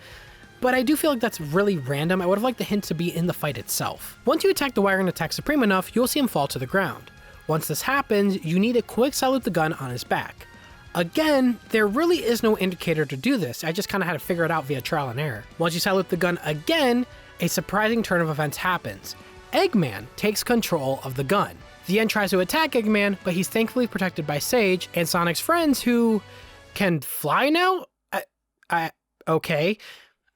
but I do feel like that's really random. I would have liked the hint to be in the fight itself. Once you attack the wire and attack Supreme enough, you'll see him fall to the ground. Once this happens, you need to quick salute the gun on his back. Again, there really is no indicator to do this, I just kind of had to figure it out via trial and error. Once you salute the gun again, a surprising turn of events happens. Eggman takes control of the gun. The End tries to attack Eggman, but he's thankfully protected by Sage and Sonic's friends who can fly now? Okay.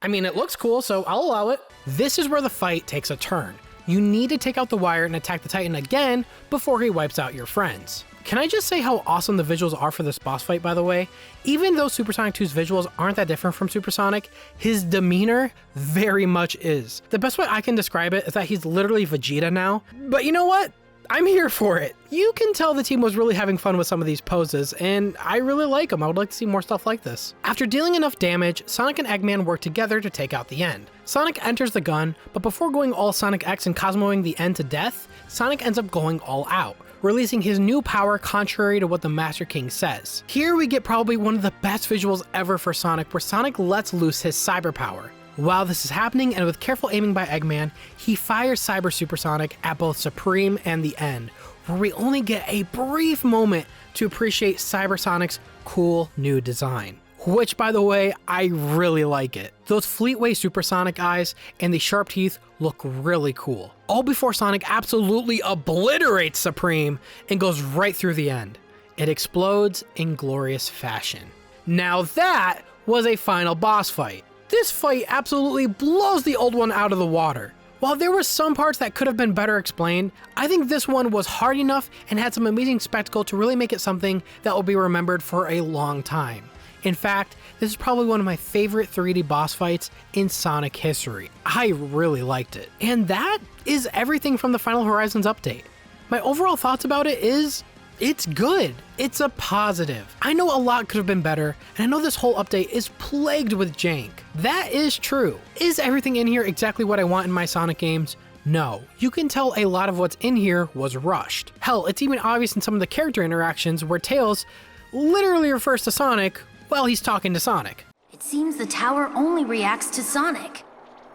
I mean, it looks cool, so I'll allow it. This is where the fight takes a turn. You need to take out the wire and attack the Titan again before he wipes out your friends. Can I just say how awesome the visuals are for this boss fight, by the way? Even though Super Sonic 2's visuals aren't that different from Super Sonic, his demeanor very much is. The best way I can describe it is that he's literally Vegeta now. But you know what? I'm here for it. You can tell the team was really having fun with some of these poses, and I really like them. I would like to see more stuff like this. After dealing enough damage, Sonic and Eggman work together to take out the End. Sonic enters the gun, but before going all Sonic X and Cosmoing the End to death, Sonic ends up going all out, releasing his new power contrary to what the Master King says. Here we get probably one of the best visuals ever for Sonic, where Sonic lets loose his cyber power. While this is happening, and with careful aiming by Eggman, he fires Cyber Supersonic at both Supreme and the End, where we only get a brief moment to appreciate Cybersonic's cool new design. Which, by the way, I really like it. Those Fleetway Supersonic eyes and the sharp teeth look really cool. All before Sonic absolutely obliterates Supreme and goes right through the End. It explodes in glorious fashion. Now that was a final boss fight. This fight absolutely blows the old one out of the water. While there were some parts that could have been better explained, I think this one was hard enough and had some amazing spectacle to really make it something that will be remembered for a long time. In fact, this is probably one of my favorite 3D boss fights in Sonic history. I really liked it. And that is everything from the Final Horizons update. My overall thoughts about it is, it's good. It's a positive. I know a lot could have been better, and I know this whole update is plagued with jank. That is true. Is everything in here exactly what I want in my Sonic games? No. You can tell a lot of what's in here was rushed. Hell, it's even obvious in some of the character interactions where Tails literally refers to Sonic while he's talking to Sonic. It seems the tower only reacts to Sonic.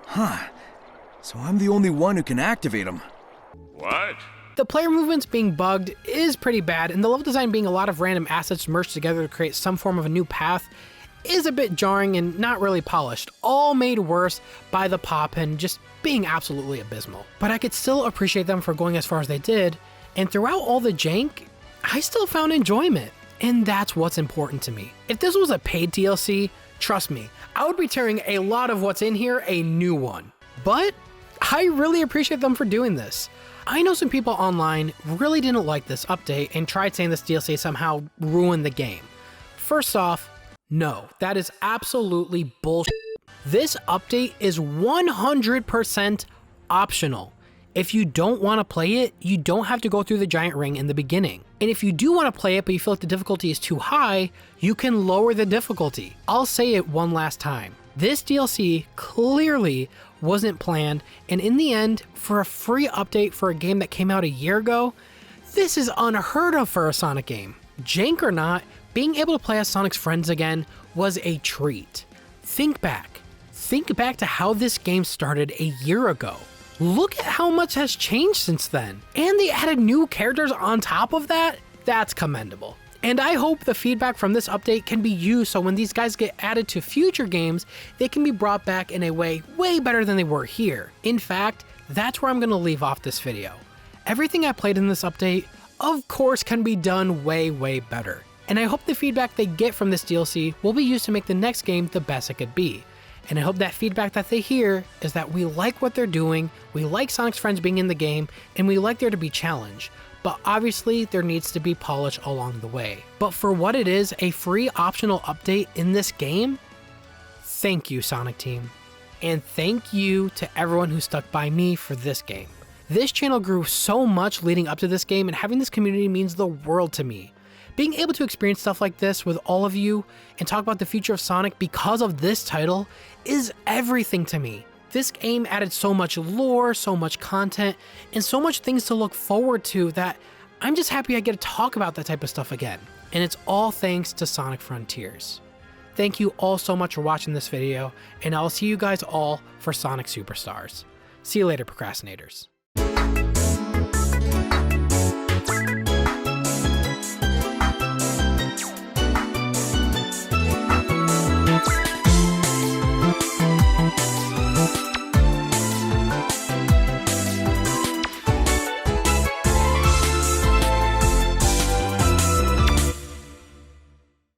Huh. So I'm the only one who can activate him. What? The player movements being bugged is pretty bad, and the level design being a lot of random assets merged together to create some form of a new path is a bit jarring and not really polished, all made worse by the pop and just being absolutely abysmal. But I could still appreciate them for going as far as they did, and throughout all the jank, I still found enjoyment, and that's what's important to me. If this was a paid DLC, trust me, I would be tearing a lot of what's in here a new one. But I really appreciate them for doing this. I know some people online really didn't like this update and tried saying this DLC somehow ruined the game. First off, no, that is absolutely bullshit. This update is 100% optional. If you don't want to play it, you don't have to go through the giant ring in the beginning. And if you do want to play it but you feel like the difficulty is too high, you can lower the difficulty. I'll say it one last time. This DLC clearly wasn't planned, and in the end, for a free update for a game that came out a year ago, this is unheard of for a Sonic game. Jank or not, being able to play as Sonic's friends again was a treat. Think back to how this game started a year ago. Look at how much has changed since then. And they added new characters on top of that? That's commendable. And I hope the feedback from this update can be used so when these guys get added to future games, they can be brought back in a way better than they were here. In fact, that's where I'm going to leave off this video. Everything I played in this update, of course, can be done way better. And I hope the feedback they get from this DLC will be used to make the next game the best it could be. And I hope that feedback that they hear is that we like what they're doing, we like Sonic's friends being in the game, and we like there to be challenge. But obviously there needs to be polish along the way. But for what it is, a free optional update in this game, thank you Sonic Team. And thank you to everyone who stuck by me for this game. This channel grew so much leading up to this game, and having this community means the world to me. Being able to experience stuff like this with all of you and talk about the future of Sonic because of this title is everything to me. This game added so much lore, so much content, and so much things to look forward to that I'm just happy I get to talk about that type of stuff again. And it's all thanks to Sonic Frontiers. Thank you all so much for watching this video, and I'll see you guys all for Sonic Superstars. See you later, procrastinators.